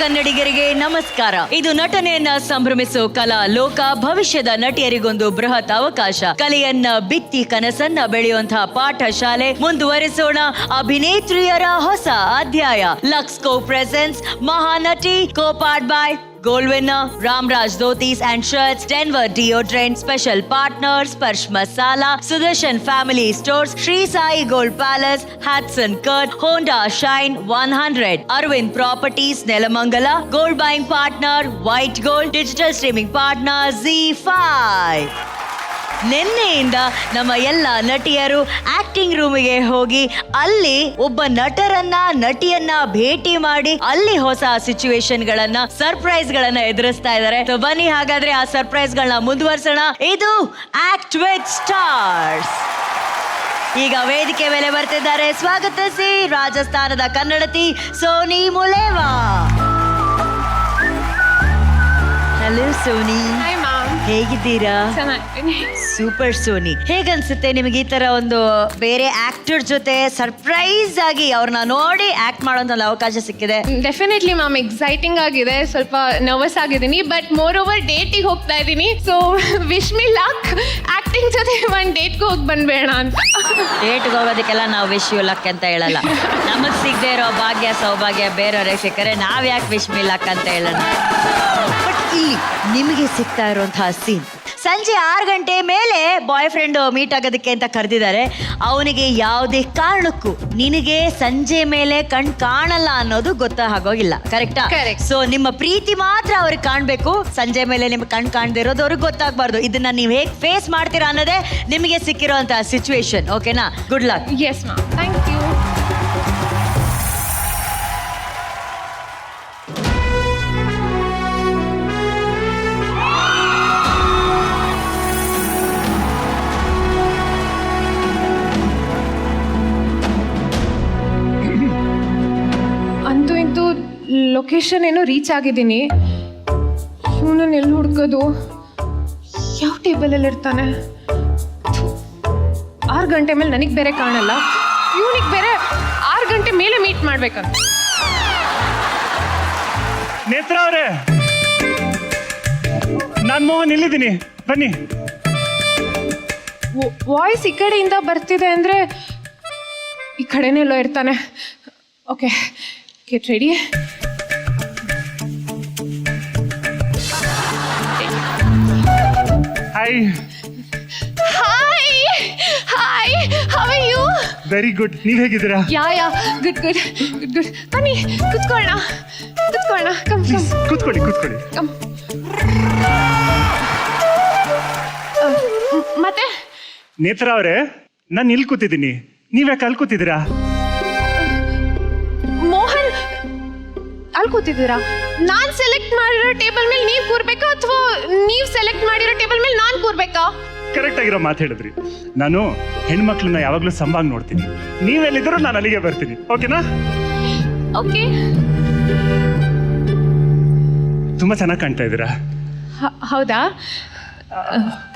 ಕನ್ನಡಿಗರಿಗೆ ನಮಸ್ಕಾರ. ಇದು ನಟನೆಯನ್ನ ಸಂಭ್ರಮಿಸೋ ಕಲಾ ಲೋಕ. ಭವಿಷ್ಯದ ನಟಿಯರಿಗೊಂದು ಬೃಹತ್ ಅವಕಾಶ. ಕಲೆಯನ್ನ ಬಿತ್ತಿ ಕನಸನ್ನ ಬೆಳೆಯುವಂತಹ ಪಾಠಶಾಲೆ. ಮುಂದುವರಿಸೋಣ ಅಭಿನೇತ್ರಿಯರ ಹೊಸ ಅಧ್ಯಾಯ. ಲಕ್ಸ್ಕೋ presents Mahanati, copowered by Gold winner, Ramraj Dhotis and Shirts, Denver Deodorant, special partners, Sparsh Masala, Sudarshan Family Stores, Sri Sai Gold Palace, Hudson Kurt, Honda Shine 100, Arvind Properties, Nelamangala, Gold Buying Partner, White Gold, Digital Streaming Partner, Z5. ನಿನ್ನೆಯಿಂದ ನಮ್ಮ ಎಲ್ಲ ನಟಿಯರು acting ರೂಮಿಗೆ ಹೋಗಿ ಅಲ್ಲಿ ಒಬ್ಬ ನಟಿಯನ್ನ ಭೇಟಿ ಮಾಡಿ ಅಲ್ಲಿ ಹೊಸ ಸಿಚುವೇಶನ್ ಗಳನ್ನ ಸರ್ಪ್ರೈಸ್ ಗಳನ್ನ ಎದುರಿಸ್ತಾ ಇದ್ದಾರೆ. ಬನ್ನಿ ಹಾಗಾದ್ರೆ ಆ ಸರ್ಪ್ರೈಸ್ ಗಳನ್ನ ಮುಂದುವರ್ಸೋಣ. ಇದು ಆಕ್ಟ್ ವಿತ್ ಸ್ಟಾರ್ಸ್. ಈಗ ವೇದಿಕೆ ಮೇಲೆ ಬರ್ತಿದ್ದಾರೆ. ಸ್ವಾಗತಿಸಿ ರಾಜಸ್ಥಾನದ ಕನ್ನಡತಿ ಸೋನಿ ಮುಲೇವಾ. ಹಲೋ ಸೋನಿ, ಹೇಗಿದ್ದೀರಾ? ಸೂಪರ್ ಸೋನಿ, ಹೇಗನ್ಸುತ್ತೆ ನಿಮಗೆ ಈ ತರ ಒಂದು ಬೇರೆ ಆಕ್ಟರ್ ಜೊತೆ ಸರ್ಪ್ರೈಸ್ ಆಗಿ ಅವ್ರನ್ನ ನೋಡಿ ಆಕ್ಟ್ ಮಾಡೋಂತ ಅವಕಾಶ ಸಿಕ್ಕಿದೆ? ಡೆಫಿನೆಟ್ಲಿ ಮ್ಯಾಮ್, ಎಕ್ಸೈಟಿಂಗ್ ಆಗಿದೆ. ಸ್ವಲ್ಪ ನರ್ವಸ್ ಆಗಿದ್ದೀನಿ, ಬಟ್ ಮೋರ್ ಓವರ್ ಡೇಟಿಗೆ ಹೋಗ್ತಾ ಇದ್ದೀನಿ. ಸೊ ವಿಶ್ ಮಿ ಲಕ್. ಆಕ್ಟಿಂಗ್ ಜೊತೆ ಒಂದು ಡೇಟ್ಗೆ ಹೋಗಿ ಬಂದ್ಬೇಡ ಅಂತ. ಡೇಟ್ಗೆ ಹೋಗೋದಕ್ಕೆಲ್ಲ ನಾವು ವಿಶ್ ಯು ಲಕ್ ಅಂತ ಹೇಳಲ್ಲ. ನಮಗ್ ಸಿಗದೆ ಇರೋ ಭಾಗ್ಯ ಸೌಭಾಗ್ಯ ಬೇರೆಯವ್ರಿಗೆ ಸಿಕ್ಕರೆ ನಾವ್ ಯಾಕೆ ವಿಶ್ ಮಿ ಲಕ್ ಅಂತ ಹೇಳೋಣ. ಬಟ್ ಇಲ್ಲಿ ನಿಮಗೆ ಸಿಗ್ತಾ ಇರುವಂತಹ ಸೀನ್, ಸಂಜೆ 6 ಗಂಟೆ ಮೇಲೆ ಬಾಯ್ ಫ್ರೆಂಡ್ ಮೀಟ್ ಆಗೋದಕ್ಕೆ ಅಂತ ಕರೆದಿದ್ದಾರೆ. ಅವನಿಗೆ ಯಾವುದೇ ಕಾರಣಕ್ಕೂ ನಿನಗೆ ಸಂಜೆ ಮೇಲೆ ಕಣ್ ಕಾಣಲ್ಲ ಅನ್ನೋದು ಗೊತ್ತಾಗೋಗಿಲ್ಲ, ಕರೆಕ್ಟಾ? ಸೊ ನಿಮ್ಮ ಪ್ರೀತಿ ಮಾತ್ರ ಅವ್ರಿಗೆ ಕಾಣ್ಬೇಕು, ಸಂಜೆ ಮೇಲೆ ನಿಮ್ಗೆ ಕಣ್ ಕಾಣದೇ ಇರೋದು ಅವ್ರಿಗೆ ಗೊತ್ತಾಗಬಾರ್ದು. ಇದನ್ನ ನೀವು ಹೇಗೆ ಫೇಸ್ ಮಾಡ್ತೀರಾ ಅನ್ನೋದೇ ನಿಮಗೆ ಸಿಕ್ಕಿರುವಂತಹ ಸಿಚುವೇಶನ್. ಓಕೆನಾ? Good luck. Yes ma'am, thank you. Location ಏನೋ ರೀಚ್ ಆಗಿದ್ದೀನಿ. ಇವನನ್ನು ಎಲ್ಲಿ ಹುಡ್ಕೋದು? ಯಾವ ಟೇಬಲಲ್ಲಿ ಇರ್ತಾನೆ? 6 ಗಂಟೆ ಮೇಲೆ ನನಗೆ ಬೇರೆ ಕಾಣಲ್ಲ, ಇವನಿಗೆ ಬೇರೆ 6 ಗಂಟೆ ಮೇಲೆ ಮೀಟ್ ಮಾಡ್ಬೇಕಂತ. ನೇತ್ರ ಅವರೇ, ನಾನು ಮೋಹನ್ ಇಲ್ಲಿದ್ದೀನಿ, ಬನ್ನಿ. ವಾಯ್ಸ್ ಈ ಕಡೆಯಿಂದ ಬರ್ತಿದೆ ಅಂದರೆ ಈ ಕಡೆನೇ ಎಲ್ಲೋ ಇರ್ತಾನೆ. Okay, get ready. Hi hi hi, how are you? Very good. ನೀವು ಹೇಗಿದ್ದೀರಾ? Yeah good good good good. ಬನ್ನಿ ಕುತ್ಕೊಳ್ಳೋಣ. ಕಮ್ ಕಮ್ ಕೂತ್ಕೊಳ್ಳಿ. ಕಮ್. ಮತ್ತೆ ನೇತ್ರ ಅವರೇ, ನಾನು ಇಲ್ಲಿ ಕೂತಿದ್ದೀನಿ, ನೀವ್ಯಾಕೆ ಅಲ್ಲಿ ಕೂತಿದ್ದೀರಾ? ಮೋಹನ್, ಅಲ್ಲಿ ಕೂತಿದ್ದೀರಾ? ನಾನ್ ಸೆಲೆಕ್ಟ್ ಮಾಡಿರೋ ಟೇಬಲ್ ಮೇಲೆ ನೀವು ಕೂರ್ಬೇಕಾ ಅಥವಾ ನೀವು ಸೆಲೆಕ್ಟ್ ಮಾಡಿರೋ ಟೇಬಲ್ ಮೇಲೆ ನಾನು ಕೂರ್ಬೇಕಾ? ಕರೆಕ್ಟ್ ಆಗಿರೋ ಮಾತು ಹೇಳಿದ್ರಿ. ನಾನು ಹೆಣ್ಮಕ್ಳನ್ನ ಯಾವಾಗ್ಲೂ ಸಂಭಾಗ ನೋಡ್ತೀನಿ. ನೀವೆಲ್ಲಿದ್ದರೂ ನಾನು ಅಲ್ಲಿಗೆ ಬರ್ತೀನಿ. ಓಕೆನಾ? ಓಕೆ. ತುಂಬಾ ಚೆನ್ನಾಗಿ ಕಾಣ್ತಾ ಇದ್ದೀರಾ. ಹೌದಾ?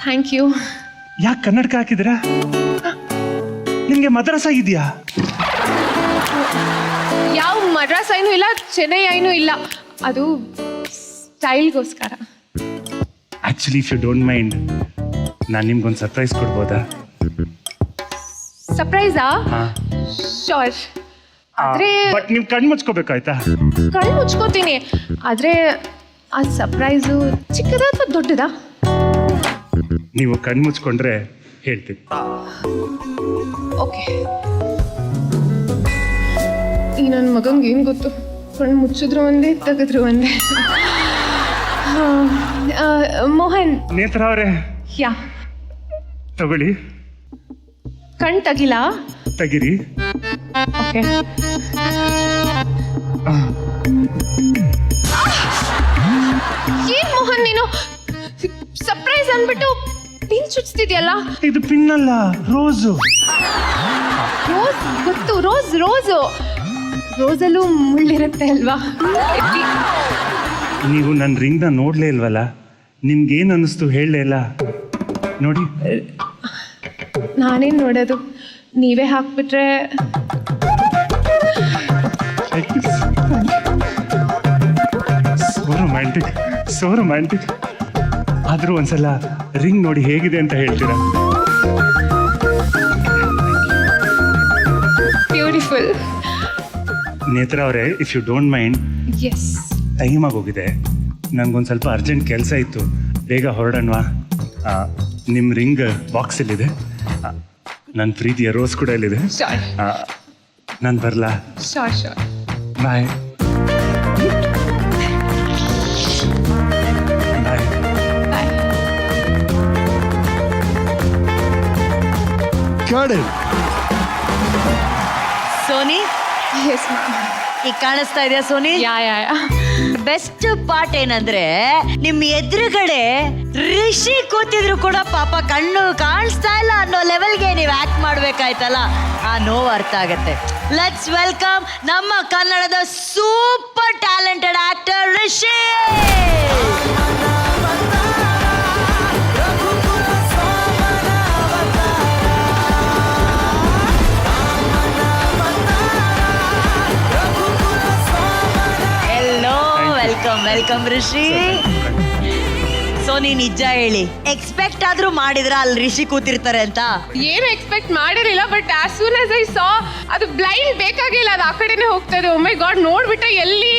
Thank you. ಯಾಕೆ ಕನ್ನಡಕ ಹಾಕಿದ್ದೀರಾ? ನಿಮ್ಗೆ ಮದ್ರಾಸ ಇದೆಯಾ? ಯಾವ ಮದ್ರಾಸ್ ಐನೂ ಇಲ್ಲ, ಚೆನ್ನೈ ಐನೂ ಇಲ್ಲ, ಅದು ಸ್ಟೈಲ್ಗೋಸ್ಕರ. Actually if you don't mind, ನಾನು ನಿಮ್ಗೊಂದು ಸರ್ಪ್ರೈಸ್ ಕೊಡ್ಬೋದಾ? ಸರ್ಪ್ರೈಸಾ? ಶೋರ್. ಆದ್ರೆ ಬಟ್ ನೀವು ಕಣ್ಣು ಮುಚ್ಕೋಬೇಕಾಯ್ತಾ? ಕಣ್ಣು ಮುಚ್ಕೋತೀನಿ, ಆದ್ರೆ ಆ ಸರ್ಪ್ರೈಸು ಚಿಕ್ಕದ ಅಥವಾ ದೊಡ್ಡದಾ? ನೀವು ಕಣ್ಣು ಮುಚ್ಕೊಂಡ್ರೆ ಹೇಳ್ತೀನಿ. ಓಕೆ. ಈ ನನ್ನ ಮಗಂಗೆ ಏನು ಗೊತ್ತು, ಕಣ್ಣು ಮುಚ್ಚಿದ್ರು ಒಂದೇ, ತೆಗೆದ್ರು ಒಂದೇ. ಮೋಹನ್. ನೇತ್ರ ಅವರೇ, ಯಾ, ತಗೊಳ್ಳಿ. ಕಣ್ ತೆಗಿಲ? ತೆಗಿರಿ. ಓಕೆ. ಏನ್ ಮೋಹನ್ ನೀನು ಸರ್ಪ್ರೈಸ್ ಅಂದ್ಬಿಟ್ಟು ಪಿನ್ ಚುಚ್ತಿದ್ಯಲ್ಲ? ಇದು ಪಿನ್ ಅಲ್ಲ, ರೋಸು. ರೋಸ್ ಗೊತ್ತು, ರೋಸು. ರೋಸಲ್ಲೂ ಮುಳ್ಳಿರುತ್ತೆ ಅಲ್ವಾ? ನೀವು ನನ್ನ ರಿಂಗ್ನ ನೋಡ್ಲೇ ಇಲ್ವಲ್ಲ, ನಿಮ್ಗೇನು ಅನ್ನಿಸ್ತು ಹೇಳಲೇ ಇಲ್ಲ. ನೋಡಿ. ನಾನೇನು ನೋಡೋದು, ನೀವೇ ಹಾಕ್ಬಿಟ್ರೆ. Romantic, so romantic. ಆದರೂ ಒಂದ್ಸಲ ರಿಂಗ್ ನೋಡಿ ಹೇಗಿದೆ ಅಂತ ಹೇಳ್ತೀರಾ? ಬ್ಯೂಟಿಫುಲ್. ನೇತ್ರ ಅವರೇ, if you don't mind, yes. Time ಆಗೋಗಿದೆ, ನನಗೊಂದು ಸ್ವಲ್ಪ ಅರ್ಜೆಂಟ್ ಕೆಲಸ ಇತ್ತು, ಬೇಗ ಹೊರಡೋಣವಾ? ನಿಮ್ಮ ರಿಂಗ್ ಬಾಕ್ಸಲ್ಲಿದೆ, ನನ್ನ ಪ್ರೀತಿಯ ರೋಸ್ ಕೂಡ ಇಲ್ಲಿದೆ. ಶೋರ್ ನಾನು ಬರಲಾ? Sure. Bye bye. Bye. Soni, yes ma'am. ಈಗ ಕಾಣಿಸ್ತಾ ಇದೆಯಾ ಸೋನಿ? ಯಾ. ಬೆಸ್ಟ್ ಪಾರ್ಟ್ ಏನಂದ್ರೆ ನಿಮ್ ಎದುರುಗಡೆ ರಿಷಿ ಕೂತಿದ್ರು ಕೂಡ ಪಾಪ ಕಣ್ಣು ಕಾಣಿಸ್ತಾ ಇಲ್ಲ ಅನ್ನೋ ಲೆವೆಲ್ಗೆ ನೀವು ಆಕ್ಟ್ ಮಾಡ್ಬೇಕಾಯ್ತಲ್ಲ, ಆ ನೋವು ಅರ್ಥ ಆಗತ್ತೆ. ಲೆಟ್ಸ್ ವೆಲ್ಕಮ್ ನಮ್ಮ ಕನ್ನಡದ super talented actor Rishi. Welcome Rishi. Soni, ನಿಜ ಹೇಳಿ, ಎಕ್ಸ್ಪೆಕ್ಟ್ ಆದ್ರೂ ಮಾಡಿದ್ರ ಅಲ್ಲಿ ರಿಷಿ ಕೂತಿರ್ತಾರೆ ಅಂತ? ಏನು ಎಕ್ಸ್ಪೆಕ್ಟ್ ಮಾಡಿರಲಿಲ್ಲ, but as soon as I saw ಅದು ಬ್ಲೈಂಡ್ ಬೇಕಾಗಿಲ್ಲ, ಅದು ಆ ಕಡೆನೆ ಹೋಗ್ತಾ ಇದೆ. ಓ ಮೈ ಗಾಡ್, ನೋಡ್ಬಿಟ್ಟೆ ಎಲ್ಲಿ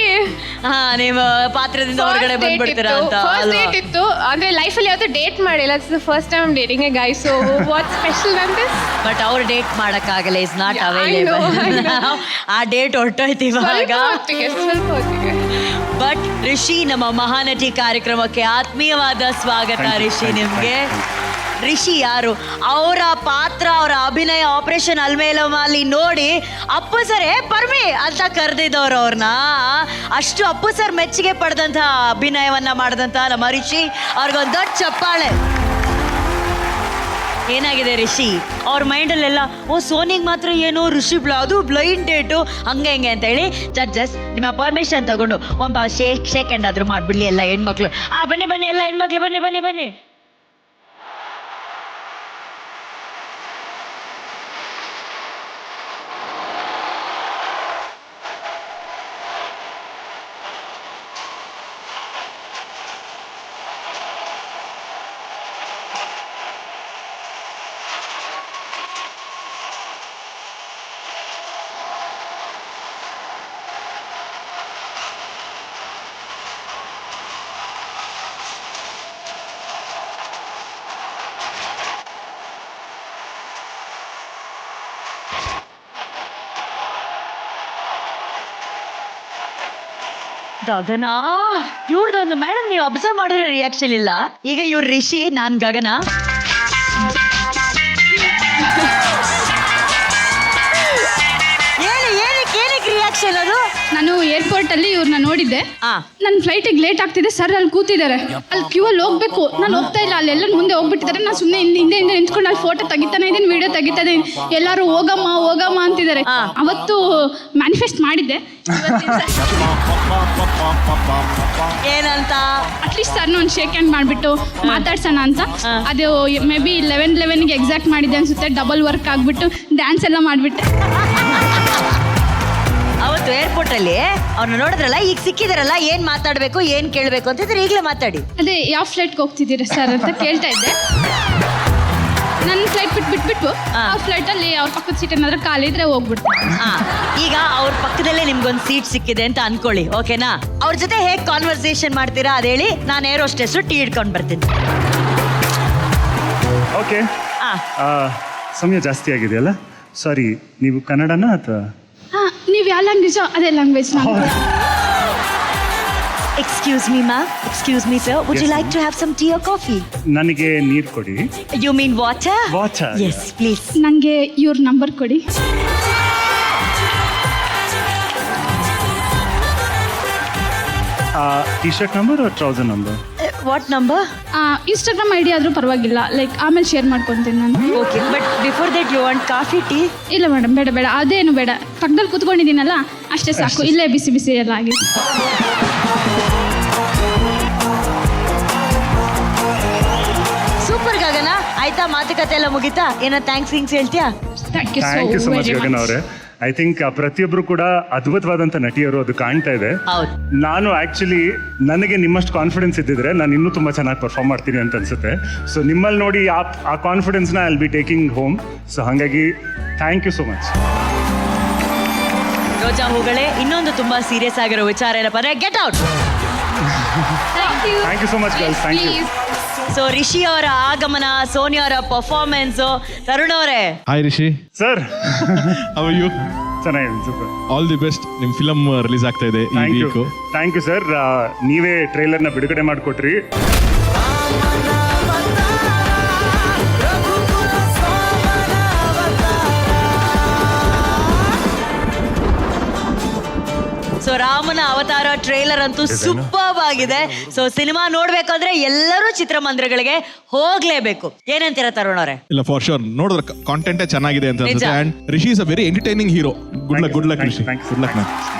ನೀವು ಪಾತ್ರದಿಂದ ಹೊರಗಡೆ ಬಂದ್ಬಿಡ್ತೀರಾ ಅಂತ. ಫಸ್ಟ್ ಡೇಟ್ ಇತ್ತು, ಅಂದ್ರೆ ಲೈಫಲ್ಲಿ ಯಾವತ್ತೂ ಡೇಟ್ ಮಾಡಿಲ್ಲ. It's the first time dating A Guy, so what special an this? But ಅವ್ರು ಡೇಟ್ ಮಾಡಕ್ಕಾಗಲ್ಲ, is not I available. know. ಆ ಡೇಟ್ ಹೊರಟೋಯ್ತು ಇವಾಗ. ಸ್ವಲ್ಪ ಹೊತ್ತಿಗೆ. ಬಟ್ ರಿಷಿ, ನಮ್ಮ ಮಹಾನಟಿ ಕಾರ್ಯಕ್ರಮಕ್ಕೆ ಆತ್ಮೀಯವಾದ ಸ್ವಾಗತ. ರಿಷಿ, ನಿಮ್ಗೆ ರಿಷಿ ಯಾರು? ಅವರ ಪಾತ್ರ, ಅವರ ಅಭಿನಯ ಆಪರೇಷನ್ ಅಲ್ಮೇಲಲ್ಲಿ ನೋಡಿ ಅಪ್ಪು ಸರ್ ಪರ್ಮಿ ಅಂತ ಕರೆದಿದ್ದವ್ರು ಅವ್ರನ್ನ. ಅಷ್ಟು ಅಪ್ಪು ಸರ್ ಮೆಚ್ಚುಗೆ ಪಡೆದಂತಹ ಅಭಿನಯವನ್ನ ಮಾಡಿದಂತ ನಮ್ಮ ರಿಷಿ ಅವ್ರಿಗೊಂದು ದೊಡ್ಡ ಚಪ್ಪಾಳೆ. ಏನಾಗಿದೆ ರಿಷಿ ಅವ್ರ ಮೈಂಡಲ್ಲೆಲ್ಲ, ಓ ಸೋನಿಗೆ ಮಾತ್ರ ಏನು ರಿಷಿ ಅದು ಬ್ಲೈಂಡ್ ಡೇಟು ಹಂಗೆ ಹಿಂಗೆ ಅಂತ ಹೇಳಿ ಜಡ್ಜಸ್ ನಿಮ್ಮ ಪರ್ಮಿಷನ್ ತಗೊಂಡು ಒಂದು ಶೇಕ್ ಹ್ಯಾಂಡ್ ಆದ್ರೂ ಮಾಡ್ಬಿಡ್ಲಿ ಎಲ್ಲ ಹೆಣ್ಮಕ್ಳು. ಬನ್ನಿ ಎಲ್ಲ ಹೆಣ್ಮಕ್ಳು ಬನ್ನಿ. ಗಗನ, ಇವ್ರದೊಂದು ಮೇಡಮ್ ನೀವು ಅಬ್ಸರ್ವ್ ಮಾಡಿರೋ ರಿಯಾಕ್ಷನ್ ಇಲ್ಲ. ಈಗ ಇವ್ರ ರಿಷಿ, ನಾನ್ ಗಗನ. ಏನಕ್ಕೆ ರಿಯಾಕ್ಷನ್ ಅದು? ನಾನು ಏರ್ಪೋರ್ಟ್ ಅಲ್ಲಿ ಇವ್ರನ್ನ ನೋಡಿದ್ದೆ. ಆ. ನನ್ನ ಫ್ಲೈಟಿಗೆ ಲೇಟ್ ಆಗ್ತಿದೆ ಸರ್, ಅಲ್ಲಿ ಕೂತಿದ್ದಾರೆ, ಅಲ್ಲಿ ಕ್ಯೂ ಅಲ್ಲಿ ಹೋಗ್ಬೇಕು, ನಾನು ಹೋಗ್ತಾ ಇಲ್ಲ, ಅಲ್ಲೆಲ್ಲ ಮುಂದೆ ಹೋಗ್ಬಿಟ್ಟಿದ್ದಾರೆ. ನಾನು ಸುಮ್ಮನೆ ಹಿಂದೆ ನಿಂತ್ಕೊಂಡು ಅಲ್ಲಿ ಫೋಟೋ ತೆಗಿತಾನೆ ಇದ್ದೀನಿ, ವಿಡಿಯೋ ತೆಗಿತಾ ಇದ್ದೀನಿ. ಎಲ್ಲರೂ ಹೋಗಮ್ಮ ಅಂತಿದ್ದಾರೆ. ಅವತ್ತು ಮ್ಯಾನಿಫೆಸ್ಟ್ ಮಾಡಿದ್ದೆ, ಏನಂತ? ಅಟ್ಲೀಸ್ಟ್ ಸರ್ನ ಒಂದು ಶೇಕ್ ಹ್ಯಾಂಡ್ ಮಾಡಿಬಿಟ್ಟು ಮಾತಾಡ್ಸೋಣ ಅಂತ. ಅದು ಮೇ ಬಿ 11:11ಗೆ ಎಕ್ಸಾಕ್ಟ್ ಮಾಡಿದ್ದೆ ಅನ್ಸುತ್ತೆ. ಡಬಲ್ ವರ್ಕ್ ಆಗ್ಬಿಟ್ಟು ಡ್ಯಾನ್ಸ್ ಎಲ್ಲ ಮಾಡಿಬಿಟ್ಟೆ ಅವತ್ತು ಏರ್ಪೋರ್ಟ್ ಅಲ್ಲಿ. ಅವ್ರನ್ನ ನೋಡಿದ್ರಲ್ಲ, ಈಗ ಸಿಕ್ಕಿದಾರಲ್ಲ, ಏನ್ ಮಾತಾಡ್ಬೇಕು ಏನ್ ಕೇಳ್ಬೇಕು ಅಂತಿದ್ರೆ ಈಗಲೇ ಮಾತಾಡಿ. ಅದೇ ಯಾವ ಫ್ಲೈಟ್ಗೆ ಹೋಗ್ತಿದ್ದೀರಾ ಸರ್ ಅಂತ ಕೇಳ್ತಾ ಇದ್ದೆ. ನನ್ನ ಫ್ಲೈಟ್ ಬಿಟ್ಬಿಟ್ಟು ಆ ಫ್ಲೈಟಲ್ಲಿ ಅವ್ರ ಪಕ್ಕದ ಸೀಟ್ ಏನಾದ್ರೂ ಖಾಲಿದ್ರೆ ಹೋಗ್ಬಿಡ್ತಾರೆ. ಈಗ ಅವ್ರ ಪಕ್ಕದಲ್ಲೇ ನಿಮ್ಗೊಂದು ಸೀಟ್ ಸಿಕ್ಕಿದೆ ಅಂತ ಅನ್ಕೊಳ್ಳಿ, ಓಕೆನಾ? ಅವ್ರ ಜೊತೆ ಹೇಗೆ ಕಾನ್ವರ್ಸೇಷನ್ ಮಾಡ್ತೀರಾ ಅದ್ ಹೇಳಿ, ನಾನು ಏರ್ ಹೋಸ್ಟೆಸ್ ಟೀ ಹಿಡ್ಕೊಂಡು ಬರ್ತೀನಿ. ಓಕೆ. ಸಮಯ ಜಾಸ್ತಿ ಆಗಿದೆಯಲ್ಲ, ಸಾರಿ, ನೀವು ಕನ್ನಡನ ಅಥವಾ? ನೀವು ಯಾವ ಲ್ಯಾಂಗ್ವೇಜ್ ಅದೇ language. Excuse me ma'am, excuse me sir, would you Yes, like to have some tea or coffee? ನನಗೆ ನೀರು ಕೊಡಿ. You mean water? Water. Yes please. ನನಗೆ ಇವ್ರ ನಂಬರ್ ಕೊಡಿ. T shirt number trouser number? What number? Instagram ID ಆದರೂ ಪರವಾಗಿಲ್ಲ, like ಆಮೇಲೆ share ಮಾಡ್ಕೊತೀನಿ ನಾನು. Okay, but before that you want coffee tea? ಇಲ್ಲ ಮೇಡಮ್, ಬೇಡ ಅದೇನು ಬೇಡ, ಪಕ್ಕದಲ್ಲಿ ಕೂತ್ಕೊಂಡಿದ್ದೀನಲ್ಲ ಅಷ್ಟೇ ಸಾಕು. ಇಲ್ಲೇ ಬಿಸಿ ಎಲ್ಲ ಆಗಿದೆ. ಸೂಪರ್ ಗಗನ. ಆಯ್ತಾ, ಮಾತುಕತೆ ಎಲ್ಲ ಮುಗಿತಾ? ಏನೋ ಥ್ಯಾಂಕ್ಸ್ ಹೇಳ್ತೀಯಾ? Thank you thank you so much very Gagan much. ಅವರೇ. ಐ ಥಿಂಕ್ ಪ್ರತಿಯೊಬ್ರು ಕೂಡ ಅದ್ಭುತವಾದಂಥ ನಟಿಯರು, ಅದು ಕಾಣ್ತಾ ಇದೆ. ಹೌದು. ನಾನು ಆ್ಯಕ್ಚುಲಿ ನನಗೆ ನಿಮ್ಮಷ್ಟು ಕಾನ್ಫಿಡೆನ್ಸ್ ಇದ್ದಿದ್ರೆ ನಾನು ಇನ್ನೂ ತುಂಬ ಚೆನ್ನಾಗಿ ಪರ್ಫಾರ್ಮ್ ಮಾಡ್ತೀನಿ ಅಂತ ಅನ್ಸುತ್ತೆ. ಸೊ ನಿಮ್ಮಲ್ಲಿ ನೋಡಿ ಆ ಕಾನ್ಫಿಡೆನ್ಸ್ನ I will be taking home. So ಹಾಗಾಗಿ ಥ್ಯಾಂಕ್ ಯು ಸೋ ಮಚ್. ರೋಜಾ ಹೂಗಳೇ, ಇನ್ನೊಂದು ತುಂಬಾ ಸೀರಿಯಸ್ ಆಗಿರೋ ವಿಚಾರ ಏನಪ್ಪ ಅಂದ್ರೆ get out. Thank you so much girls, thank you. So Rishi ಅವರ ಆಗಮನ, ಸೋನಿಯಾ ಅವರ ಪರ್ಫಾರ್ಮೆನ್ಸ್, ತರುಣ್ ಅವರೇ. Hi Rishi, sir how are you? ಚೆನ್ನಾಗಿದೆ, ಸೂಪರ್. All the best. ನಿಮ್ಮ ಫಿಲಮ್ ರಿಲೀಸ್ ಆಗ್ತಾ ಇದೆ ಈ thank you, week. Thank you sir. ನೀವೇ ಟ್ರೈಲರ್ನ ಬಿಡುಗಡೆ ಮಾಡಿಕೊಟ್ರಿ. ಸೊ ರಾಮನ ಅವತಾರ ಟ್ರೇಲರ್ ಅಂತೂ ಸೂಪರ್ ಆಗಿದೆ. ಸೊ ಸಿನಿಮಾ ನೋಡ್ಬೇಕಂದ್ರೆ ಎಲ್ಲರೂ ಚಿತ್ರಮಂದಿರಗಳಿಗೆ ಹೋಗ್ಲೇಬೇಕು. ಏನಂತೀರಾ ತರುಣ್ ಅವರೇ? ಇಲ್ಲ, ಫಾರ್ ಶೋರ್ ನೋಡಿದ್ರೆ ಕಾಂಟೆಂಟೇ ಚೆನ್ನಾಗಿದೆ ಅಂತ ಅನ್ಸುತ್ತೆ. ನಿಜ. And Rishi is a very entertaining hero. Good luck Rishi, good luck ma'am.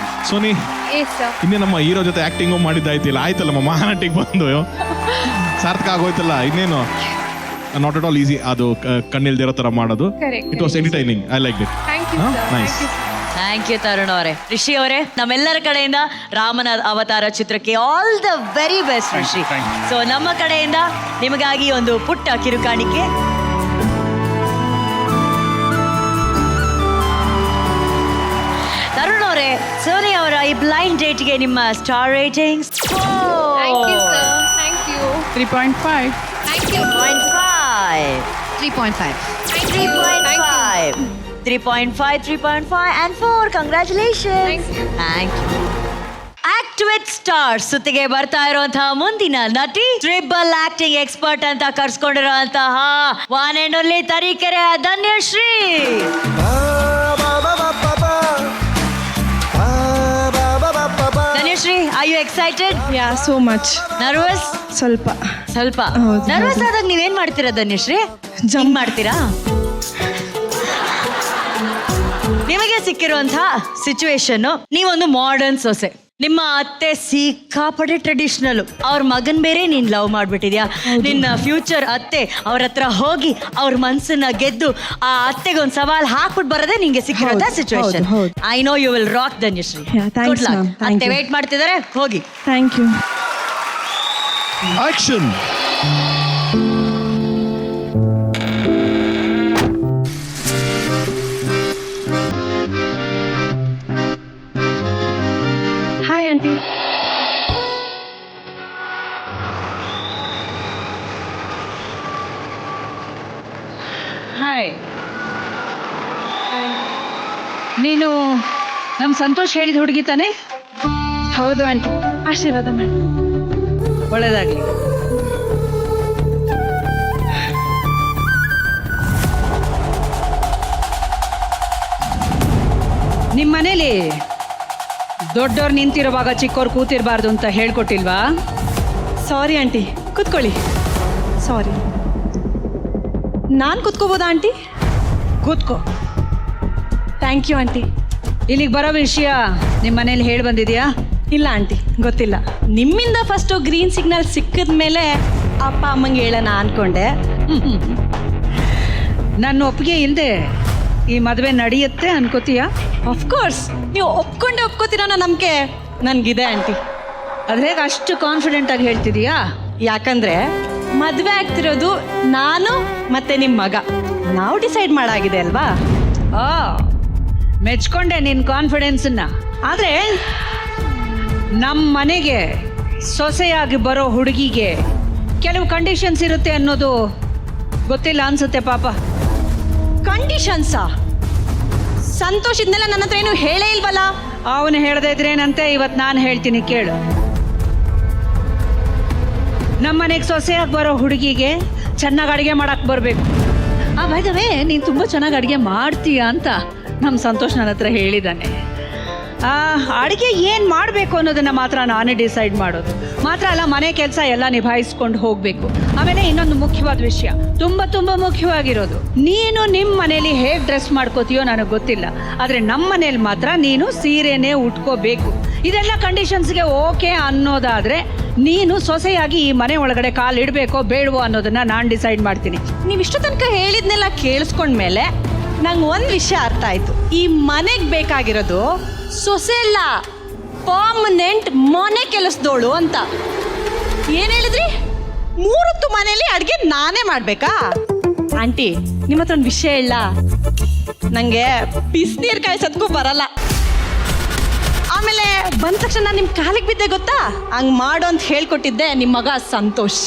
Soni, ಇನ್ನೇ ನಮ್ಮ ಹೀರೋ ಜೊತೆ ಆಕ್ಟಿಂಗು ಮಾಡಿದ್ದಾಯ್ತಿಲ್ಲ, ಆಯ್ತಲ್ಲ ಮಹಾನಟಿಗೆ ಬಂದು ಸಾರ್ಥಕ ಆಗೋಯ್ತಲ್ಲ. ಇನ್ನೇನು ನಾಟ್ ಅಟ್ ಆಲ್ ಈಸಿ ಅದು ಕಣ್ಣಿಲ್ದಿರೋ ತರ ಮಾಡೋದು. Correct. It was entertaining. I like it. Thank you, sir. Nice. Thank you. Thank you Tarun ಅವರೇ. ರಿಷಿ ಅವರೇ, ನಮ್ಮೆಲ್ಲರ ಕಡೆಯಿಂದ ರಾಮನ ಅವತಾರ ಚಿತ್ರಕ್ಕೆ all the very best Rishi. Thank you. So ನಮ್ಮ ಕಡೆಯಿಂದ ನಿಮಗಾಗಿ ಒಂದು ಪುಟ್ಟ ಕಿರುಕಾಣಿಕೆ. ತರುಣ್ ಅವರೇ, ಸೋನಿ ಅವರ ಈ ಬ್ಲೈಂಡ್ ಡೇಟ್ಗೆ ನಿಮ್ಮ star ratings? Thank you, sir. Thank you. 3.5. Thank you. 3.5. 3.5. 3.5. 3.5, 3.5 and 4. Congratulations. Thank you. Thank you. Act with star ಸುತ್ತಿಗೆ ಬರ್ತಾ ಇರುವಂತಹ ಮುಂದಿನ ನಟಿ, ಟ್ರಿಬಲ್ ಆಕ್ಟಿಂಗ್ ಎಕ್ಸ್ಪರ್ಟ್ ಅಂತ ಕರ್ಸ್ಕೊಂಡಿರುವಂತಹ one and only Tarikere Dhanyashree. Dhanyashree, are you excited? Yeah, so much. Nervous? ಸ್ವಲ್ಪ ಸ್ವಲ್ಪ. ಹೌದು, ನರ್ವಸ್ ಆದಾಗ ನೀವೇನ್ ಮಾಡ್ತೀರಾ ಧನ್ಯಶ್ರೀ? ಜಂಪ್ ಮಾಡ್ತೀರಾ? ನಿಮಗೆ ಸಿಕ್ಕಿರುವಂತಹ ಸಿಚುವೇಶನ್, ನೀವೊಂದು ಮಾಡರ್ನ್ ಸೊಸೆ, ನಿಮ್ಮ ಅತ್ತೆ ಸಿಕ್ಕಾಪಟ್ಟೆ ಟ್ರೆಡಿಷನಲ್, ಅವ್ರ ಮಗನ್ ಬೇರೆ ನೀನ್ ಲವ್ ಮಾಡ್ಬಿಟ್ಟಿದ್ಯಾ. ನಿನ್ನ ಫ್ಯೂಚರ್ ಅತ್ತೆ ಅವ್ರ ಹತ್ರ ಹೋಗಿ ಅವ್ರ ಮನ್ಸನ್ನ ಗೆದ್ದು ಆ ಅತ್ತೆಗೆ ಒಂದು ಸವಾಲ್ ಹಾಕ್ಬಿಟ್ಟು ಬರೋದೇ ನಿಂಗೆ ಸಿಕ್ಕಿರೋಂಥ ಹೌದು, ಸಿಚುವೇಶನ್. ಹೌದು. I know you will rock Dhanyashree. Yeah, thanks, Good luck. ma'am. Thank ಅತ್ತೆ you. ವೇಟ್ ಮಾಡ್ತಿದ್ದಾರೆ, ಹೋಗಿ. Thank you. Action. Hi aunty. Hi. ನೀನು ನಮ್ಮ ಸಂತೋಷ್ ಹೇಳಿದ ಹುಡುಗಿ ತಾನೆ? ಹೌದು ಆಂಟಿ, ಆಶೀರ್ವಾದ ಮಾಡಿ. ಒಳ್ಳೇದಾಗ್ಲಿ. ನಿಮ್ಮ ಮನೇಲಿ ದೊಡ್ಡವ್ರು ನಿಂತಿರುವಾಗ ಚಿಕ್ಕವ್ರು ಕೂತಿರಬಾರ್ದು ಅಂತ ಹೇಳ್ಕೊಟ್ಟಿಲ್ವಾ? ಸಾರಿ ಆಂಟಿ, ಕೂತ್ಕೊಳ್ಳಿ. ಸಾರಿ. ನಾನು ಕೂತ್ಕೋಬೋದಾ ಆಂಟಿ? ಕೂತ್ಕೋ. Thank you aunty. ಇಲ್ಲಿಗೆ ಬರೋ ವಿಷಯ ನಿಮ್ಮ ಮನೇಲಿ ಹೇಳಿ ಬಂದಿದ್ಯಾ? ಇಲ್ಲ ಆಂಟಿ, ಗೊತ್ತಿಲ್ಲ. ನಿಮ್ಮಿಂದ ಫಸ್ಟು ಗ್ರೀನ್ ಸಿಗ್ನಲ್ ಸಿಕ್ಕಿದ ಮೇಲೆ ಅಪ್ಪ ಅಮ್ಮಂಗೆ ಹೇಳೋಣ ಅನ್ಕೊಂಡೆ. ನನ್ನ ಒಪ್ಪಿಗೆ ಇಲ್ಲದೆ ಈ ಮದುವೆ ನಡೆಯುತ್ತೆ ಅನ್ಕೋತೀಯಾ? ಆಫ್ಕೋರ್ಸ್, ನೀವು ಒಪ್ಕೋತೀರೋ ಅನ್ನೋ ನಂಬಿಕೆ ನನಗಿದೆ ಆಂಟಿ. ಅದ್ರಾಗ ಅಷ್ಟು ಕಾನ್ಫಿಡೆಂಟ್ ಆಗಿ ಹೇಳ್ತಿದೀಯಾ? ಯಾಕಂದ್ರೆ ಮದುವೆ ಆಗ್ತಿರೋದು ನಾನು ಮತ್ತೆ ನಿಮ್ಮ ಮಗ, ನಾವು ಡಿಸೈಡ್ ಮಾಡಾಗಿದೆ ಅಲ್ವಾ? ಆ, ಮೆಚ್ಕೊಂಡೆ ನಿನ್ನ ಕಾನ್ಫಿಡೆನ್ಸನ್ನ. ಆದರೆ ನಮ್ಮ ಮನೆಗೆ ಸೊಸೆಯಾಗಿ ಬರೋ ಹುಡುಗಿಗೆ ಕೆಲವು ಕಂಡೀಷನ್ಸ್ ಇರುತ್ತೆ ಅನ್ನೋದು ಗೊತ್ತಿಲ್ಲ ಅನ್ಸುತ್ತೆ ಪಾಪ. ಕಂಡೀಷನ್ಸಾ? ಸಂತೋಷ್ ಇದನ್ನೆಲ್ಲ ನನ್ನ ಹತ್ರ ಏನು ಹೇಳೇ ಇಲ್ವಲ್ಲ. ಅವನು ಹೇಳದೇ ಇದ್ರೇನಂತೆ, ಇವತ್ತು ನಾನು ಹೇಳ್ತೀನಿ ಕೇಳು. ನಮ್ಮ ಮನೆಗೆ ಸೊಸೆಯಾಗಿ ಬರೋ ಹುಡುಗಿಗೆ ಚೆನ್ನಾಗಿ ಅಡುಗೆ ಮಾಡಕ್ಕೆ ಬರಬೇಕು. ಬೈದವೇ, ನೀನು ತುಂಬ ಚೆನ್ನಾಗಿ ಅಡುಗೆ ಮಾಡ್ತೀಯ ಅಂತ ನಮ್ಮ ಸಂತೋಷ್ ನನ್ನ ಹತ್ರ ಹೇಳಿದ್ದಾನೆ. ಅಡುಗೆ ಏನು ಮಾಡಬೇಕು ಅನ್ನೋದನ್ನು ಮಾತ್ರ ನಾನೇ ಡಿಸೈಡ್ ಮಾಡೋದು. ಮಾತ್ರ ಅಲ್ಲ, ಮನೆ ಕೆಲಸ ಎಲ್ಲ ನಿಭಾಯಿಸ್ಕೊಂಡು ಹೋಗಬೇಕು. ಆಮೇಲೆ ಇನ್ನೊಂದು ಮುಖ್ಯವಾದ ವಿಷಯ, ತುಂಬ ಮುಖ್ಯವಾಗಿರೋದು, ನೀನು ನಿಮ್ಮ ಮನೇಲಿ ಹೇಗೆ ಡ್ರೆಸ್ ಮಾಡ್ಕೋತೀಯೋ ನನಗೆ ಗೊತ್ತಿಲ್ಲ, ಆದರೆ ನಮ್ಮ ಮನೇಲಿ ಮಾತ್ರ ನೀನು ಸೀರೆನೇ ಉಟ್ಕೋಬೇಕು. ಇದೆಲ್ಲ ಕಂಡೀಷನ್ಸ್ಗೆ ಓಕೆ ಅನ್ನೋದಾದರೆ ನೀನು ಸೊಸೆಯಾಗಿ ಈ ಮನೆ ಒಳಗಡೆ ಕಾಲಿಡಬೇಕೋ ಬೇಡವೋ ಅನ್ನೋದನ್ನು ನಾನು ಡಿಸೈಡ್ ಮಾಡ್ತೀನಿ. ನೀವು ಇಷ್ಟು ತನಕ ಹೇಳಿದ್ನೆಲ್ಲ ಕೇಳಿಸ್ಕೊಂಡ್ಮೇಲೆ ನಂಗೆ ಒಂದು ವಿಷಯ ಅರ್ಥ ಆಯ್ತು. ಈ ಮನೆಗೆ ಬೇಕಾಗಿರೋದು ಸೊಸೆ ಅಲ್ಲ, ಪರ್ಮನೆಂಟ್ ಮನೆ ಕೆಲಸದೋಳು ಅಂತ. ಏನ್ ಹೇಳಿದ್ರಿ? 3 ಹೊತ್ತು ಮನೇಲಿ ಅಡ್ಗೆ ನಾನೇ ಮಾಡ್ಬೇಕಾ? ಆಂಟಿ, ನಿಮ್ಮ ಹತ್ರ ಒಂದು ವಿಷಯ ಇಲ್ಲ, ನಂಗೆ ಬಿಸಿನೀರು ಕಾಯಿಸೋದಕ್ಕೂ ಬರಲ್ಲ. ಆಮೇಲೆ ಬಂದ ತಕ್ಷಣ ನಿಮ್ ಕಾಲಿಗೆ ಬಿದ್ದೆ ಗೊತ್ತಾ? ಹಂಗ್ ಮಾಡು ಅಂತ ಹೇಳ್ಕೊಟ್ಟಿದ್ದೆ ನಿಮ್ಮ ಮಗ ಸಂತೋಷ್.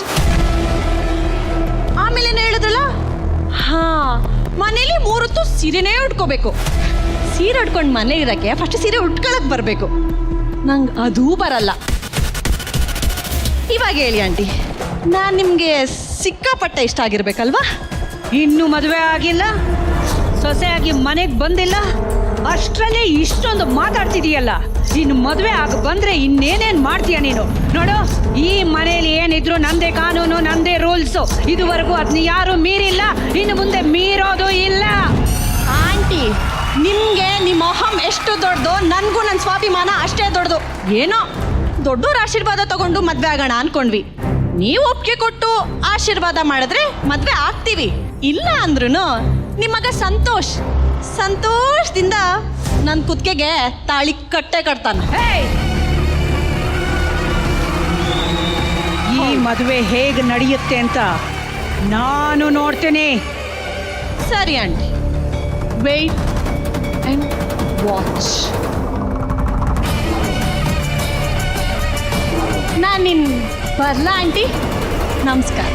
ಆಮೇಲೆ ಏನು ಹೇಳಿದ್ರಲ್ಲ, ಹಾ ಮನೇಲಿ 3 ಹೊತ್ತು ಸೀರೆನೇ ಉಟ್ಕೋಬೇಕು. ಸೀರೆ ಉಟ್ಕೊಂಡು ಮನೆ ಇರಕ್ಕೆ ಫಸ್ಟ್ ಸೀರೆ ಉಟ್ಕೊಳಕ್ ಬರಬೇಕು. ನಂಗೆ ಅದೂ ಬರಲ್ಲ. ಇವಾಗ ಹೇಳಿ ಆಂಟಿ, ನಾನು ನಿಮಗೆ ಸಿಕ್ಕಾಪಟ್ಟೆ ಇಷ್ಟ ಆಗಿರ್ಬೇಕಲ್ವಾ? ಇನ್ನೂ ಮದುವೆ ಆಗಿಲ್ಲ, ಸೊಸೆಯಾಗಿ ಮನೆಗೆ ಬಂದಿಲ್ಲ, ಅಷ್ಟರಲ್ಲೇ ಇಷ್ಟೊಂದು ಮಾತಾಡ್ತಿದೀಯಲ್ಲ. ಇನ್ನು ಮದುವೆ ಆಗ ಬಂದ್ರೆ ಇನ್ನೇನೇನು ಮಾಡ್ತೀಯ ನೀನು? ನೋಡು, ಈ ಮನೇಲಿ ಏನಿದ್ರು ನಂದೇ ಕಾನೂನು, ನಂದೇ ರೂಲ್ಸು. ಇದುವರೆಗೂ ಅದನ್ನ ಯಾರು ಮೀರಿಲ್ಲ, ಇನ್ನು ಮುಂದೆ ಮೀರೋದು ಇಲ್ಲ. ಆಂಟಿ, ನಿಮ್ಗೆ ನಿಮ್ಮ ಅಹಂ ಎಷ್ಟು ದೊಡ್ಡದು, ನನಗೂ ನನ್ನ ಸ್ವಾಭಿಮಾನ ಅಷ್ಟೇ ದೊಡ್ಡದು. ಏನೋ ದೊಡ್ಡವ್ರ ಆಶೀರ್ವಾದ ತಗೊಂಡು ಮದ್ವೆ ಆಗೋಣ ಅನ್ಕೊಂಡ್ವಿ. ನೀವು ಒಪ್ಪಿಗೆ ಕೊಟ್ಟು ಆಶೀರ್ವಾದ ಮಾಡಿದ್ರೆ ಮದ್ವೆ ಆಗ್ತೀವಿ. ಇಲ್ಲ ಅಂದ್ರೂ ನಿಮ್ಮ ಮಗ ಸಂತೋಷದಿಂದ ನನ್ನ ಕುತ್ತಿಗೆಗೆ ತಾಳಿ ಕಟ್ಟೆ ಕಟ್ತಾನ. ಈ ಮದುವೆ ಹೇಗೆ ನಡೆಯುತ್ತೆ ಅಂತ ನಾನು ನೋಡ್ತೇನೆ. ಸರಿ ಆಂಟಿ, ವೇಟ್ ಅಂಡ್ ವಾಚ್. ನಾನು ಬರ್ಲಾ ಆಂಟಿ? ನಮಸ್ಕಾರ.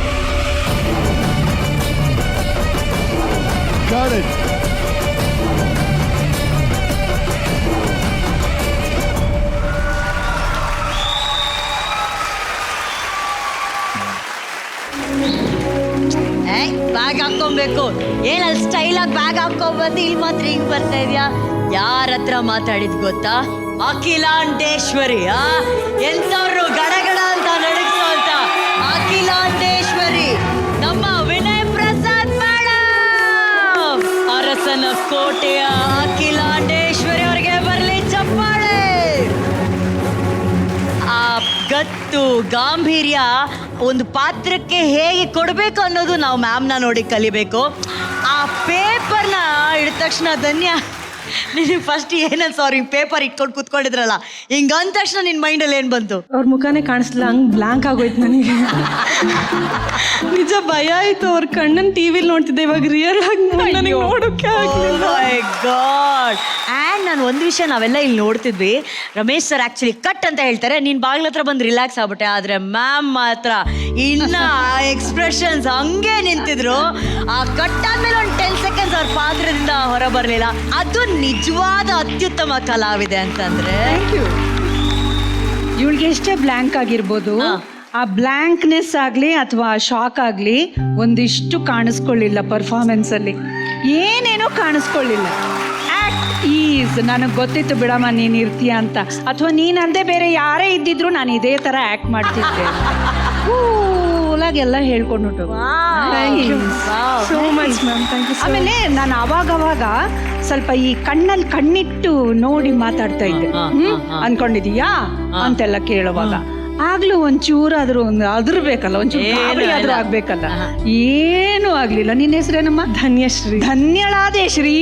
Got it. ಬ್ಯಾಗ್ ಹಾಕೊಬೇಕು. ಏನಲ್ಲಿ ಸ್ಟೈಲಾಗಿ ಬ್ಯಾಗ್ ಹಾಕೊಂಡ್ಬಂದು ಇಲ್ಲಿ ಮಾತ್ರ ಹಿಂಗ್ ಬರ್ತಾ ಇದೆಯಾ? ಯಾರ ಹತ್ರ ಮಾತಾಡಿದ್ ಗೊತ್ತಾ? ಅಖಿಲಾಂಡೇಶ್ವರಿ. ಎಂತವ್ರು ಗಡಗಡ ಅಂತ ನಡಗಿಸೋ ಅಂತ ಅಖಿಲಾಂಡೇಶ್ವರಿ, ನಮ್ಮ ವಿನಯ್ ಪ್ರಸಾದ್ ಮೇಡಮ್. ಅರಸನ ಕೋಟೆಯ ಅಖಿಲಾಂಡೇಶ್ವರಿ ಅವರಿಗೆ ಬರಲಿ ಚಪ್ಪಾಳೆ. ಆ ಗತ್ತು ಗಾಂಭೀರ್ಯ ಒಂದು ಪಾತ್ರಕ್ಕೆ ಹೇಗೆ ಕೊಡಬೇಕು ಅನ್ನೋದು ನಾವು ಮ್ಯಾಮ್ನ ನೋಡಿ ಕಲಿಬೇಕು. ಆ ಪೇಪರ್ನ ಹಿಡಿದ ತಕ್ಷಣ ಧನ್ಯ, ನೀನು ಫಸ್ಟ್ ಏನನ್ ಸಾರಿ ಪೇಪರ್ ಇಟ್ಕೊಂಡು ಕೂತ್ಕೊಂಡಿದ್ರಲ್ಲ, ಹಿಂಗ ಅಂದ ತಕ್ಷಣ ನಿನ್ನ ಮೈಂಡಲ್ಲಿ ಏನು ಬಂತು? ಅವ್ರ ಮುಖನೇ ಕಾಣಿಸ್ಲಿಲ್ಲ, ಹಂಗೆ ಬ್ಲಾಂಕ್ ಆಗೋಯ್ತು ನನಗೆ. ನಿಜ ಭಯ ಆಯ್ತು. ಅವ್ರ ಕಣ್ಣನ್ನು ಟಿವಿಲಿ ನೋಡ್ತಿದ್ದೆ, ಇವಾಗ ರಿಯಲ್ ಆಗಿ ನನಗೆ ನೋಡೋಕೆ ಆಗಲಿಲ್ಲ. ಗಾಡ್. ಆ್ಯಂಡ್ ನಾನು ಒಂದು ವಿಷಯ ನಾವೆಲ್ಲ ಇಲ್ಲಿ ನೋಡ್ತಿದ್ವಿ, ರಮೇಶ್ ಸರ್ ಆ್ಯಕ್ಚುಲಿ ಕಟ್ ಅಂತ ಹೇಳ್ತಾರೆ, ನೀನು ಬಾಗಿಲ ಹತ್ರ ಬಂದು ರಿಲ್ಯಾಕ್ಸ್ ಆಗ್ಬಿಟ್ಟೆ. ಆದರೆ ಮ್ಯಾಮ್ ಮಾತ್ರ ಇನ್ನ ಎಕ್ಸ್ಪ್ರೆಷನ್ಸ್ ಹಂಗೆ ನಿಂತಿದ್ರು. ಆ ಕಟ್ ಆದ್ಮೇಲೆ ಒಂದು 10 ಸೆಕೆಂಡ್ಸ್ ಅವ್ರ ಪಾತ್ರದಿಂದ ಹೊರ ಬರಲಿಲ್ಲ. ಅದು ನಿಜವಾದ ಅತ್ಯುತ್ತಮ ಕಲಾವಿದೆ ಅಂತಂದ್ರೆ. Thank you. ಇವಳಿಗೆ ಎಷ್ಟೇ ಬ್ಲ್ಯಾಂಕ್ ಆಗಿರ್ಬೋದು, ಆ ಬ್ಲ್ಯಾಂಕ್ನೆಸ್ ಆಗಲಿ ಅಥವಾ ಶಾಕ್ ಆಗಲಿ ಒಂದಿಷ್ಟು ಕಾಣಿಸ್ಕೊಳ್ಳಿಲ್ಲ ಪರ್ಫಾರ್ಮೆನ್ಸ್ ಅಲ್ಲಿ. ಏನೇನೋ ಕಾಣಿಸ್ಕೊಳ್ಳಿಲ್ಲ. ಈಸ್ ನನಗೆ ಗೊತ್ತಿತ್ತು ಬಿಡಮ್ಮ ನೀನು ಇರ್ತೀಯ ಅಂತ, ಅಥವಾ ನೀನಲ್ಲದೆ ಬೇರೆ ಯಾರೇ ಇದ್ದಿದ್ರು ನಾನು ಇದೇ ಥರ ಆ್ಯಕ್ಟ್ ಮಾಡ್ತಿದ್ದೆ. ಕೂಲಾಗೆಲ್ಲ ಹೇಳ್ಕೊಂಡ್ಬಿಟ್ಟು. So much ma'am, thank you. ಆಮೇಲೆ ನಾನು ಅವಾಗವಾಗ ಸ್ವಲ್ಪ ಈ ಕಣ್ಣಲ್ಲಿ ಕಣ್ಣಿಟ್ಟು ನೋಡಿ ಮಾತಾಡ್ತಾ ಇದ್ದೆ. ಅನ್ಕೊಂಡಿದೀಯಾ ಅಂತೆಲ್ಲ ಕೇಳುವಾಗ ಆಗ್ಲೂ ಒಂಚೂರಾದ್ರೂ ಒಂದು ಅದ್ರಬೇಕಲ್ಲ, ಒಂಚೂರು ಆದ್ರೂ ಆಗ್ಬೇಕಲ್ಲ. ಏನೂ ಆಗ್ಲಿಲ್ಲ. ನಿನ್ನ ಹೆಸರೇನಮ್ಮ? ಧನ್ಯಶ್ರೀ. ಧನ್ಯಳಾದೆ ಶ್ರೀ.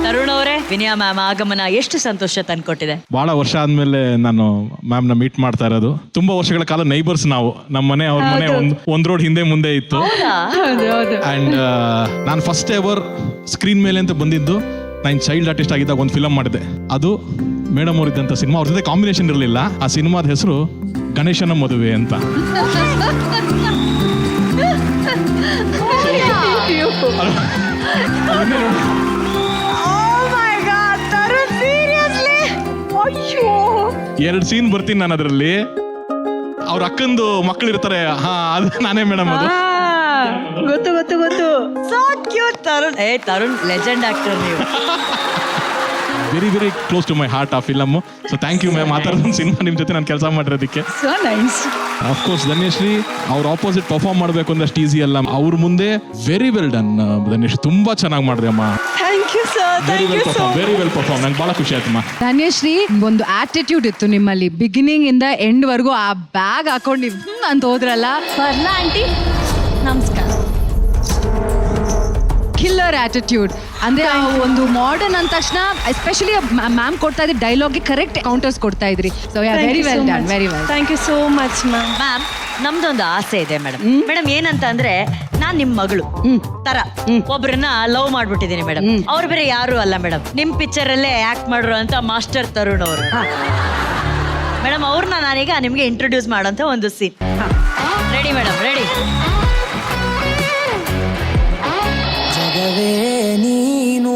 ತರುಣ್ ಅವರೇ, ವಿನಯ ಮ್ಯಾಮ್ ಆಗಮನ ಎಷ್ಟು ಸಂತೋಷ ತಂದ್ಕೊಟ್ಟಿದೆ. ಬಹಳ ವರ್ಷ ಆದ್ಮೇಲೆ ನಾನು ಮ್ಯಾಮ್ನ ಮೀಟ್ ಮಾಡ್ತಾ ಇರೋದು. ತುಂಬಾ ವರ್ಷಗಳ ಕಾಲ ನೈಬರ್ಸ್ ನಾವು. ನಮ್ಮ ಮನೆ ಅವ್ರ ಮನೆ ಒಂದ್ ರೋಡ್ ಹಿಂದೆ ಮುಂದೆ ಇತ್ತು. ಅಂಡ್ ನಾನು ಫಸ್ಟ್ ಎವರ್ ಸ್ಕ್ರೀನ್ ಮೇಲೆ ಅಂತ ಬಂದಿದ್ದು ನಾನು ಚೈಲ್ಡ್ ಆರ್ಟಿಸ್ಟ್ ಆಗಿದ್ದಾಗ ಒಂದು ಫಿಲಮ್ ಮಾಡಿದೆ. ಅದು ಮೇಡಮ್ ಅವರಿದ್ದಂಥ ಸಿನಿಮಾ. ಅವ್ರ ಜೊತೆ ಕಾಂಬಿನೇಷನ್ ಇರಲಿಲ್ಲ. ಆ ಸಿನಿಮಾದ ಹೆಸರು ಗಣೇಶನ ಮದುವೆ ಅಂತ. ಎರಡು ಸೀನ್ ಬರ್ತೀನಿ ನಾನು ಅದರಲ್ಲಿ. ಅವ್ರ ಅಕ್ಕಂದು ಮಕ್ಕಳು ಇರ್ತಾರೆ. ಹಾ, ಅದು ನಾನೇ ಮೇಡಮ್. ಅದು ಗೊತ್ತು ಗೊತ್ತು ಗೊತ್ತು. So cute Tarun. Tarun legend actor ನೀವು. Very very close to my heart ಆ film. So thank you ma'am. ಆ ಥರದ ಒಂದು ಸಿನಿಮಾ ನಿಮ್ಮ ಜೊತೆ ನಾನು ಕೆಲಸ ಮಾಡಿರೋದಕ್ಕೆ. So nice. ಅಫ್ಕೋರ್ಸ್ ಧನ್ಯಶ್ರೀ ಅವ್ರ ಆಪೋಸಿಟ್ ಪರ್ಫಾರ್ಮ್ ಮಾಡಬೇಕು ಅಂದಷ್ಟು ಈಸಿ ಅಲ್ಲ. ಅವ್ರ ಮುಂದೆ ವೆರಿ ವೆಲ್ ಡನ್ ಧನ್ಯಶ್ರೀ. ತುಂಬಾ ಚೆನ್ನಾಗಿ ಮಾಡಿದೆ ಅಮ್ಮ. Thank you sir. Very well perform, very well perform. ನಂಗೆ ಭಾಳ ಖುಷಿ ಆಯ್ತಮ್ಮ. ಧನ್ಯಶ್ರೀ, ಒಂದು ಆಟಿಟ್ಯೂಡ್ ಇತ್ತು ನಿಮ್ಮಲ್ಲಿ. ಬಿಗಿನಿಂಗ್ ಇಂದ ಎಂಡ್ ವರ್ಗೂ ಆ ಬ್ಯಾಗ್ ಹಾಕೊಂಡು ಅಂತ ಹೋದ್ರಲ್ಲ. ಬರ್ಲಾ ಆಂಟಿ? ನಮಸ್ಕಾರ. ಕಿಲ್ಲರ್ ಆಟಿಟ್ಯೂಡ್ ಅಂದ್ರೆ ಆ ಒಂದು ಮಾಡರ್ನ್ ಅಂದ ತಕ್ಷಣ ಎಸ್ಪೆಷಲಿ ಮ್ಯಾಮ್ ಕೊಡ್ತಾ ಇದ್ರಿ ಡೈಲಾಗ್ಗೆ ಕರೆಕ್ಟ್ ಕೌಂಟರ್ಸ್ ಕೊಡ್ತಾ ಇದ್ರಿ. So very well done, very well. Thank you so much ma'am. Ma'am ನಮ್ದೊಂದು ಆಸೆ ಇದೆ ಮೇಡಮ್. ಮೇಡಮ್ ಏನಂತ ಅಂದ್ರೆ ನಾನ್ ನಿಮ್ ಮಗಳು ತರ ಒಬ್ರನ್ನ ಲವ್ ಮಾಡ್ಬಿಟ್ಟಿದೀನಿ ಮೇಡಮ್. ಅವ್ರು ಬೇರೆ ಯಾರು ಅಲ್ಲ ಮೇಡಮ್, ನಿಮ್ ಪಿಕ್ಚರ್ ಅಲ್ಲೇ ಆಕ್ಟ್ ಮಾಡ್ರು ಅಂತ ಮಾಸ್ಟರ್ ತರುಣ್ ಅವರು ಮೇಡಮ್. ಅವ್ರನ್ನ ನಾನೀಗ ನಿಮ್ಗೆ ಇಂಟ್ರೊಡ್ಯೂಸ್ ಮಾಡೋಂತ ಒಂದು ಸೀನ್. Ready madam, ready. ಜಗವೇ ನೀನು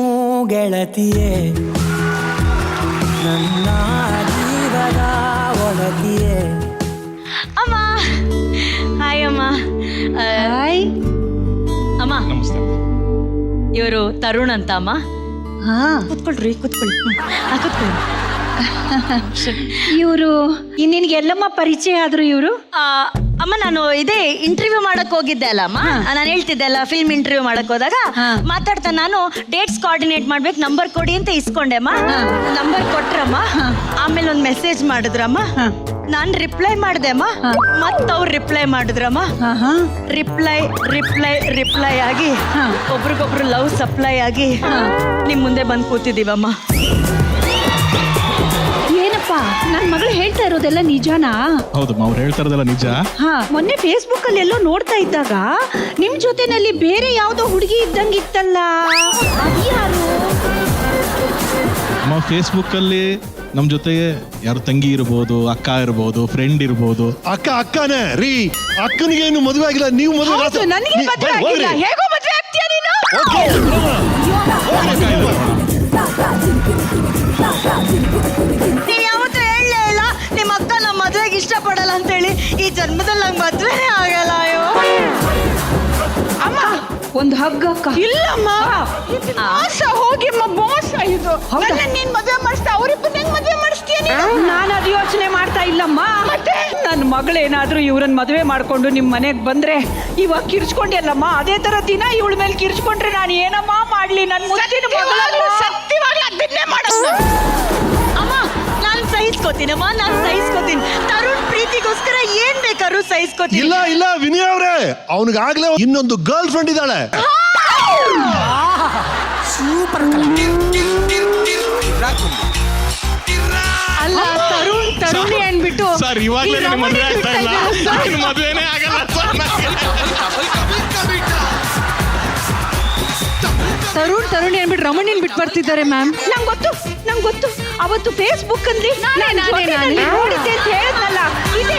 ಗೆಳತಿಯೇ, ನನ್ನ ಜೀವದ ಒಳತಿಯೇ. ಅಮ್ಮ ಹಾಯ್ ಅಮ್ಮ. ಹಾಯ್ ಅಮ್ಮ. ನಮಸ್ತೆ. ಇವರು ತರುಣ್ ಅಂತ ಅಮ್ಮ. ಕೂತ್ಕೊಳ್ರಿ, ಕೂತ್ಕೊಳ್ಳಿ. ಕೂತ್ಕೊಳ್ಳಿ. ಇವರು ನಿನ್ಗೆ ಎಲ್ಲಮ್ಮ ಪರಿಚಯ ಆದ್ರು ಇವರು? ಅಮ್ಮ ನಾನು ಇದೇ ಇಂಟರ್ವ್ಯೂ ಮಾಡಕ್ ಹೋಗಿದ್ದೆ ಅಲ್ಲ ಅಮ್ಮ, ನಾನು ಹೇಳ್ತಿದ್ದೆ ಅಲ್ಲ ಫಿಲ್ಮ್ ಇಂಟರ್ವ್ಯೂ ಮಾಡಕ್ ಹೋದಾಗ ಮಾತಾಡ್ತಾ ನಾನು ಡೇಟ್ಸ್ ಕೋಆರ್ಡಿನೇಟ್ ಮಾಡ್ಬೇಕು, ನಂಬರ್ ಕೊಡಿ ಅಂತ ಇಸ್ಕೊಂಡೆ ಅಮ್ಮ. ನಂಬರ್ ಕೊಟ್ರಮ್ಮ, ಆಮೇಲೆ ಒಂದು ಮೆಸೇಜ್ ಮಾಡಿದ್ರಮ್ಮ, ನಾನ್ ರಿಪ್ಲೈ ಮಾಡ್ದೆ ಅಮ್ಮ, ಮತ್ ಅವ್ರು ರಿಪ್ಲೈ ಮಾಡಿದ್ರಮ್ಮ. ರಿಪ್ಲೈ ರಿಪ್ಲೈ ರಿಪ್ಲೈ ಆಗಿ ಒಬ್ರಿಗೊಬ್ರು ಲವ್ ಸಪ್ಲೈ ಆಗಿ ನಿಮ್ ಮುಂದೆ ಬಂದು ಕೂತಿದೀವಮ್ಮ. ಏನಪ್ಪ ನನ್ ಮಗಳು ಹೇಳ್ತಾ ಇರೋದೆಲ್ಲ ನಿಜಾನಾ? ಹೌದಮ್ಮ, ಅವ್ರು ಹೇಳ್ತಾ ಇರೋದೆಲ್ಲ ನಿಜ. ಮೊನ್ನೆ ಫೇಸ್ಬುಕ್ ಅಲ್ಲಿ ಎಲ್ಲೋ ನೋಡ್ತಾ ಇದ್ದಾಗ ನಿಮ್ ಜೊತೆನಲ್ಲಿ ಬೇರೆ ಯಾವ್ದೋ ಹುಡುಗಿ ಇದ್ದಂಗಿತ್ತಲ್ಲ, ಅದ್ಯಾರು? ಅಮ್ಮ ಫೇಸ್ಬುಕ್ ಅಲ್ಲಿ ನಮ್ ಜೊತೆಗೆ ಯಾರು ತಂಗಿ ಇರ್ಬೋದು, ಅಕ್ಕ ಇರ್ಬೋದು, ಫ್ರೆಂಡ್ ಇರ್ಬೋದು. ಅಕ್ಕನೇ ರೀ, ಅಕ್ಕನಿಗೆ ಏನು ಮದುವೆ ಆಗಿಲ್ಲ, ನೀವು ಮದುವೆ ನನಗೆ ಮದುವೆ ಆಗಿಲ್ಲ, ಹೇಗೋ ಮದುವೆ ಆಗ್ತೀಯ ನೀನು? ನೀವ್ ಯಾವತ್ತೂ ಹೇಳಲೇ ಇಲ್ಲ ನಿಮ್ಮ ಅಕ್ಕ ನಮ್ಮ ಮದ್ವೆಗೆ ಇಷ್ಟಪಡಲ್ಲ ಅಂತೇಳಿ. ಈ ಜನ್ಮದಲ್ಲಿ ನಂಗೆ ಮದ್ವೆನೇ ಆಗಲ್ಲ. ಅಯ್ಯೋ ಅಮ್ಮ ಒಂದು ಹಗ್ಗ ಅಕ್ಕ. ಇಲ್ಲಮ್ಮ, ಮೋಸ ಹೋಗಿಮ್ಮ, ಮೋಸ ಇದು. ನೀನ್ ಮದುವೆ ಮಾಡಿಸ್ತಾ ಅವ್ರಿಬ್ಬರು ಹೆಂಗ್ ಮದುವೆ ಮಾಡಿಸ್ತೀಯ? ನಾನು ಅದು ಯೋಚನೆ ಮಾಡ್ತಾ ಇಲ್ಲಮ್ಮ. ಮತ್ತೆ ನನ್ನ ಮಗಳೇನಾದ್ರೂ ಇವ್ರನ್ನ ಮದುವೆ ಮಾಡ್ಕೊಂಡು ನಿಮ್ ಮನೆಗ್ ಬಂದ್ರೆ ಇವಾಗ ಕಿರ್ಚ್ಕೊಂಡೆಲ್ಲಮ್ಮ, ಅದೇ ತರ ದಿನ ಇವಳ ಮೇಲೆ ಕಿರ್ಚ್ಕೊಂಡ್ರೆ ನಾನು ಏನಮ್ಮ ಮಾಡ್ಲಿ? ನನ್ನ ಮುದ್ದಿನ ಮಗಳು ಸತ್ಯವಾಗಿ ಅದನ್ನೇ ಮಾಡೋದು. ಅಮ್ಮ ನಾನು ಸಹಿಸ್ಕೋತೀನಮ್ಮ, ನಾನು ಸಹಿಸ್ಕೋತೀನಿ. ತರುಣ್ ಪ್ರೀತಿಗೋಸ್ಕರ ಏನ್ ಬೇಕಾದ್ರೂ ಸಹಿಸ್ಕೋತೀನಿ. ಇಲ್ಲ ಇಲ್ಲ ವಿನಯ್ ಅವ್ರೆ, ಅವನಿಗಾಗ್ಲೇ ಇನ್ನೊಂದು ಗರ್ಲ್ ಫ್ರೆಂಡ್ ಇದ್ದಾಳೆ. ಅಲ್ಲ ತರುಣಿ ಅನ್ಬಿಟ್ಟು ಸರ್ ಇವಾಗಲೇ ಮದುವೆ ಆಗ್ತಾ ಇಲ್ಲ, ಮದುವೆನೇ ಆಗಲ್ಲ ತರುಣಿ ಅನ್ಬಿಟ್ಟು ರಮಣಿನ್ ಬಿಟ್ಟು ಬರ್ತಿದ್ದಾರೆ ಮ್ಯಾಮ್. ನಂಗೆ ಗೊತ್ತು ಅವತ್ತು ಫೇಸ್ಬುಕ್ ಅಲ್ಲಿ ನೋಡಿದ್ದೆ ಅಂತ ಹೇಳಿದ್ನಲ್ಲ, ಇದೆ.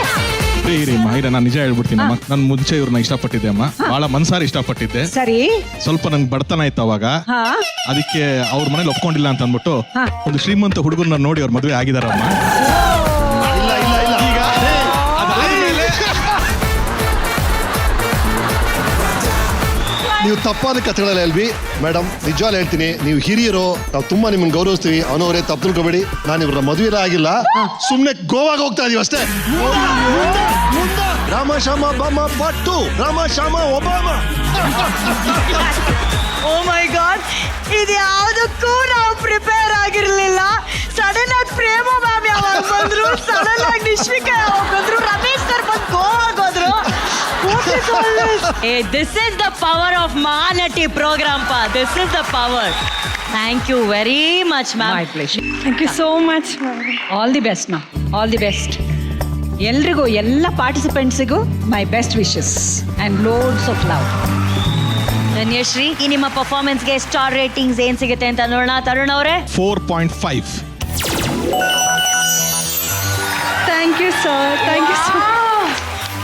ರೀ ಮಾಹಿರ, ನಾನು ನಿಜ ಹೇಳ್ಬಿಡ್ತೀನಿ ಅಮ್ಮ. ನಾನು ಮುಂಚೆ ಇವ್ರನ್ನ ಇಷ್ಟಪಟ್ಟಿದ್ದೆ ಅಮ್ಮ, ಬಹಳ ಮನ್ಸಾರಿ ಇಷ್ಟಪಟ್ಟಿದ್ದೆ. ಸರಿ, ಸ್ವಲ್ಪ ನಂಗೆ ಬಡತನ ಇತ್ತು ಅವಾಗ, ಅದಕ್ಕೆ ಅವ್ರ ಮನೇಲಿ ಒಪ್ಕೊಂಡಿಲ್ಲ ಅಂತ ಅಂದ್ಬಿಟ್ಟು ಒಂದು ಶ್ರೀಮಂತ ಹುಡುಗರನ್ನ ನೋಡಿ ಅವ್ರ ಮದುವೆ ಆಗಿದಾರಮ್ಮ. ಇಲ್ಲ ಇಲ್ಲ ಇಲ್ಲ, ಈಗ ಅದಾದ್ಮೇಲೆ ನೀವು ತಪ್ಪಾದ ಕಥೆಗಳಲ್ಲಿ ಅಲ್ವಿ ಮೇಡಮ್, ನಿಜವಾಗ್ಲೂ ಹೇಳ್ತೀನಿ, ನೀವು ಹಿರಿಯರು, ನಾವು ತುಂಬಾ ನಿಮ್ಮನ್ನ ಗೌರವಿಸ್ತೀವಿ. ಅವನವರೇ ತಪ್ಪು ತಿಳ್ಕೊಬೇಡಿ, ನಾನು ಇವ್ರ ಮದುವೆ ಆಗಿಲ್ಲ, ಸುಮ್ಮನೆ ಗೋವಾಗ ಹೋಗ್ತಾ ಇದೀವಿ ಅಷ್ಟೇ. ರಾಮ ಶ್ಯಾಮ ಬಾಮ ಪಟ್ಟು, ರಾಮ ಶ್ಯಾಮ ಒಬಾಮ. ಓ ಮೈ ಗಾಡ್, ಇದು ಯಾವುದಕ್ಕೂ ನಾವು ಪ್ರಿಪೇರ್ ಆಗಿರ್ಲಿಲ್ಲ. ಸಡನ್ ಆಗಿ ಪ್ರೇಮ ಮ್ಯಾಮ್ ಯಾವಾಗ ಬಂದ್ರು, ಸಡನ್ ಆಗಿ ನಿಶ್ವಿಕಾ ಯಾವಾಗ ಬಂದ್ರು, ರಮೇಶ್ ಸರ್ ಬಂದು ಗೋವಾಗ ಹೋದ್ರು. This is the power of Mahanati program pa. This is the power. Thank you very much ma'am. My pleasure. Thank you so much ma'am. All the best ಮಾ, all the best. ಎಲ್ರಿಗೂ, ಎಲ್ಲ ಪಾರ್ಟಿಸಿಪೆಂಟ್ಸಿಗೂ my best wishes and loads of love. Dhanyashree, ಈ ನಿಮ್ಮ ಪರ್ಫಾರ್ಮೆನ್ಸ್ಗೆ star ratings ಏನ್ ಸಿಗುತ್ತೆ ಅಂತ ನೋಡೋಣ. ತರುಣ್ ಅವರೇ 4.5. Thank you sir, thank you sir.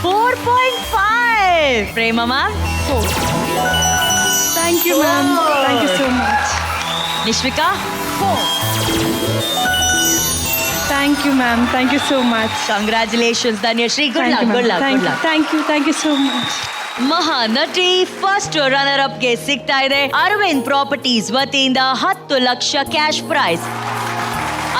4.5. Prema ma'am 4. Thank you ma'am, thank you so much. Nishvika 4. Thank you ma'am, thank you so much. Congratulations Dhanyashree. Good luck, good luck, good luck. Thank you so much. Mahanati first runner ಅಪ್ಗೆ ಸಿಗ್ತಾ ಇದೆ Aravind Properties ವತಿಯಿಂದ 10 lakh cash prize.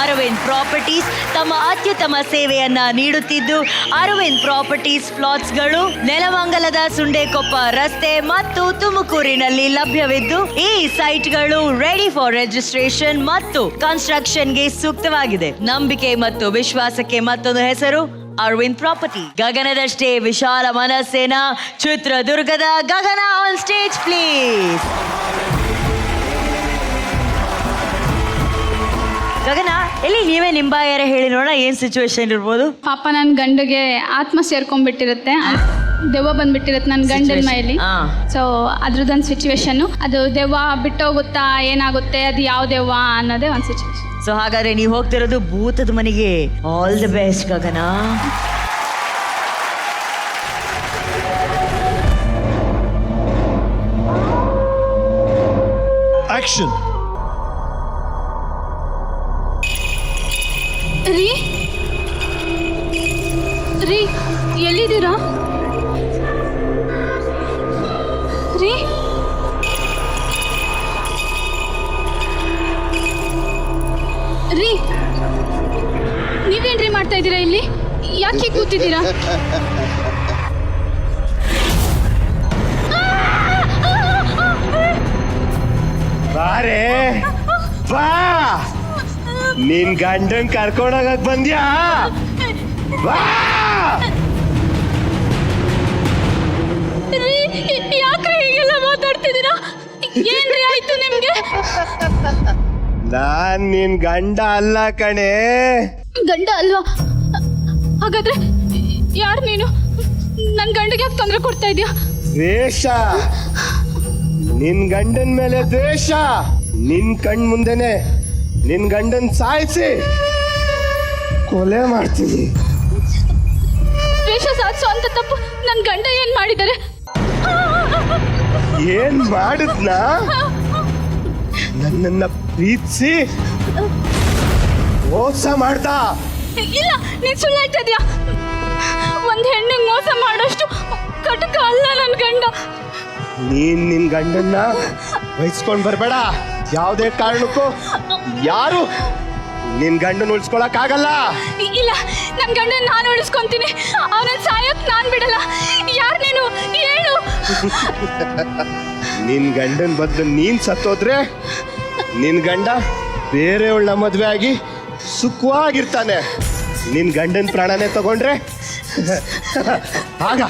Aravind Properties ತಮ್ಮ ಅತ್ಯುತ್ತಮ ಸೇವೆಯನ್ನ ನೀಡುತ್ತಿದ್ದು, Arvind properties ಪ್ಲಾಟ್ಸ್ಗಳು ನೆಲಮಂಗಲದ ಸುಂಡೇಕೊಪ್ಪ ರಸ್ತೆ ಮತ್ತು ತುಮಕೂರಿನಲ್ಲಿ ಲಭ್ಯವಿದ್ದು, ಈ ಸೈಟ್ಗಳು ರೆಡಿ ಫಾರ್ ರಿಜಿಸ್ಟ್ರೇಷನ್ ಮತ್ತು ಕನ್ಸ್ಟ್ರಕ್ಷನ್ಗೆ ಸೂಕ್ತವಾಗಿದೆ. ನಂಬಿಕೆ ಮತ್ತು ವಿಶ್ವಾಸಕ್ಕೆ ಮತ್ತೊಂದು ಹೆಸರು ಅರವಿಂದ್ ಪ್ರಾಪರ್ಟಿ. ಗಗನದಷ್ಟೇ ವಿಶಾಲ ಮನಸ್ಸಿನ ಚಿತ್ರದುರ್ಗದ ಗಗನ ಆನ್ ಸ್ಟೇಜ್ ಪ್ಲೀಸ್. ಗಗನ ಎಲ್ಲಿ ನೀವೇ ನಿಂಬಾಯರ ಹೇಳಿ ನೋಡ ಏನ್ ಸಿಚುವೇಶನ್ ಇರ್ಬೋದು. ಪಾಪ ನನ್ನ ಗಂಡಿಗೆ ಆತ್ಮ ಸೇರ್ಕೊಂಡ್ಬಿಟ್ಟಿರುತ್ತೆ, ದೆವ್ವ ಬಂದ್ಬಿಟ್ಟಿರುತ್ತೆ ನನ್ನ ಗಂಡನ ಮೈಲಿ. ಸೊ ಅದ್ರದ್ದೊಂದು ಸಿಚುವೇಶನ್, ಅದು ದೆವ್ವ ಬಿಟ್ಟೋಗುತ್ತಾ ಏನಾಗುತ್ತೆ, ಅದು ಯಾವ ದೆವ್ವ ಅನ್ನೋದೇ ಒಂದು ಸಿಚುವೇಶನ್. ಸೊ ಹಾಗಾದ್ರೆ ನೀವು ಹೋಗ್ತಿರೋದು ಭೂತದ ಮನೆಗೆ. All the best Gagana. Action. ರೀ ರೀ ಎಲ್ಲಿದ್ದೀರಾ ರೀ? ರೀ ನೀವೇನ್ರಿ ಮಾಡ್ತಾ ಇದ್ದೀರಾ ಇಲ್ಲಿ? ಯಾಕೆ ಕೂತಿದ್ದೀರಾ? ಬಾರೆ ಬಾ, ನಿನ್ ಗಂಡನ್ ಕರ್ಕೊಂಡೋಗಕ್ ಬಂದ್ಯಾ? ಬಾ. ಯಾಕ್ರಿ ಹೀಗೆಲ್ಲ ಮಾತಾಡ್ತಿದ್ದೀರಾ? ಏನ್ರಿ ಆಯ್ತು ನಿಮ್ಗೆ? ನಾನ್ ನಿನ್ ಗಂಡ ಅಲ್ಲ ಕಣೆ. ಗಂಡ ಅಲ್ವಾ? ಹಾಗಾದ್ರೆ ಯಾರು ನೀನು? ನನ್ನ ಗಂಡಗೆ ಯಾಕೆ ತೊಂದರೆ ಕೊಡ್ತಾ ಇದೀಯಾ? ದ್ವೇಷ, ನಿನ್ ಗಂಡನ್ ಮೇಲೆ ದ್ವೇಷ. ನಿನ್ ಕಣ್ ಮುಂದೆನೆ ನಿನ್ ಗಂಡನ್ ಸಾಯಿಸಿ ಕೊಲೆ ಮಾಡ್ತೀನಿ. ದ್ವೇಷ ಸಾಧಿಸೋ ಅಂತ ತಪ್ಪು ನನ್ನ ಗಂಡ ಏನ್ ಮಾಡಿದ್ದಾರೆ? ಏನ್ ಮಾಡಿದ್ನ? ನನ್ನನ್ನ ಪ್ರೀತಿಸಿ ಮೋಸ ಮಾಡ್ದ. ಇಲ್ಲ, ನೀನ್ ಸುಳ್ಳು ಹೇಳ್ತಾ ಇದೀಯಾ. ಒಂದ್ ಹೆಣ್ಣಿಗೆ ಮೋಸ ಮಾಡೋಷ್ಟು ಕಟಕ ಅಲ್ಲ ನನ್ನ ಗಂಡ. ನೀನ್ ನಿನ್ ಗಂಡನ್ನ ವಹಿಸ್ಕೊಂಡ್ ಬರ್ಬೇಡ. ಯಾವುದೇ ಕಾರಣಕ್ಕೂ ಯಾರು ನಿನ್ ಗಂಡನ ಉಳಿಸ್ಕೊಳಕ್ ಆಗಲ್ಲ. ಇಲ್ಲ, ನನ್ನ ಗಂಡನ ನಾನು ಉಳಿಸ್ಕೊಂತೀನಿ. ಅವನನ್ನ ಸಾಯಕ್ ನಾನ್ ಬಿಡಲ್ಲ. ಯಾರು ನೀನು? ಹೇಳು. ನಿನ್ ಗಂಡನ್ ಬದಲು ನೀನ್ ಸತ್ತೋದ್ರೆ ನಿನ್ ಗಂಡ ಬೇರೆಯವಳ ಮದ್ವೆ ಆಗಿ ಸುಖವಾಗಿರ್ತಾನೆ. ನಿನ್ ಗಂಡನ್ ಪ್ರಾಣನೇ ತಗೊಂಡ್ರೆ ಆಗ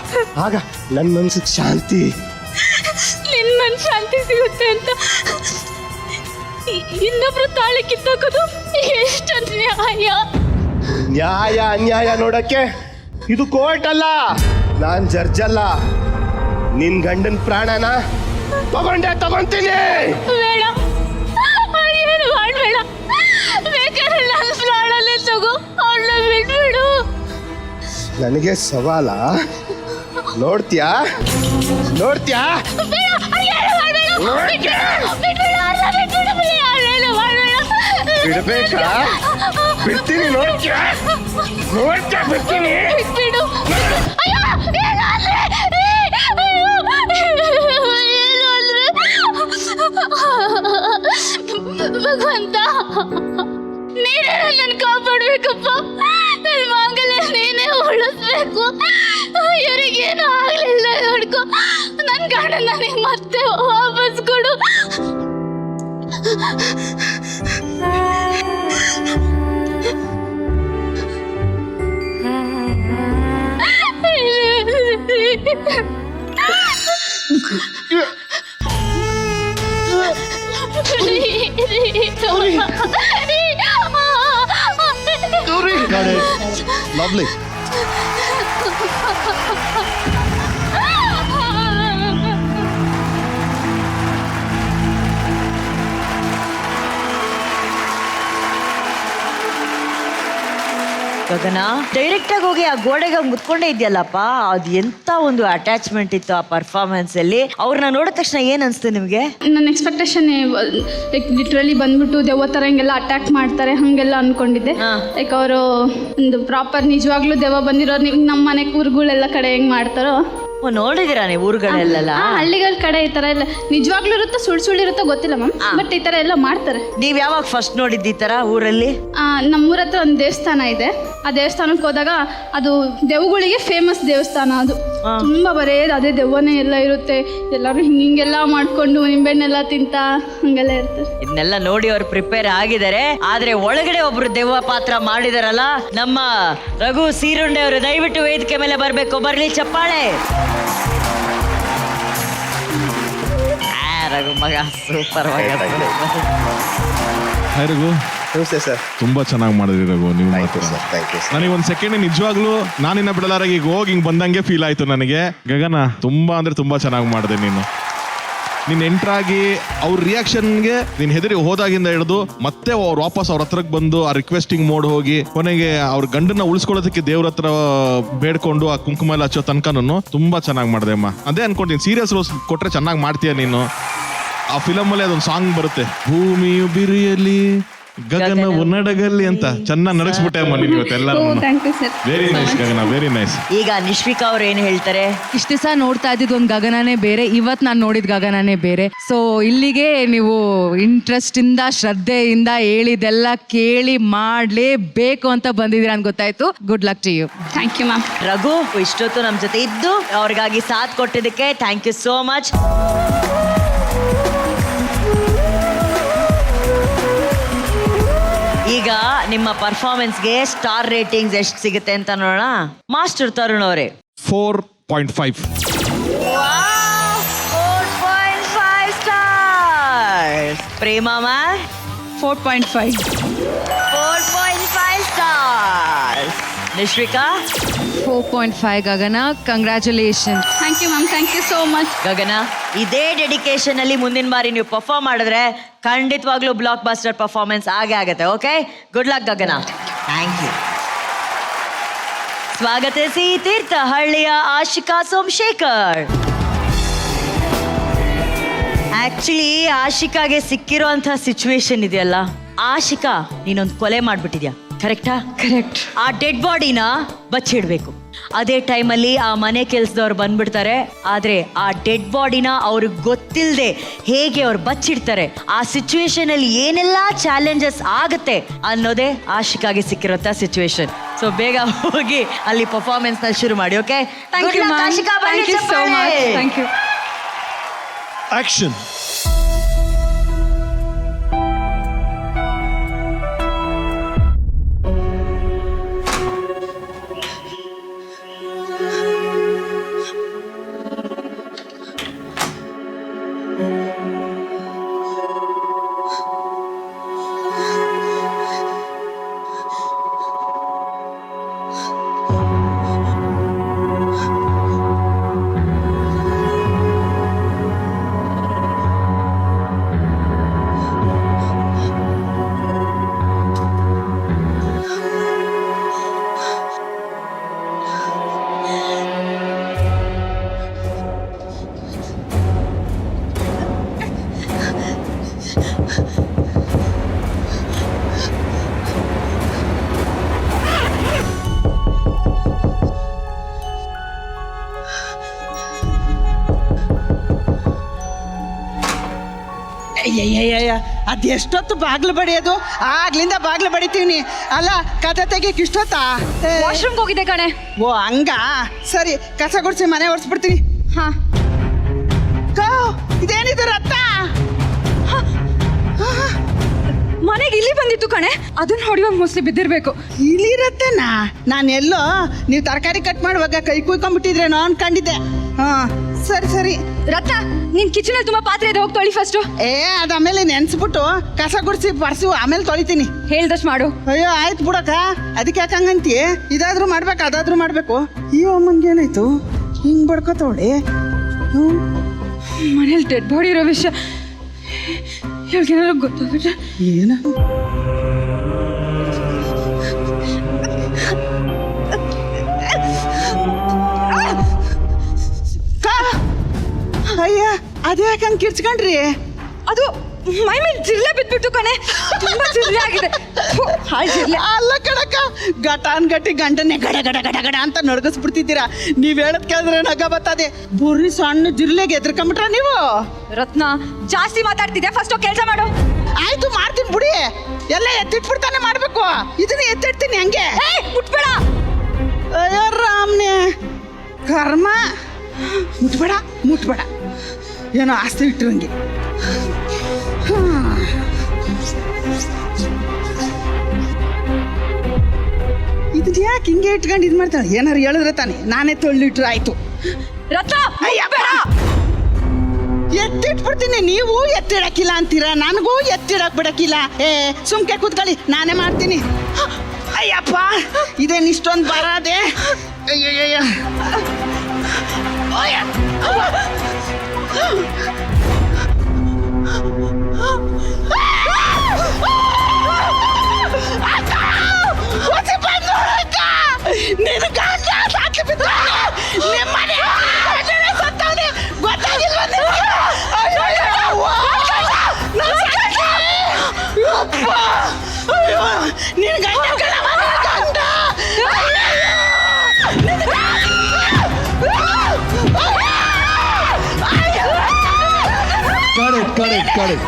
ಆಗ ನನ್ ಮನ್ಸಿಗೆ ಶಾಂತಿ. ನಿನ್ ಮನ್ ಶಾಂತಿ ಸಿಗುತ್ತೆ ಅಂತ ಇನ್ನೊಬ್ರು ತಾಳಿ ಕಿತ್ತೋಕೋದು ಎಷ್ಟು ನ್ಯಾಯ? ನ್ಯಾಯ ಅನ್ಯಾಯ ನೋಡಕ್ಕೆ ಇದು ಕೋರ್ಟ್ ಅಲ್ಲ, ನಾನ್ ಜಡ್ಜ್ ಅಲ್ಲ. ನಿನ್ ಗಂಡನ್ ಪ್ರಾಣನ ತಗೊಂತೀನಿ. ಬೇಡ, ಏನು ಮಾಡಬೇಡ. ಬೇಕಾದ್ರೆ ನನ್ನ ಪ್ರಾಣಲ್ಲೇ ತಗೋ, ಅವಳನ್ನ ಬಿಟ್ಬಿಡು. ನನಗೆ ಸವಾಲ ನೋಡ್ತೀಯಾ? ನೋಡ್ತೀಯಾ? ಬೇಡ, ಏನು ಮಾಡಬೇಡ. ಬಿಟ್ಬಿಡು, ಅವ್ಳನ್ನ ಬಿಟ್ಬಿಡು. ಏನು ಮಾಡಬೇಡ. ಬಿಡ್ಬೇಕಾ? ಬಿಡ್ತೀನಿ. ನೋಡ್ತೀಯಾ? ನೋಡ್ತೀಯಾ? ಬಿಡ್ತೀನಿ. ಬಿಟ್ಬಿಡು. ಅಯ್ಯೋ, ಏನು ಅಂದ್ರೆ? ಅಯ್ಯೋ, ಏನು ಅಂದ್ರೆ? ಭಗವಂತ, ನೀನೇ ನನ್ನನ್ನು ಕಾಪಾಡಬೇಕಪ್ಪ. ನನ್ನ ಮಗಲೇ ನೀನೇ ಉಳಿಸ್ಬೇಕು. ಇವರಿಗೇನು ಆಗ್ಲಿಲ್ಲ ನೋಡ್ಕೊ. ನನ್ನ ಗಂಡ ನನಗೆ ಮತ್ತೆ ವಾಪಸ್ ಕೊಡು. ಲವ್ಲಿ. ಗಗನ ಡೈರೆಕ್ಟ್ ಆಗಿ ಹೋಗಿ ಆ ಗೋಡೆಗೆ ಮುತ್ಕೊಂಡೇ ಇದೆಯಲ್ಲಪ್ಪ, ಅದು ಎಂತ ಒಂದು ಅಟ್ಯಾಚ್ಮೆಂಟ್ ಇತ್ತು ಆ ಪರ್ಫಾರ್ಮೆನ್ಸ್ ಅಲ್ಲಿ. ಅವ್ರನ್ನ ನೋಡಿದ ತಕ್ಷಣ ಏನ್ ಅನ್ಸ್ತು ನಿಮ್ಗೆ? ನನ್ನ ಎಕ್ಸ್ಪೆಕ್ಟೇಷನ್ ಲೈಕ್ ಲಿಟ್ರಲಿ ಬಂದ್ಬಿಟ್ಟು ದೆವ್ವ ಥರ ಹಿಂಗೆಲ್ಲ ಅಟ್ಯಾಕ್ ಮಾಡ್ತಾರೆ ಹಂಗೆಲ್ಲ ಅನ್ಕೊಂಡಿದ್ದೆ. ಲೈಕ್ ಅವರು ಒಂದು ಪ್ರಾಪರ್ ನಿಜವಾಗ್ಲೂ ದೆವ್ವ ಬಂದಿರೋರು ನಮ್ಮ ಮನೆ ಊರುಗಳೆಲ್ಲ ಕಡೆ ಹೆಂಗ್ ಮಾಡ್ತಾರೋ ನೋಡಿದಿರಾ ನೀವು ಊರುಗಳೆಲ್ಲ? ಹಳ್ಳಿಗಳ ಕಡೆ ಈ ತರ ಎಲ್ಲ ನಿಜವಾಗ್ಲೂ ಇರುತ್ತೋ ಸುಳ್ಳು ಇರುತ್ತೋ ಗೊತ್ತಿಲ್ಲ ಮ್ಯಾಮ್, ಬಟ್ ಈ ತರ ಎಲ್ಲ ಮಾಡ್ತಾರೆ. ನೀವ್ ಯಾವಾಗ ಫಸ್ಟ್ ನೋಡಿದ್ದಿ ಈ ತರ ಊರಲ್ಲಿ? ನಮ್ಮೂರ ಹತ್ರ ಒಂದು ದೇವಸ್ಥಾನ ಇದೆ. ಆ ದೇವಸ್ಥಾನಕ್ಕೆ ಹೋದಾಗ ಅದು ದೆವ್ವಗಳಿಗೆ ಫೇಮಸ್ ದೇವಸ್ಥಾನ. ಅದು ತುಂಬಾ ಬರೇ ಅದೇ ದೆವ್ವನೇ ಎಲ್ಲ ಇರುತ್ತೆ. ಎಲ್ಲರೂ ಹಿಂಗೆಲ್ಲ ಮಾಡ್ಕೊಂಡು ನಿಂಬೆಣ್ಣೆಲ್ಲ ತಿಂತ ಹಂಗೆಲ್ಲ ಇರ್ತಾರೆ. ಇದನ್ನೆಲ್ಲ ನೋಡಿ ಅವ್ರು ಪ್ರಿಪೇರ್ ಆಗಿದ್ದಾರೆ. ಆದ್ರೆ ಒಳಗಡೆ ಒಬ್ರು ದೆವ್ವ ಪಾತ್ರ ಮಾಡಿದಾರಲ್ಲ, ನಮ್ಮ ರಘು ಸೀರುಂಡೆ ಅವರು. ದಯವಿಟ್ಟು ವೇದಿಕೆ ಮೇಲೆ ಬರ್ಬೇಕು. ಬರ್ಲಿ ಚಪ್ಪಾಳೆ. ರಘು ಮಗ ಸೂಪರ್ ಮಗ. ರಘು ನಮಸ್ತೆ ಸರ್. ತುಂಬಾ ಚೆನ್ನಾಗಿ ಮಾಡಿದ್ರಿ ರಘು ನೀವು ಮಾತ್ರ. Thank you sir. ನನಗೆ ಒಂದ್ ಸೆಕೆಂಡ್ ನಿಜವಾಗ್ಲೂ ನಾನಿನ್ನ ಬಿಡಲಾರ ಈಗ ಹೋಗಿ ಹಿಂಗ್ ಬಂದಂಗೆ ಫೀಲ್ ಆಯ್ತು ನನಗೆ. ಗಗನ ತುಂಬಾ ಅಂದ್ರೆ ತುಂಬಾ ಚೆನ್ನಾಗಿ ಮಾಡಿದೆ ನೀನು. ನೀನ್ ಎಂಟ್ರಾಗಿ ಅವ್ರ ರಿಯಾಕ್ಷನ್ಗೆ ನೀನ್ ಹೆದರಿ ಹೋದಾಗಿಂದ ಹಿಡಿದು ಮತ್ತೆ ಅವ್ರು ವಾಪಸ್ ಅವ್ರ ಹತ್ರಕ್ಕೆ ಬಂದು ಆ ರಿಕ್ವೆಸ್ಟಿಂಗ್ ಮೋಡ್ ಹೋಗಿ ಕೊನೆಗೆ ಅವ್ರ ಗಂಡನ್ನ ಉಳಿಸ್ಕೊಳ್ಳೋದಕ್ಕೆ ದೇವ್ರ ಹತ್ರ ಬೇಡ್ಕೊಂಡು ಆ ಕುಂಕುಮ ಎಲ್ಲ ಹಚ್ಚೋ ತನಕನೂ ತುಂಬಾ ಚೆನ್ನಾಗಿ ಮಾಡಿದೆ ಅಮ್ಮ. ಅದೇ ಅನ್ಕೊಂತೀನಿ ಸೀರಿಯಸ್ ರೋಲ್ಸ್ ಕೊಟ್ರೆ ಚೆನ್ನಾಗಿ ಮಾಡ್ತೀಯ ನೀನು. ಆ ಫಿಲಮ್ ಅಲ್ಲಿ ಅದೊಂದು ಸಾಂಗ್ ಬರುತ್ತೆ, ಭೂಮಿಯು ಬಿರಿಯಲಿ ಗಗನವು ನಡಗಲ್ಲಿ ಅಂತ. ಚೆನ್ನಾಗಿ ನಡಗಿಸ್ಬಿಟ್ಟೆ ಅಮ್ಮ ನೀನು ಇವತ್ತೆಲ್ಲ. Thank you sir. Very nice Gagana, very nice. ಈಗ ನಿಶ್ವಿಕಾ ಅವ್ರು ಏನ್ ಹೇಳ್ತಾರೆ? ಇಷ್ಟ ದಿವಸ ನೋಡ್ತಾ ಇದ್ದಿದ್ದು ಒಂದು ಗಗನನೇ ಬೇರೆ, ಇವತ್ತು ನಾನು ನೋಡಿದ ಗಗನನೇ ಬೇರೆ. ಸೊ ಇಲ್ಲಿಗೆ ನೀವು ಇಂಟ್ರೆಸ್ಟ್ ಇಂದ ಶ್ರದ್ಧೆಯಿಂದ ಹೇಳಿದೆಲ್ಲ ಕೇಳಿ ಮಾಡ್ಲೇಬೇಕು ಅಂತ ಬಂದಿದ್ದೀರಾ ಅಂತ ಗೊತ್ತಾಯ್ತು. Good luck to you. Thank you ma'am. Raghu ಇಷ್ಟೊತ್ತು ನಮ್ಮ ಜೊತೆ ಇದ್ದು ಅವ್ರಿಗಾಗಿ ಸಾಥ್ ಕೊಟ್ಟಿದ್ದಕ್ಕೆ ಥ್ಯಾಂಕ್ ಯು ಸೋ ಮಚ್. ಈಗ ನಿಮ್ಮ ಪರ್ಫಾರ್ಮೆನ್ಸ್ಗೆ ಸ್ಟಾರ್ ರೇಟಿಂಗ್ಸ್ ಎಷ್ಟು ಸಿಗುತ್ತೆ ಅಂತ ನೋಡೋಣ. ಮಾಸ್ಟರ್ ತರುಣ್ ಅವರೇ 4.5. 4.5 stars. Prema ma'am 4.5. 4.5 stars. Nishvika 4.5 Gagana, congratulation. Thank you ma'am. Thank you so much. Gagana, ಇದೇ ಡೆಡಿಕೇಶನ್ ಅಲ್ಲಿ ಮುಂದಿನ ಬಾರಿ ನೀವು ಪರ್ಫಾರ್ಮ್ ಮಾಡಿದ್ರೆ ಖಂಡಿತವಾಗ್ಲೂ ಬ್ಲಾಕ್ ಬಸ್ಟರ್ ಪರ್ಫಾರ್ಮೆನ್ಸ್ ಆಗೇ ಆಗುತ್ತೆ. Okay, good luck Gagana. Thank you. ಸ್ವಾಗತಿಸಿ ತೀರ್ಥಹಳ್ಳಿಯ ಆಶಿಕಾ ಸೋಮಶೇಖರ್. ಆಕ್ಚುಲಿ ಆಶಿಕಾಗೆ ಸಿಕ್ಕಿರೋ ಸಿಚುವೇಶನ್ ಇದೆಯಲ್ಲ, ಆಶಿಕಾ ನೀನೊಂದು ಕೊಲೆ ಮಾಡ್ಬಿಟ್ಟಿದ್ಯಾ, ಕರೆಕ್ಟಾ? ಕರೆಕ್ಟ್. ಆ ಡೆಡ್ ಬಾಡಿನ ಬಚ್ಚಿಡ್ಬೇಕು. ಅದೇ ಟೈಮಲ್ಲಿ ಆ ಮನೆ ಕೆಲ್ಸದವ್ರು ಬಂದ್ಬಿಡ್ತಾರೆ. ಆದ್ರೆ ಆ ಡೆಡ್ ಬಾಡಿನ ಅವ್ರಿಗೆ ಗೊತ್ತಿಲ್ಲದೆ ಹೇಗೆ ಅವ್ರು ಬಚ್ಚಿಡ್ತಾರೆ, ಆ ಸಿಚುವೇಶನ್ ಅಲ್ಲಿ ಏನೆಲ್ಲ ಚಾಲೆಂಜಸ್ ಆಗುತ್ತೆ ಅನ್ನೋದೇ ಆಶಿಕಾಗೆ ಸಿಕ್ಕಿರೋಂಥ ಸಿಚುವೇಶನ್. ಸೊ ಬೇಗ ಹೋಗಿ ಅಲ್ಲಿ ಪರ್ಫಾರ್ಮೆನ್ಸ್ ನ ಶುರು ಮಾಡಿ. Okay, thank you ma'am. Thank you so much. Thank you. Action. ಅಯ್ಯಯ್ಯಯ್ಯ, ಅದೆಷ್ಟೊತ್ತು ಬಾಗ್ಲು ಬಡಿಯೋದು? ಆಗ್ಲಿಂದ ಬಾಗ್ಲು ಬಡಿತೀವಿ. ಅಲ್ಲ, ಕತೆ ತೆಗಿಯಕ್ಕೆ ಇಷ್ಟೊತ್ತಾ? ವಾಶ್ರೂಮ್ಗೆ ಹೋಗಿದೆ ಕಣೆ. ಓ ಹಂಗ, ಸರಿ, ಕಸ ಗುಡಿಸಿ ಮನೆ ಒರೆಸ್ಬಿಡ್ತೀನಿ. ಹಾ, ಇದೇನಿದು ರಕ್ತ? ಮನೆಗೆ ಇಲ್ಲಿ ಬಂದಿತ್ತು ಕಣೆ, ಅದನ್ನ ಹೊಡಿಯುವಾಗ ಮೋಸ್ಟ್ಲಿ ಬಿದ್ದಿರ್ಬೇಕು. ಇಲ್ಲಿರತ್ತೇನಾ? ನಾನೆಲ್ಲೋ ನೀವು ತರಕಾರಿ ಕಟ್ ಮಾಡುವಾಗ ಕೈ ಕುಯ್ಕೊಂಡ್ಬಿಟ್ಟಿದ್ರೇನೋ ಅನ್ಕೊಂಡಿದ್ದೆ. ಹಾ, ಸರಿ ಸರಿ. ರತ್ನ, ನಿನ್ ಕಿಚನ್ ಅಲ್ಲಿ ತುಂಬಾ ಪಾತ್ರೆ ಇದೆ, ಹೋಗಿ ತೊಳಿ ಫಸ್ಟ್. ಅದ ಆಮೇಲೆ ನೆನ್ಸ್ಬಿಟ್ಟು ಕಸ ಗುಡಿಸಿ ಬರ್ಸಿ ಆಮೇಲೆ ತೊಳಿತೀನಿ. ಹೇಳ್ದಷ್ಟು ಮಾಡು. ಅಯ್ಯೋ ಆಯ್ತು ಬಿಡಕ್ಕ, ಅದಕ್ಕೆ ಯಾಕಂಗಂತೀಯ? ಇದಾದ್ರೂ ಮಾಡ್ಬೇಕು, ಅದಾದ್ರೂ ಮಾಡ್ಬೇಕು. ಈ ಅಮ್ಮಂಗೆ ಏನಾಯ್ತು ಹಿಂಗ್ ಬಡ್ಕೋತವಳೆ? ಮನೇಲಿ ಡೆಡ್ ಬಾಡಿ ಇರೋ ವಿಷಯ ಇವ್ರಿಗೇನಾದ್ರು ಗೊತ್ತಾಗುತ್ತೆ? ಏನ? ಅಯ್ಯ, ಅದೇ ಯಾಕಂಗ್ ಕಿರ್ಚ್ಕೊಂಡ್ರಿ? ಅದು ಮೈ ಮೇಲೆ ಜಿರ್ಲೆ ಬಿದ್ಬಿಟ್ಟು ಕಣೆ, ತುಂಬಾ ಜಿರ್ಲೆ ಆಗಿದೆ. ಅಲ್ಲ ಕಣಕ್ಕ, ಗಟಾನ್ ಗಟ್ಟಿ ಗಂಡನ್ನೇ ಗಡ ಗಡ ಗಡ ಗಡ ಅಂತ ನಡ್ಗಿಸ್ಬಿಡ್ತಿದ್ದೀರಾ. ನೀವ್ ಹೇಳದ್ ಕೇಳಿದ್ರೆ ನಗ ಬರ್ತದೆ. ಬುರ್ರಿ ಸಣ್ಣ ಜಿರ್ಲೆಗೆ ಎದ್ರಕೊಂಬಿಟ್ರ ನೀವು? ರತ್ನ, ಜಾಸ್ತಿ ಮಾತಾಡ್ತಿದ್ಯಾ, ಫಸ್ಟ್ ಕೆಲಸ ಮಾಡು. ಆಯ್ತು, ಮಾಡ್ತೀನಿ ಬಿಡಿ. ಎಲ್ಲ ಎತ್ತಿಟ್ಬಿಡ್ತಾನೆ ಮಾಡ್ಬೇಕು. ಇದನ್ನ ಎತ್ತಿಡ್ತೀನಿ ಹಂಗೆ. ಮುಟ್ಬೇಡ. ಅಯ್ಯೋ ರಾಮ್ನೆ, ಕರ್ಮ. ಮುಟ್ಬೇಡ ಮುಟ್ಬೇಡ, ಏನೋ ಆಸ್ತಿ ಇಟ್ಟಿರಂಗೆ. ಇದನ್ನ ಯಾಕೆ ಹಿಂಗೆ ಇಟ್ಕೊಂಡು ಇದು ಮಾಡ್ತಾಳೆ? ಏನಾರು ಹೇಳಿದ್ರೆ ತಾನೆ ನಾನೇ ತೊಳ್ಳಿಟ್ರೆ ಆಯ್ತು. ರತ್ನ, ಅಯ್ಯಪ್ಪ, ಎತ್ತಿಟ್ಬಿಡ್ತೀನಿ. ನೀವು ಎತ್ತಿಡಕ್ಕಿಲ್ಲ ಅಂತೀರಾ, ನನಗೂ ಎತ್ತಿಡಕ್ ಬಿಡಕ್ಕಿಲ್ಲ. ಸುಮ್ಕೆ ಕೂತ್ಕೊಳ್ಳಿ, ನಾನೇ ಮಾಡ್ತೀನಿ. ಅಯ್ಯಪ್ಪ, ಇದೇನು ಇಷ್ಟೊಂದು ಬರದೆ. ಅಯ್ಯಯ್ಯ, ನಿನ್ನ ಗಂಡ ಸಾಕಿ ಬಿದ್ದಾನೆ. ನಿಮ್ಮ ಮನೆ ಗಂಡನೇ ಸತ್ತವ್ನೆ. ಗೊತ್ತಾಗಿಲ್ವ ನಿನಗೆ? ಅಯ್ಯಯ್ಯೋ, ನನ್ನ ಸಾಕಿ. ಯಪ್ಪ, ಅಯ್ಯೋ, ನಿನ್ನ ಗಂಡ ಕಣವ, ನಿನ್ನ ಗಂಡ. ಅಯ್ಯಯ್ಯೋ, ನಿನ್ನ ಗಂಡ. Got it.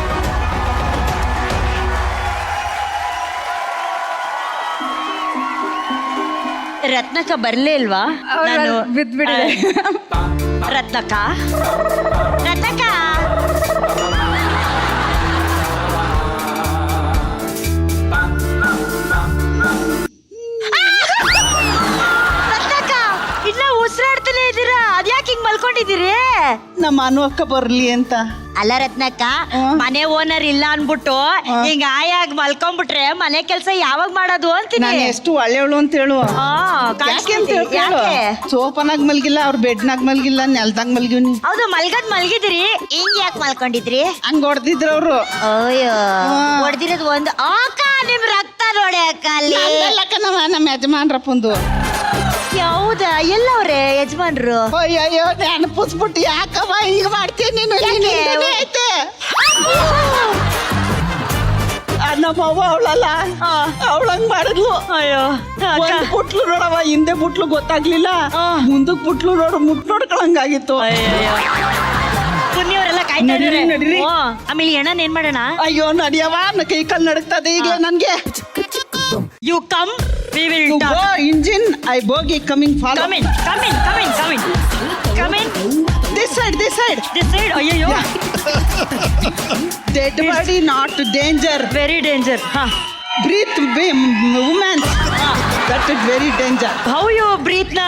ರತ್ನಕ್ಕ ಬರ್ಲೇ ಇಲ್ವಾ? ನಾನು ಬಿದ್ಬಿಡಿದೆ. ರತ್ನಕ್ಕ ಇಲ್ಲ ಉಸಿರಾಡ್ತಲೇ ಇದ್ದೀರಾ? ಅದ್ಯಾಕೆ ಹಿಂಗ್ ಮಲ್ಕೊಂಡಿದ್ದೀರಿ? ನಮ್ಮ ಅನು ಅಕ್ಕ ಬರ್ಲಿ ಅಂತ. ಅಲ್ಲ ರತ್ನಕ್ಕ, ಮನೆ ಓನರ್ ಇಲ್ಲ ಅನ್ಬಿಟ್ಟು ಹಿಂಗ ಆಯಾಗಿ ಮಲ್ಕೊಂಡ್ಬಿಟ್ರೆ ಮನೆ ಕೆಲ್ಸ ಯಾವಾಗ ಮಾಡೋದು ಅಂತೀನಿ. ನಾನು ಎಷ್ಟು ಒಳ್ಳೆಯವಳು ಅಂತ ಹೇಳು. ಯಾಕೆ ಅಂತ ಹೇಳು. ಸೋಫಾನಾಗ ಮಲ್ಗಿಲ್ಲ, ಅವ್ರ ಬೆಡ್ನಾಗ ಮಲ್ಗಿಲ್ಲ, ನೆಲ್ದಾಗ ಮಲ್ಗಿವ್ನಿ. ಹೌದು, ಮಲ್ಗಿದಿರಿ. ಹಿಂಗ್ ಯಾಕೆ ಮಲ್ಕೊಂಡಿದ್ರಿ? ಹಂಗ ಹೊಡೆದಿದ್ರು ಅವರು. ಅಯ್ಯೋ, ಹೊಡೆದಿರೋದು ಒಂದು. ಅಕ್ಕ, ನಿಮ್ ರಕ್ತ ನೋಡಿ ಅಕ್ಕ ಅಲ್ಲಿ. ನಮ್ಮ ಯಜಮಾನ್ರಪ್ಪಂದು. ಹೌದಾ? ಎಲ್ಲವ್ರೆ ಯಜಮಾನ್ರು? ಅಯ್ಯಯ್ಯೋ, ನೆನಪಿಸ್ಬಿಟ್ಟು ಯಾಕವ ಈಗ ಮಾಡ್ತೀನಿ ನೀನು? ಐತೆ ನಮ್ಮವ್ವ ಅವಳಲ್ಲ, ಅವಳಂಗ್ ಮಾಡಿದ್ಲು. ಅಯ್ಯೋ, ಒಂದ್ ಬುಟ್ಲು ನೋಡವ, ಹಿಂದೆ ಬುಟ್ಲು ಗೊತ್ತಾಗ್ಲಿಲ್ಲ, ಮುಂದಕ್ ಬುಟ್ಲು ನೋಡು ಮುಟ್ ನೋಡ್ಕೊಳಂಗಾಗಿತ್ತು. ಪುಣ್ಯವರೆಲ್ಲ ಕಾಯ್ತಾ ಇದಾರೆ. ಆಮೇಲೆ ಎಣ್ಣನ್ ಏನ್ ಮಾಡೋಣ? ಅಯ್ಯೋ ನಡಿಯವ, ಕೈ ಕಾಲ್ ನಡಕ್ತದೆ ಈಗ ನನ್ಗೆ. You come, we will talk. Go engine, I bogie coming follow. Come in. This side. ಅಯ್ಯೋ, Dead body not danger. very danger. Breathe woman. That is very danger. How you breathe na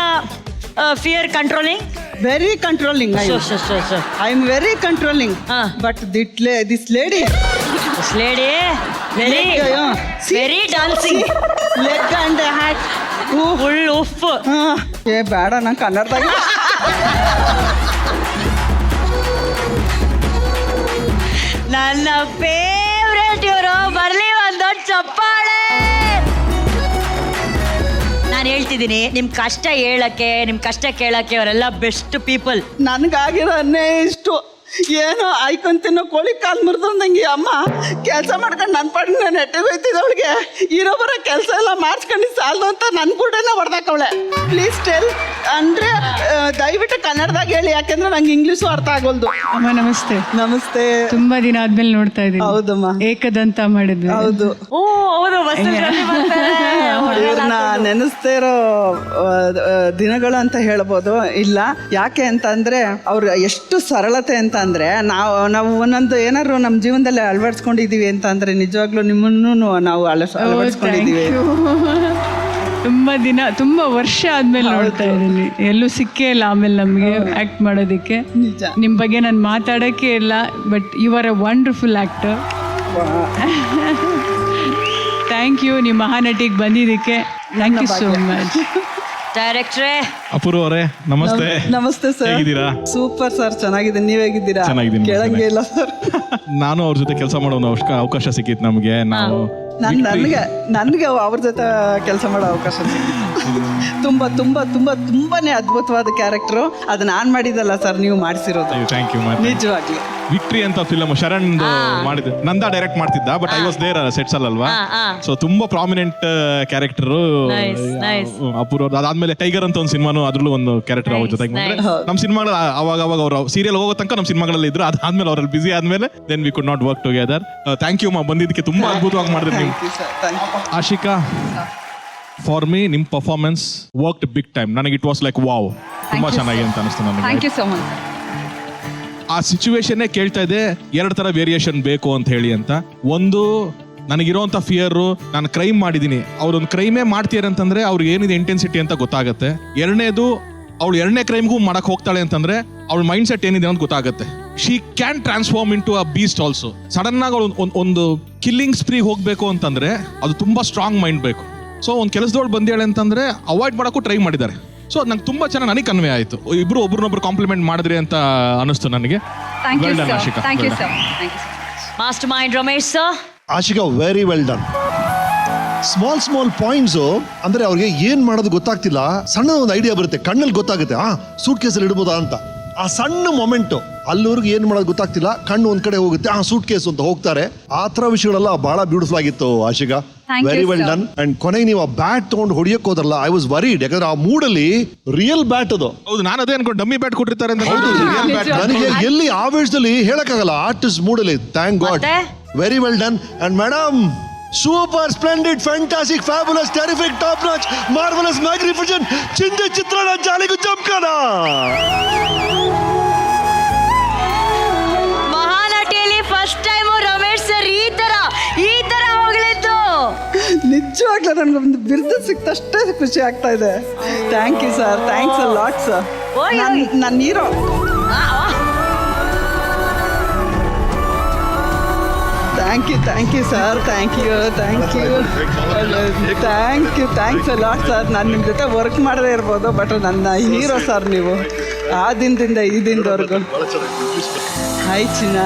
fear controlling? Very controlling. Sure. I am very controlling. But this lady. This lady, very dancing. Leg and hat. Full uff. ಬೇಡ, ನಾನು ಕನ್ನಡದಾಗ. ನನ್ನ favourite ಇವರು. ಬರ್ಲಿ ಒಂದು ದೊಡ್ಡ ಚಪ್ಪಾಳೆ. ನಾನು ಹೇಳ್ತಿದ್ದೀನಿ, ನಿಮ್ ಕಷ್ಟ ಹೇಳಕ್ಕೆ, ನಿಮ್ ಕಷ್ಟ ಕೇಳಕ್ಕೆ ಅವರೆಲ್ಲ ಬೆಸ್ಟ್ ಪೀಪಲ್. ನನಗಾಗಿರೋ ಅನ್ಯಾಯ ಇಷ್ಟು. ಏನೋ ಆಯ್ಕೊಂತಿನ್ನೋ ಕೋಳಿ ಕಾಲು ಮುರಿದಂಗೆ ಅಮ್ಮ ಕೆಲಸ ಮಾಡ್ಕೊಂಡು ನನ್ನ ಪಾಡಿಗೆ ನಾನು ನೆಟ್ಟಿಗೆ ಹೋಯ್ತಿದ್ದೆ. ಅವಳಿಗೆ ಇರೋ ಬರೋ ಕೆಲಸ ಎಲ್ಲ ಮಾಡಿಸ್ಕೊಂಡು ಸಾಲದು ಅಂತ ನನ್ನ ಕೂಡನೇ ಹೊಡೆದಾಕವಳೆ. ಪ್ಲೀಸ್ ಟೆಲ್ ಅಂದರೆ ದಯವಿಟ್ಟು ಕನ್ನಡದಾಗ ಹೇಳಿ, ಯಾಕೆಂದ್ರೆ ನಂಗೆ ಇಂಗ್ಲೀಷು ಅರ್ಥ ಆಗೋಲ್ದು. ಅಮ್ಮ ನಮಸ್ತೆ. ತುಂಬಾ ದಿನ ಆದ್ಮೇಲೆ ನೋಡ್ತಾ ಇದ್ದೀನಿ. ಹೌದಮ್ಮ, ಏಕದಂತ ಮಾಡಿದ್ವಿ. ಹೌದು. ಇವ್ರನ್ನ ನೆನೆಸ್ತಾ ಇರೋ ದಿನಗಳು ಅಂತ ಹೇಳ್ಬೋದು. ಇಲ್ಲ, ಯಾಕೆ ಅಂತಂದ್ರೆ ಅವ್ರ ಎಷ್ಟು ಸರಳತೆ ಅಂತ ಅಂದ್ರೆ ನಾವು ಒಂದೊಂದು ಏನಾದ್ರು ನಮ್ಮ ಜೀವನದಲ್ಲಿ ಅಳವಡಿಸ್ಕೊಂಡಿದೀವಿ ಅಂತ ಅಂದ್ರೆ ನಿಜವಾಗ್ಲೂ ನಿಮ್ಮನ್ನು ನಾವು ಅಳವಡಿಸ್ಕೊಂಡಿದೀವಿ. ತುಂಬಾ ವರ್ಷ ಆದ್ಮೇಲೆ ನೋಡ್ತಾ ಇದ್ದೀನಿ. ಎಲ್ಲೂ ಸಿಕ್ಕೇ ಇಲ್ಲ ಆಮೇಲೆ ನಮ್ಗೆ ಆಕ್ಟ್ ಮಾಡೋದಿಕ್ಕೆ. ನಿಮ್ ಬಗ್ಗೆ ನಾನು ಮಾತಾಡಕ್ಕೆ ಇಲ್ಲ, but you are a wonderful actor. Thank you, ನಿಮ್ಮ ಮಹಾನಟಿಗೆ ಬಂದಿದ್ದಕ್ಕೆ. Thank you so much. ಡೈರೆಕ್ಟ್ರೇ ಅಪೂರ್ವ ಅವರೇ, ನಮಸ್ತೆ. ನಮಸ್ತೆ ಸರ್. ಹೇಗಿದ್ದೀರಾ? ಸೂಪರ್ ಸರ್, ಚೆನ್ನಾಗಿದೆ. ನೀವ್ ಹೇಗಿದ್ದೀರಾ? ಚೆನ್ನಾಗಿದ್ದೀನಿ. ಕೇಳಂಗೆ ಇಲ್ಲ ಸರ್. ನಾನು ಅವ್ರ ಜೊತೆ ಕೆಲಸ ಮಾಡೋ ಅವಕಾಶ ಸಿಕ್ಕಿತ್ತು ನಮಗೆ. ನಾವು ನನಗೆ ಅವ್ರ ಜೊತೆ ಕೆಲಸ ಮಾಡೋ ಅವಕಾಶ ಸಿಕ್ಕಿತ್ತು. ತುಂಬಾನೇ ಅದ್ಭುತವಾದ ಕ್ಯಾರೆಕ್ಟರ್. ಅದು ನಾನ್ ಮಾಡಿದಲ್ಲ ಸರ್, ನೀವು ಮಾಡಿಸಿರೋದು. Thank you. ನಿಜವಾಗ್ಲಿ ವಿಕ್ಟ್ರಿ ಅಂತ ಫಿಲಮ್ ಶರಣ್ ಮಾಡಿದ, ನಂದ ಡೈರೆಕ್ಟ್ ಮಾಡ್ತಿದ್ದ, but I was there sets ಅಲ್ವಾ. ಸೊ ತುಂಬಾ ಪ್ರಾಮಿನೆಂಟ್ ಕ್ಯಾರೆಕ್ಟರ್ ಅಪೂರ್ವ. ಅದಾದ್ಮೇಲೆ ಟೈಗರ್ ಅಂತ ಒಂದು ಸಿನಿಮಾನು, ಅದ್ರಲ್ಲೂ ಒಂದು ಕ್ಯಾರೆಕ್ಟರ್ ಅವ್ರ ಜೊತೆಗೆ ಬಂದ್ರೆ ನಮ್ಮ ಸಿನಿಮಾಗಳ ಅವಾಗ ಅವ್ರು ಸೀರಿಯಲ್ ಹೋಗೋ ತನಕ ನಮ್ಮ ಸಿನಿಮಾಗಳಲ್ಲಿ ಇದ್ರು. ಅದಾದ್ಮೇಲೆ ಅವ್ರಲ್ಲಿ ಬಿಸಿ ಆದ್ಮೇಲೆ then we could not work together. Thank you ಬಂದಿದ್ದಕ್ಕೆ, ತುಂಬಾ ಅದ್ಭುತವಾಗಿ ಮಾಡಿದ್ರಿ ನೀವು. ಆಶಿಕಾ, ಫಾರ್ ಮೀ ನಿಮ್ ಪರ್ಫಾರ್ಮೆನ್ಸ್ ವರ್ಕ್ಡ್ ಬಿಗ್ ಟೈಮ್. ನನಗೆ ಇಟ್ ವಾಸ್ ಲೈಕ್ ವಾವ್, ತುಂಬಾ ಚೆನ್ನಾಗಿ ಅಂತ ಅನಿಸ್ತು ನನಗೆ. Thank you so much. ಆ ಸಿಚುವೇಶನ್ನೇ ಕೇಳ್ತಾ ಇದೆ, 2 ತರ ವೇರಿಯೇಷನ್ ಬೇಕು ಅಂತ ಹೇಳಿ ಅಂತ. ಒಂದು, ನನಗಿರೋಂಥ ಫಿಯರು, ನಾನು ಕ್ರೈಮ್ ಮಾಡಿದ್ದೀನಿ, ಅವ್ರೊಂದು ಕ್ರೈಮೇ ಮಾಡ್ತೀರ ಅಂತಂದ್ರೆ ಅವ್ರಿಗೆ ಏನಿದೆ ಇಂಟೆನ್ಸಿಟಿ ಅಂತ ಗೊತ್ತಾಗುತ್ತೆ. ಎರಡನೇದು, ಅವಳು 2ನೇ ಕ್ರೈಮ್ಗೂ ಮಾಡಕ್ ಹೋಗ್ತಾಳೆ ಅಂತಂದ್ರೆ ಅವಳ ಮೈಂಡ್ ಸೆಟ್ ಏನಿದೆ ಅಂತ ಗೊತ್ತಾಗುತ್ತೆ. She can transform into a beast also. Sudden ಆಗಿ ಒಂದು ಕಿಲ್ಲಿಂಗ್ ಸ್ಪ್ರೀ ಹೋಗ್ಬೇಕು ಅಂತಂದ್ರೆ ಅದು ತುಂಬಾ ಸ್ಟ್ರಾಂಗ್ ಮೈಂಡ್ ಬೇಕು. ಸೊ ಒಂದು ಕೆಲಸದೊಳಗೆ ಬಂದೇಳೆ ಅಂತಂದ್ರೆ ಅವಾಯ್ಡ್ ಮಾಡೋಕ್ಕೂ ಟ್ರೈ ಮಾಡಿದ್ದಾರೆ. ಸೊ ನಂಗೆ ತುಂಬಾ ಚೆನ್ನಾಗಿ ನನಗೆ ಕನ್ವೆ ಆಯಿತು. ಇಬ್ರು ಒಬ್ರನ್ನೊಬ್ರು ಕಾಂಪ್ಲಿಮೆಂಟ್ ಮಾಡಿದ್ರಿ ಅಂತ ಅನಿಸ್ತು ನನಗೆ. Well done, Ashika. Well done. Master mind Ramesh sir. Ashika very well done. Small points ಅಂದ್ರೆ ಅವ್ರಿಗೆ ಏನ್ ಮಾಡೋದು ಗೊತ್ತಾಗ್ತಿಲ್ಲ, ಸಣ್ಣ ಒಂದು ಐಡಿಯಾ ಬರುತ್ತೆ, ಕಣ್ಣಲ್ಲಿ ಗೊತ್ತಾಗುತ್ತೆ, ಸೂಟ್ ಕೇಸಲ್ಲಿ ಇಡ್ಬೋದಾ ಅಂತ. ಆ ಸಣ್ಣ ಮೊಮೆಂಟು ಅಲ್ಲಿವರೆಗೂ ಏನ್ ಮಾಡೋದು ಗೊತ್ತಾಗ್ತಿಲ್ಲ, ಕಣ್ಣು ಒಂದ್ ಕಡೆ ಹೋಗುತ್ತೆ, ಸೂಟ್ ಕೇಸ್ ಅಂತ ಹೋಗ್ತಾರೆ. ಆ ತರ ವಿಷಯಗಳೆಲ್ಲ ಬಹಳ ಬ್ಯೂಟಿಫುಲ್ ಆಗಿತ್ತು Ashika. Very well done. And ಕೊನೆಗೆ ನೀವು ಆ ಬ್ಯಾಟ್ ತಗೊಂಡು ಹೊಡಿಯಕ್ ಹೋದ್ರಲ್ಲ, ಐ ವಾಸ್ ವರಿಡ್. ಯಾಕಂದ್ರೆ ಆ ಮೂಡಲ್ಲಿ ರಿಯಲ್ ಬ್ಯಾಟ್ ಅದು. ಹೌದು, ನಾನು ಅದೇ ಅನ್ಕೊಂಡು ಡಮ್ಮಿ ಬ್ಯಾಟ್ ಕೊಟ್ಟಿರ್ತಾರೆ ಅಂತ. ನನಗೆ ಎಲ್ಲಿ ಆವೇಶದಲ್ಲಿ ಹೇಳಕ್ಕಾಗಲ್ಲ, ಆರ್ಟಿಸ್ಟ್ ಮೂಡಲ್ಲಿ. Thank god. Very well done. And madam, super, splendid, fantastic, fabulous, terrific, top notch, marvellous, magnificent, ಚಿಂದೆ ಚಿತ್ರಣ ಜಾಲಿಗೂ ಚಮಕನ. ಮಹಾನಟಿಯಲ್ಲಿ ಫಸ್ಟ್ ಟೈಮ್ ರಮೇಶ್ ಸರ್ ಈ ತರ ಹೋಗ್ಲಿದ್ದು. ನಿಜವಾಗ್ಲೂ ನನಗೊಂದು ಬಿರುದು ಸಿಕ್ತಷ್ಟೇ ಖುಷಿ ಆಗ್ತಾ ಇದೆ. Thank you sir, thanks a lot sir. ನನ್ನ hero. Thank you sir, thanks a lot sir. ನಾನು ನಿಮ್ಮ ಜೊತೆ ವರ್ಕ್ ಮಾಡದೇ ಇರ್ಬೋದು, ಬಟ್ ನನ್ನ ಹೀರೋ ಸರ್ ನೀವು, ಆ ದಿನದಿಂದ ಈ ದಿನದವರೆಗೂ. ಹಾಯ್ ಚಿನ್ನ,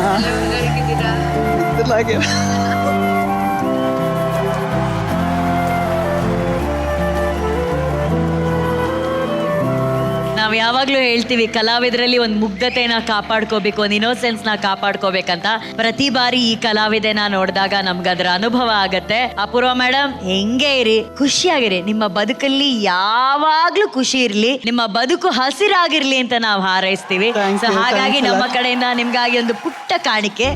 ಇದ್ರಲಾಗೆ ನಾವು ಯಾವಾಗ್ಲೂ ಹೇಳ್ತೀವಿ ಕಲಾವಿದರಲ್ಲಿ ಒಂದು ಮುಗ್ಧತೆನ ಕಾಪಾಡ್ಕೋಬೇಕು, ಒಂದು ಇನ್ನೋಸೆನ್ಸ್ನ ಕಾಪಾಡ್ಕೋಬೇಕಂತ. ಪ್ರತಿ ಬಾರಿ ಈ ಕಲಾವಿದೆನ ನೋಡಿದಾಗ ನಮ್ಗೆ ಅದರ ಅನುಭವ ಆಗತ್ತೆ. ಅಪೂರ್ವ ಮೇಡಮ್, ಹೆಂಗೆ ಇರಿ, ಖುಷಿಯಾಗಿರಿ. ನಿಮ್ಮ ಬದುಕಲ್ಲಿ ಯಾವಾಗ್ಲೂ ಖುಷಿ ಇರ್ಲಿ, ನಿಮ್ಮ ಬದುಕು ಹಸಿರಾಗಿರ್ಲಿ ಅಂತ ನಾವು ಹಾರೈಸ್ತೀವಿ. ಸೊ ಹಾಗಾಗಿ ನಮ್ಮ ಕಡೆಯಿಂದ ನಿಮ್ಗಾಗಿ ಒಂದು ಪುಟ್ಟ ಕಾಣಿಕೆ.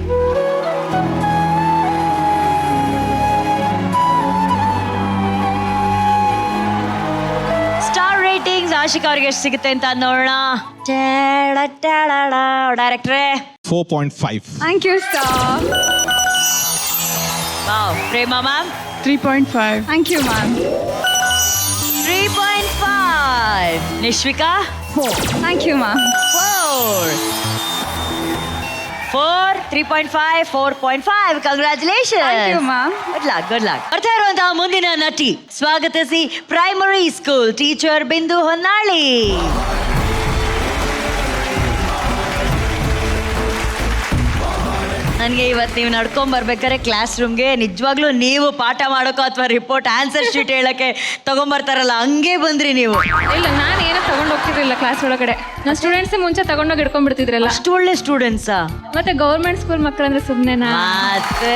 ಸ್ಟಾರ್ ರೇಟಿಂಗ್ಸ್ ಆಶಿಕಾ ಅವ್ರಿಗೆ ಎಷ್ಟು ಸಿಗುತ್ತೆ ಅಂತ ನೋಡೋಣ. ಡೈರೆಕ್ಟ್ರೇ 4.5. Thank you sir. Wow. Prema ma'am 3.5. Thank you ma'am. 3.5. Nishvika 4. Thank you ma'am. 4, 3.5, 4.5. Congratulation. Thank you, ma'am. Good luck. ಬರ್ತಾ ಇರುವಂತಹ ಮುಂದಿನ ನಟಿ, ಸ್ವಾಗತಿಸಿ ಪ್ರೈಮರಿ ಸ್ಕೂಲ್ ಟೀಚರ್ ಬಿಂದು ಹೊನ್ನಾಳಿ. ನನಗೆ ಇವತ್ತು ನೀವು ನಡ್ಕೊಂಡ್ ಬರ್ಬೇಕಾದ್ರೆ ಕ್ಲಾಸ್ ರೂಮ್ಗೆ ನಿಜವಾಗ್ಲೂ ನೀವು ಪಾಠ ಮಾಡೋಕೋ ಅಥವಾ ರಿಪೋರ್ಟ್ ಆನ್ಸರ್ ಶೀಟ್ ಹೇಳಕ್ಕೆ ತಗೊಂಬರ್ತಾರಲ್ಲ, ಹಂಗೆ ಬಂದ್ರಿ ನೀವು. ಇಲ್ಲ, ನಾನು ಏನೋ ತಗೊಂಡು ಹೋಗ್ತಿರ್ಲಿಲ್ಲ ಕ್ಲಾಸ್ ಒಳಗಡೆ. ನಾನು ಸ್ಟೂಡೆಂಟ್ಸ್ ಮುಂಚೆ ತಗೊಂಡೋಗಿ ಇಟ್ಕೊಂಡ್ಬಿಡ್ತಿದ್ರಲ್ಲ. ಅಷ್ಟು ಒಳ್ಳೆ ಸ್ಟೂಡೆಂಟ್ಸಾ? ಮತ್ತೆ ಗೌರ್ಮೆಂಟ್ ಸ್ಕೂಲ್ ಮಕ್ಕಳಂದ್ರೆ ಸುಮ್ಮನೆನಾ? ಮತ್ತೆ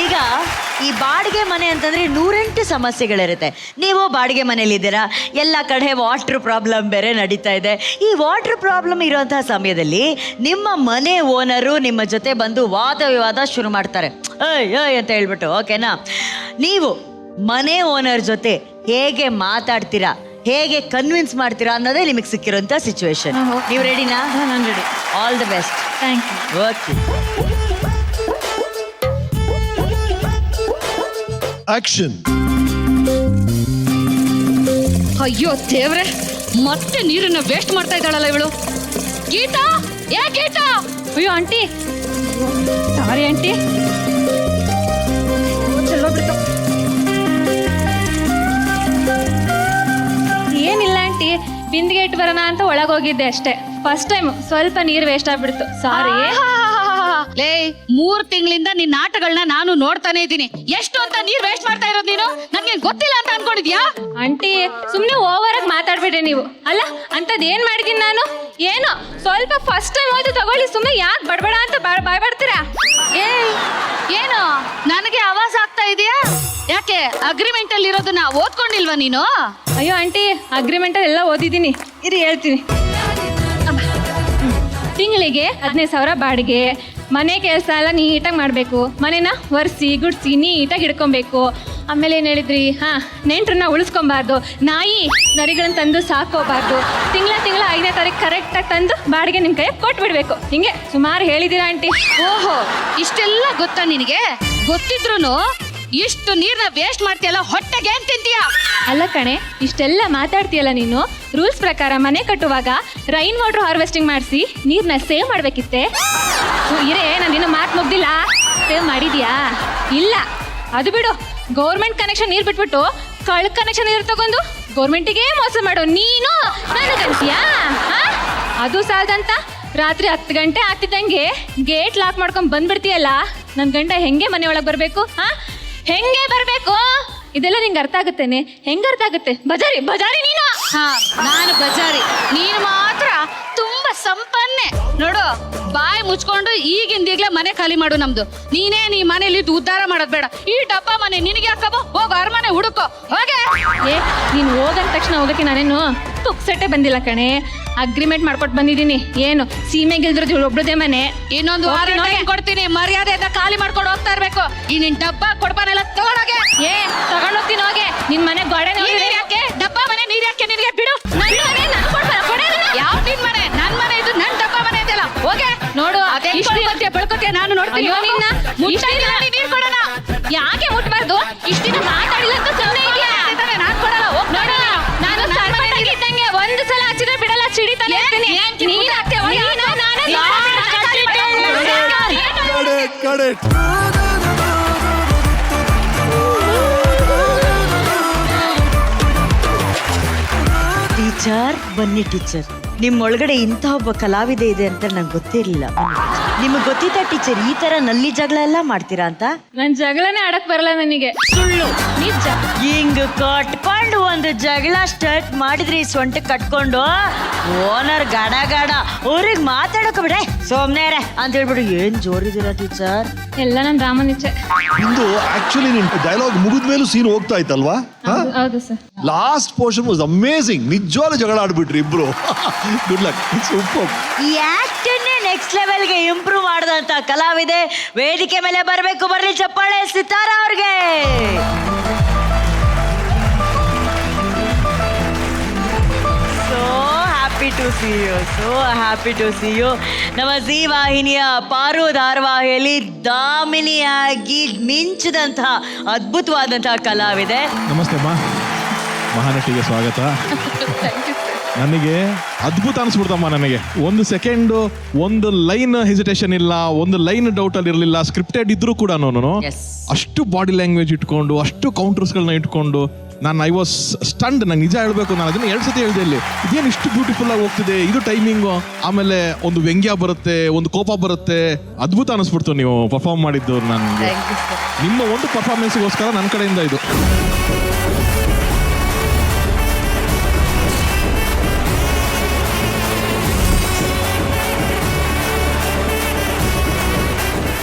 ಈಗ ಈ ಬಾಡಿಗೆ ಮನೆ ಅಂತಂದ್ರೆ 108 ಸಮಸ್ಯೆಗಳಿರುತ್ತೆ. ನೀವು ಬಾಡಿಗೆ ಮನೇಲಿದ್ದೀರಾ, ಎಲ್ಲ ಕಡೆ ವಾಟರ್ ಪ್ರಾಬ್ಲಮ್ ಬೇರೆ ನಡೀತಾ ಇದೆ. ಈ ವಾಟರ್ ಪ್ರಾಬ್ಲಮ್ ಇರುವಂತಹ ಸಮಯದಲ್ಲಿ ನಿಮ್ಮ ಮನೆ ಓನರು ನಿಮ್ಮ ಜೊತೆ ಬಂದು ವಾದ ವಿವಾದ ಶುರು ಮಾಡ್ತಾರೆ, ಏಯ್ ಅಂತ ಹೇಳ್ಬಿಟ್ಟು. ಓಕೆನಾ? ನೀವು ಮನೆ ಓನರ್ ಜೊತೆ ಹೇಗೆ ಮಾತಾಡ್ತೀರಾ, ಹೇಗೆ ಕನ್ವಿನ್ಸ್ ಮಾಡ್ತೀರಾ ಅನ್ನೋದೇ ನಿಮಗೆ ಸಿಕ್ಕಿರೋಂಥ ಸಿಚುವೇಶನ್. ನೀವು ರೆಡಿನಾ? ನಾನು ready. All the best. Thank you. Okay. Action. ಅಯ್ಯೋ ದೇವ್ರೆ, ಮತ್ತೆ ನೀರನ್ನ ವೇಸ್ಟ್ ಮಾಡ್ತಾ ಇದ್ದಾಳಲ್ಲ ಇವಳು. ಗೀತಾ, ಗೀತಾ. ಅಯ್ಯೋ ಆಂಟಿ, ಸಾರಿ ಆಂಟಿ. ಏನಿಲ್ಲ ಆಂಟಿ, ಬಿಂದಿಗೆ ಇಟ್ಟು ಬರೋಣ ಅಂತ ಒಳಗೋಗಿದ್ದೆ ಅಷ್ಟೇ. ಫಸ್ಟ್ ಟೈಮ್ ಸ್ವಲ್ಪ ನೀರು ವೇಸ್ಟ್ ಆಗ್ಬಿಡ್ತು, ಸಾರಿ. ಲೇ, 3 ತಿಂಗಳಿಂದ ನಿನ್ನ ಆಟಗಳನ್ನ ನಾನು ನೋಡ್ತಾನೆ ಇದ್ದೀನಿ. ಎಷ್ಟು ಅಂತ ನೀರ್ ವೇಸ್ಟ್ ಮಾಡ್ತಾ ಇರೋದು ನೀನು? ನನ್ಗೆ ಗೊತ್ತಿಲ್ಲ ಅಂತ ಅನ್ಕೊಂಡಿದ್ಯಾ? ಆಂಟಿ, ಸುಮ್ಮನೆ ಓವರ್ ಆಗಿ ಮಾತಾಡ್ಬೇಡ್ರಿ ನೀವು. ಅಲ್ಲ, ಅಂತದ್ ಏನ್ ಮಾಡಿದೀನಿ ನಾನು? ಏನೋ ಸ್ವಲ್ಪ ಫಸ್ಟ್ ಟೈಮ್ ಹೋಯ್ತು ತಗೊಳ್ಳಿ, ಸುಮ್ಮನೆ ಯಾಕೆ ಬಡಬೇಡ ಅಂತ ಬಾಯ್ಬಾಡ್ತೀರಾ? ಏನು ನನಗೆ ಆವಾಜ್ ಆಗ್ತಾ ಇದೆಯಾ? ಯಾಕೆ ಅಗ್ರಿಮೆಂಟ್ ಅಲ್ಲಿ ಇರೋದನ್ನ ಓದ್ಕೊಂಡಿಲ್ವಾ ನೀನು? ಅಯ್ಯೋ ಆಂಟಿ, ಅಗ್ರಿಮೆಂಟ್ ಎಲ್ಲ ಓದಿದ್ದೀನಿ, ಇರಿ ಹೇಳ್ತೀನಿ. ತಿಂಗಳಿಗೆ 15,000 ಬಾಡಿಗೆ, ಮನೆ ಕೆಲಸ ಎಲ್ಲ ನೀಟಾಗಿ ಮಾಡಬೇಕು, ಮನೆನ ಒರೆಸಿ ಗುಡಿಸಿ ನೀಟಾಗಿ ಇಡ್ಕೊಬೇಕು. ಆಮೇಲೆ ಏನು ಹೇಳಿದ್ರಿ, ನೆಂಟ್ರನ್ನ ಉಳಿಸ್ಕೊಬಾರ್ದು, ನಾಯಿ ನರಿಗಳನ್ನ ತಂದು ಸಾಕೋಬಾರ್ದು, ತಿಂಗಳ 5ನೇ ತಾರೀಕು ಕರೆಕ್ಟಾಗಿ ತಂದು ಬಾಡಿಗೆ ನಿಮ್ಮ ಕೈಗೆ ಕೊಟ್ಬಿಡ್ಬೇಕು. ಹಿಂಗೆ ಸುಮಾರು ಹೇಳಿದ್ದೀರಾ ಆಂಟಿ. ಓಹೋ, ಇಷ್ಟೆಲ್ಲ ಗೊತ್ತಾ ನಿನಗೆ? ಗೊತ್ತಿದ್ರು ಇಷ್ಟು ನೀರ್ನ ವೇಸ್ಟ್ ಮಾಡ್ತೀಯಲ್ಲ, ಹೊಟ್ಟೆಗೆ ಏನ್ ತಿಂತೀಯ? ಅಲ್ಲ ಕಣೆ, ಇಷ್ಟೆಲ್ಲ ಮಾತಾಡ್ತೀಯಲ್ಲ ನೀನು. ರೂಲ್ಸ್ ಪ್ರಕಾರ ಮನೆ ಕಟ್ಟುವಾಗ ರೈನ್ ವಾಟರ್ ಹಾರ್ವೆಸ್ಟಿಂಗ್ ಮಾಡಿಸಿ ನೀರ್ನ ಸೇವ್ ಮಾಡ್ಬೇಕಿತ್ತೆ. ಇರೇ, ನಾನು ಇನ್ನೂ ಮಾತು ಮುಗ್ದಿಲ್ಲ. ಸೇವ್ ಮಾಡಿದ್ಯಾ? ಇಲ್ಲ. ಅದು ಬಿಡು, ಗೌರ್ಮೆಂಟ್ ಕನೆಕ್ಷನ್ ನೀರು ಬಿಟ್ಬಿಟ್ಟು ಕಳ್ ಕನೆಕ್ಷನ್ ನೀರು ತಗೊಂಡು ಗೌರ್ಮೆಂಟಿಗೆ ಮೋಸ ಮಾಡೋ ನೀನು ನನಗಂತೀಯಾ? ಅದು ಸಾಲದಂತ ರಾತ್ರಿ 10 ಗಂಟೆ ಆಗ್ತಿದ್ದಂಗೆ ಗೇಟ್ ಲಾಕ್ ಮಾಡ್ಕೊಂಡ್ ಬಂದ್ಬಿಡ್ತೀಯಲ್ಲ. ನನ್ನ ಗಂಡ ಹೆಂಗೆ ಮನೆ ಒಳಗೆ ಬರಬೇಕು? ಹೆಂಗೆ ಬರಬೇಕು? ಇದೆಲ್ಲ ನಿಂಗೆ ಅರ್ಥ ಆಗುತ್ತೇನೆ? ಹೆಂಗೆ ಅರ್ಥ ಆಗುತ್ತೆ? ಬಜಾರಿ ಬಜಾರಿ ನೀನು. ನಾನು ಬಜಾರಿ, ನೀನು ಮಾತ್ರ ತುಂಬಾ ಸಂಪನ್ನೆ. ನೋಡು, ಬಾಯಿ ಮುಚ್ಕೊಂಡು ಈಗಿಂದೀಗ್ಲೇ ಮನೆ ಖಾಲಿ ಮಾಡು ನಮ್ದು. ನೀನೇ ನೀ ಮನೇಲಿ ಉದ್ಧಾರ ಮಾಡೋದ್ ಬೇಡ. ಈ ಡಬ್ಬ ಮನೆ ನಿನಗೆ ಹಾಕಬೋ, ಹೋಗ ಅರಮನೆ ಹುಡುಕೋ ಹೋಗೆ. ನೀನು ಹೋಗಂದ ತಕ್ಷಣ ಹೋಗಕ್ಕೆ ನಾನೇನು ತುಕ್ಸಟ್ಟೆ ಬಂದಿಲ್ಲ ಕಣೆ. ಅಗ್ರಿಮೆಂಟ್ ಮಾಡ್ಕೊಟ್ಟು ಬಂದಿದ್ದೀನಿ. ಏನು ಸೀಮೆಗಿಲ್ದ್ರದ್ದು ಒಬ್ರದೇ ಮನೆ. ಇನ್ನೊಂದು ವಾರ ಕೊಡ್ತೀನಿ, ಮರ್ಯಾದೆಯಿಂದ ಖಾಲಿ ಮಾಡ್ಕೊಂಡು ಹೋಗ್ತಾ ಇರ್ಬೇಕು. ಈ ನಿನ್ ಡಬ್ಬ ಕೊಡ್ಬಾನೆಲ್ಲ ತಗೊಂಡೋಗೆ. ತಗೊಂಡೋಗ್ತೀನಿ ಹೋಗೆ. ನಿನ್ ಮನೆ ಗೋಡೆ ಯಾಕೆ ಡಬ್ಬ ಮನೆ ನೀರ್ ಯಾಕೆ ನಿನಗೆ? ಬಿಡು. ಯಾವ ನಿನ್ ಮನೆ? ನನ್ ಮನೆ ಇದು, ನನ್ ಡಬ್ಬ ಮನೆ ಇದೆಯಲ್ಲ. ಹೋಗೆ ನೋಡು. ಬೆಳ್ಕೊತೀಯ, ನಾನು ನೋಡ್ತೀನಿ. ನೀರ್ ಕೊಡೋಣ. ಯಾಕೆ ಮುಟ್ಬಾರ್ದು? ಇಷ್ಟಿನ ಮಾತಾಡಿಲ್ಲ ಅಂತ ಸುಮ್ಮನೆ ಇದೆಯಾ? ನಾನ್ ಕೊಡಲ್ಲ. ಹೋಗ್ ನೋಡು. ನಾನು ಸಣ್ಣಗಿದ್ದಂಗೆ ಒಂದು ಸಲ ಹಚ್ಚಿದ್ರೆ ಬಿಡಲ್ಲ, ಚಿಡಿತಾನೆ ಇರ್ತೀನಿ. ನೀನ್ ಹಾಕ್ತೀಯ, ಟೀಚರ್, ಬನ್ನಿ ಟೀಚರ್. ನಿಮ್ಮೊಳಗಡೆ ಇಂಥ ಒಬ್ಬ ಕಲಾವಿದೆ ಇದೆ ಅಂತ ನಂಗೆ ಗೊತ್ತೇ ಇರಲಿಲ್ಲ. ನಿಮಗೆ ಗೊತ್ತಿತ್ತ ಟೀಚರ್ ಈ ತರ ನಲ್ಲಿ ಜಗಳ ಎಲ್ಲ ಮಾಡ್ತೀರಾ ಅಂತ? ನನ್ ಜಗಳನೇ ಆಡಕ್ ಬರಲ್ಲ ನನಗೆ. ಸುಳ್ಳು, ನಿಜ. ಹಿಂಗ್ ಕಟ್ಕೊಂಡು ಒಂದು ಜಗಳ ಸ್ಟಾರ್ಟ್ ಮಾಡಿದ್ರಿ, ಸೊಂಟ ಕಟ್ಕೊಂಡು ಓನರ್ ಗಡ ಗಡ ಅವ್ರಿಗೆ ಮಾತಾಡೋಕೆ ಬಿಡೆ ಸೋಮ್ನೇರೆ ಅಂತ ಹೇಳ್ಬಿಡು. ಏನ್ ಜೋರಿದ್ದೀರಾ ಟೀಚರ್? ಎಲ್ಲ ನನ್ ರಾಮನ್ ಇಚ್ಛೆ. ಇಂದು ಆಕ್ಚುಲಿ ನಿನ್ ಡೈಲಾಗ್ ಮುಗಿದ ಮೇಲೂ ಸೀನ್ ಹೋಗ್ತಾ ಇತ್ತಲ್ವಾ? ಹೌದು sir. Last portion was amazing. ನಿಜವಾದ ಜಗಳ ಆಡ್ಬಿಟ್ರಿ ಇಬ್ರು. Good luck, super. ಈ ಆಕ್ಟನ್ನೇ ನೆಕ್ಸ್ಟ್ ಲೆವೆಲ್ಗೆ ಇಂಪ್ರೂವ್ ಮಾಡಿದಂತ ಕಲಾವಿದೆ ವೇದಿಕೆ ಮೇಲೆ ಬರಬೇಕು. ಬರ್ಲಿ ಚಪ್ಪಾಳೆ ಸಿತಾರ ಅವ್ರಿಗೆ. So happy to see you, so happy to see you. ನಮ್ಮ ಜೀ ವಾಹಿನಿಯ ಪಾರು ಧಾರಾವಾಹಿಯಲ್ಲಿ ದಾಮಿನಿಯಾಗಿ ಮಿಂಚಿದಂತಹ ಅದ್ಭುತವಾದಂತಹ ಕಲಾವಿದೆ. ನಮಸ್ತೆ ಅಮ್ಮ, ಮಹಾನಟಿಗೆ ಸ್ವಾಗತ. ನನಗೆ ಅದ್ಭುತ ಅನಿಸ್ಬಿಡ್ತಮ್ಮ. ನನಗೆ ಒಂದು ಸೆಕೆಂಡು ಒಂದು ಲೈನ್ ಹೆಸಿಟೇಷನ್ ಇಲ್ಲ, ಒಂದು ಲೈನ್ ಡೌಟ್ ಅಲ್ಲಿ ಇರಲಿಲ್ಲ. ಸ್ಕ್ರಿಪ್ಟೆಡ್ ಇದ್ರೂ ಕೂಡ ಅಷ್ಟು ಬಾಡಿ ಲ್ಯಾಂಗ್ವೇಜ್ ಇಟ್ಕೊಂಡು, ಅಷ್ಟು ಕೌಂಟರ್ಸ್ಗಳನ್ನ ಇಟ್ಕೊಂಡು ಐ ವಾಸ್ ಸ್ಟಂಡ್. ನಂಗೆ ನಿಜ ಹೇಳ್ಬೇಕು, ನಾನು ಅದನ್ನ 2 ಸತಿ ಹೇಳಿದೆ ಇಲ್ಲಿ. ಇದೇನು ಇಷ್ಟು ಬ್ಯೂಟಿಫುಲ್ ಆಗಿ ಹೋಗ್ತಿದೆ, ಇದು ಟೈಮಿಂಗು. ಆಮೇಲೆ ಒಂದು ವ್ಯಂಗ್ಯ ಬರುತ್ತೆ, ಒಂದು ಕೋಪ ಬರುತ್ತೆ. ಅದ್ಭುತ ಅನಿಸ್ಬಿಡ್ತು ನೀವು ಪರ್ಫಾರ್ಮ್ ಮಾಡಿದ್ದು. ನನಗೆ ನಿಮ್ಮ ಒಂದು ಪರ್ಫಾರ್ಮೆನ್ಸ್ಗೋಸ್ಕರ ನನ್ನ ಕಡೆಯಿಂದ ಇದು.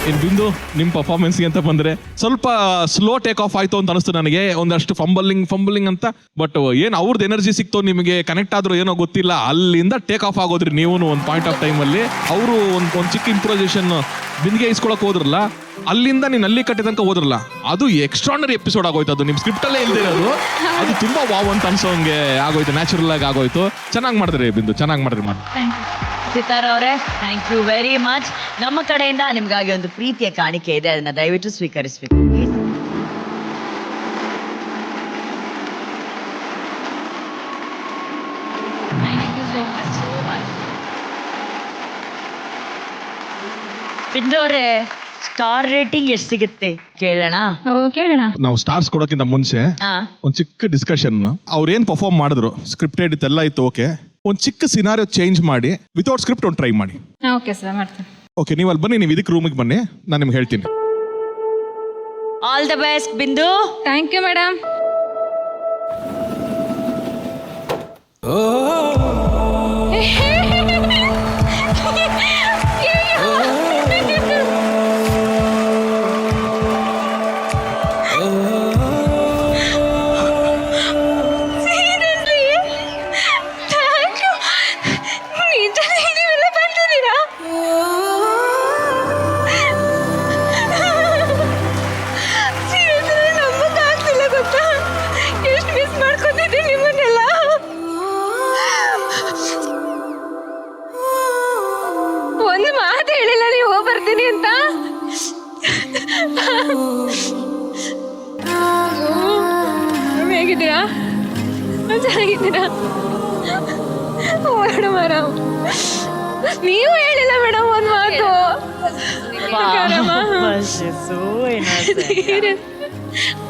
ಇನ್ನು ಬಿಂದು, ನಿಮ್ಮ ಪರ್ಫಾರ್ಮೆನ್ಸ್ಗೆ ಅಂತ ಬಂದರೆ ಸ್ವಲ್ಪ ಸ್ಲೋ ಟೇಕ್ ಆಫ್ ಆಯಿತು ಅಂತ ಅನಿಸ್ತು ನನಗೆ. ಒಂದಷ್ಟು ಫಂಬಲಿಂಗ್ ಅಂತ. ಬಟ್ ಏನು ಅವ್ರದ್ದು ಎನರ್ಜಿ ಸಿಕ್ತೋ ನಿಮಗೆ, ಕನೆಕ್ಟ್ ಆದರೂ ಏನೋ ಗೊತ್ತಿಲ್ಲ, ಅಲ್ಲಿಂದ ಟೇಕ್ ಆಫ್ ಆಗೋದ್ರಿ ನೀವು ಒಂದು ಪಾಯಿಂಟ್ ಆಫ್ ಟೈಮಲ್ಲಿ. ಅವರು ಒಂದು ಚಿಕ್ಕ ಇಂಪ್ರೊವೈಸೇಷನ್ ಬಿಂದಿಗೆ ಇಸ್ಕೊಳಕ್ಕೆ ಹೋದ್ರಲ್ಲ, ಅಲ್ಲಿಂದ ನೀನು ಅಲ್ಲಿ ಕಟ್ಟೆ ತನಕ ಹೋದ್ರಲ್ಲ, ಅದು ಎಕ್ಸ್ಟ್ರಾರ್ನರಿ ಎಪಿಸೋಡ್ ಆಗೋಯ್ತು. ಅದು ನಿಮ್ಮ ಸ್ಕ್ರಿಪ್ಟಲ್ಲೇ ಇಲ್ಲದೆ ಇರೋದು. ಅದು ತುಂಬ ವಾವ್ ಅಂತ ಅನ್ಸೋಂಗೆ ಆಗೋಯ್ತು, ನ್ಯಾಚುರಲ್ ಆಗಿ ಆಗೋಯ್ತು. ಚೆನ್ನಾಗಿ ಮಾಡಿದ್ರಿ ಬಿಂದು, ಚೆನ್ನಾಗಿ ಮಾಡಿದ್ರಿ. ಸಿತಾರ ಅವರೇ, ಥ್ಯಾಂಕ್ ಯು ವೆರಿ ಮಚ್. ನಮ್ಮ ಕಡೆಯಿಂದ ನಿಮ್ಗಾಗಿ ಒಂದು ಪ್ರೀತಿಯ ಕಾಣಿಕೆ ಇದೆ, ಅದನ್ನ ದಯವಿಟ್ಟು ಸ್ವೀಕರಿಸಬೇಕು. ಬಿಂದು ಅವರೇ, ಸ್ಟಾರ್ ರೇಟಿಂಗ್ ಎಷ್ಟು ಸಿಗುತ್ತೆ ಕೇಳೋಣ? ಕೇಳೋಣ. ನಾವು ಸ್ಟಾರ್ಸ್ ಕೊಡೋಕ್ಕಿಂತ ಮುಂಚೆ ಒಂದು ಚಿಕ್ಕ ಡಿಸ್ಕಷನ್. ಅವ್ರೇನ್ ಪರ್ಫಾರ್ಮ್ ಮಾಡಿದ್ರು, ಸ್ಕ್ರಿಪ್ಟೆಡ್ ಇತ್ತೆಲ್ಲ ಇತ್ತು, ಓಕೆ. ಒಂದು ಚಿಕ್ಕ ಸಿನಾರಿಯೋ ಚೇಂಜ್ ಮಾಡಿ ವಿತೌಟ್ ಸ್ಕ್ರಿಪ್ಟ್ ಒಂದು ಟ್ರೈ ಮಾಡಿ. ಓಕೆ ಸರ್, ಮಾಡ್ತೀನಿ. ಓಕೆ, ನೀವು ಅಲ್ಲಿ ಬನ್ನಿ, ನೀವು ಇದಕ್ಕೆ ರೂಮಿಗೆ ಬನ್ನಿ, ನಾನು ನಿಮ್ಗೆ ಹೇಳ್ತೀನಿ. All the best Bindu. Thank you madam. ಒಂದು ಮಾತು ಹೇಳಿಲ್ಲ ನೀವು ಬರ್ತೀನಿ ಅಂತ. ಚೆನ್ನಾಗಿದ್ದೀರಾ? ಮೇಡಮ್ ನೀವು ಹೇಳಿಲ್ಲ ಮೇಡಮ್ ಒಂದು ಮಾತು.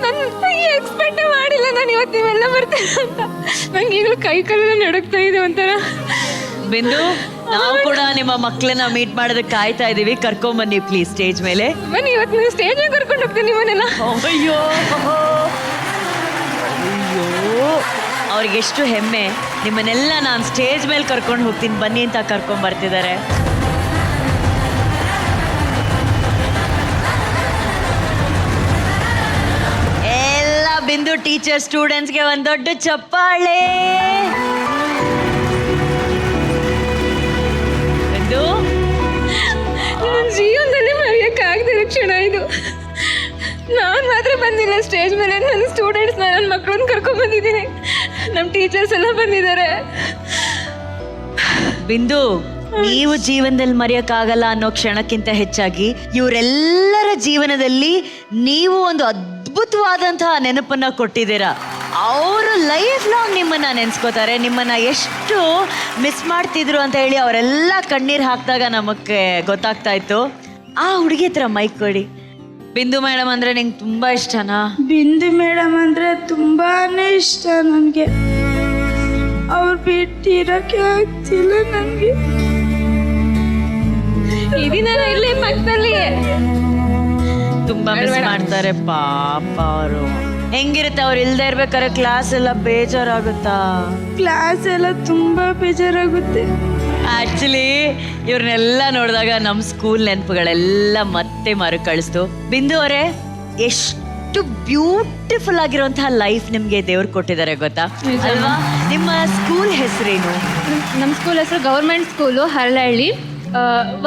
ನಾನು ಎಕ್ಸ್ಪೆಕ್ಟ್ ಮಾಡಿಲ್ಲ ನಾನು ಇವತ್ತು ನೀವೆಲ್ಲ ಬರ್ತೀರ ಅಂತ. ನಂಗೆ ಈಗಲೂ ಕೈ ಕಾಲೆಲ್ಲ ನಡುಗ್ತಾ ಇದೆ ಒಂಥರ. ಬಿಂದು, ನಾವು ಕೂಡ ನಿಮ್ಮ ಮಕ್ಕಳನ್ನ ಮೀಟ್ ಮಾಡೋದಕ್ಕೆ ಕಾಯ್ತಾ ಇದೀವಿ. ಕರ್ಕೊಂಬನ್ನಿ ಪ್ಲೀಸ್ ಸ್ಟೇಜ್ ಮೇಲೆ. ಬನ್ನಿ, ಇವತ್ತು ನೀವು ಸ್ಟೇಜ್ ಮೇಲೆ ಕರ್ಕೊಂಡು ಹೋಗ್ತೀನಿ ನಿಮ್ಮನ್ನೆಲ್ಲ. ಅಯ್ಯೋ ಅಯ್ಯೋ, ಅವ್ರಿಗೆ ಎಷ್ಟು ಹೆಮ್ಮೆ. ನಿಮ್ಮನ್ನೆಲ್ಲ ನಾನು ಸ್ಟೇಜ್ ಮೇಲೆ ಕರ್ಕೊಂಡು ಹೋಗ್ತೀನಿ ಬನ್ನಿ ಅಂತ ಕರ್ಕೊಂಡ್ ಬರ್ತಿದ್ದಾರೆ. ಎಲ್ಲ ಬಿಂದು ಟೀಚರ್ ಸ್ಟೂಡೆಂಟ್ಸ್ಗೆ ಒಂದು ದೊಡ್ಡ ಚಪ್ಪಾಳೆ. ಬಿಂದು, ನನ್ನ ಜೀವನದಲ್ಲಿ ಮರೆಯೋಕ್ಕಾಗದಿರೋ ಕ್ಷಣ ಇದು. ನಾನು ಮಾತ್ರ ಬಂದಿಲ್ಲ ಸ್ಟೇಜ್ ಮೇಲೆ, ನನ್ನ ಸ್ಟೂಡೆಂಟ್ಸ್ ನನ್ನ ಮಕ್ಕಳನ್ನ ಕರ್ಕೊಂಡ್ ಬಂದಿದ್ದೀನಿ. ನಮ್ಮ ಟೀಚರ್ಸ್ ಎಲ್ಲ ಬಂದಿದ್ದಾರೆ. ಬಿಂದು, ನೀವು ಜೀವನದಲ್ಲಿ ಮರೆಯೋಕ್ಕಾಗಲ್ಲ ಅನ್ನೋ ಕ್ಷಣಕ್ಕಿಂತ ಹೆಚ್ಚಾಗಿ ಇವರೆಲ್ಲರ ಜೀವನದಲ್ಲಿ ನೀವು ಒಂದು ಅದ್ಭುತವಾದಂತಹ ನೆನಪನ್ನ ಕೊಟ್ಟಿದ್ದೀರಾ. ಅವರು ಲೈಫ್ ಲಾಂಗ್ ನಿಮ್ಮನ್ನ ನೆನೆಸ್ಕೋತಾರೆ. ನಿಮ್ಮನ್ನ ಎಷ್ಟು ಮಿಸ್ ಮಾಡ್ತಿದ್ರು ಅಂತ ಹೇಳಿ ಅವರೆಲ್ಲ ಕಣ್ಣೀರು ಹಾಕಿದಾಗ ನಮಗೆ ಗೊತ್ತಾಗ್ತಾ ಇತ್ತು. ಆ ಹುಡುಗಿ ಹತ್ರ ಮೈಕ್ ಕೊಡಿ. ಬಿಂದು ಮೇಡಮ್ ಅಂದ್ರೆ ನಿಂಗೆ ತುಂಬಾ ಇಷ್ಟನಾ? ಬಿಂದು ಮೇಡಮ್ ಅಂದ್ರೆ ತುಂಬಾನೇ ಇಷ್ಟ ನನಗೆ. ಅವ್ರು ಬಿಟ್ಟಿರಕ್ಕೆ ಆಗ್ತಿಲ್ಲ ನನಗೆ. ಇದೀನಲ್ಲ ಇಲ್ಲೇ ಪಕ್ಕದಲ್ಲಿ. ತುಂಬಾ ಮಿಸ್ ಮಾಡ್ತಾರೆ ಪಾಪ ಅವರು. ಹೆಂಗಿರುತ್ತೆ ಅವ್ರು ಇಲ್ದೇ ಇರ್ಬೇಕಾದ್ರೆ? ಕ್ಲಾಸ್ ಎಲ್ಲ ಬೇಜಾರಾಗುತ್ತಾ? ಕ್ಲಾಸ್ ಎಲ್ಲ ತುಂಬಾ ಬೇಜಾರಾಗುತ್ತೆ. ಆಕ್ಚುಲಿ ಇವ್ರನ್ನೆಲ್ಲ ನೋಡಿದಾಗ ನಮ್ಮ ಸ್ಕೂಲ್ ನೆನಪುಗಳೆಲ್ಲ ಮತ್ತೆ ಮರುಕಳಿಸ್ತು. ಬಿಂದು ಅವರೇ, ಎಷ್ಟು ಬ್ಯೂಟಿಫುಲ್ ಆಗಿರುವಂತಹ ಲೈಫ್ ನಿಮ್ಗೆ ದೇವ್ರು ಕೊಟ್ಟಿದ್ದಾರೆ ಗೊತ್ತಾ ಅಲ್ವಾ? ನಿಮ್ಮ ಸ್ಕೂಲ್ ಹೆಸರೇನು? ನಮ್ಮ ಸ್ಕೂಲ್ ಹೆಸರು ಗೌರ್ಮೆಂಟ್ ಸ್ಕೂಲು ಹರಳಹಳ್ಳಿ.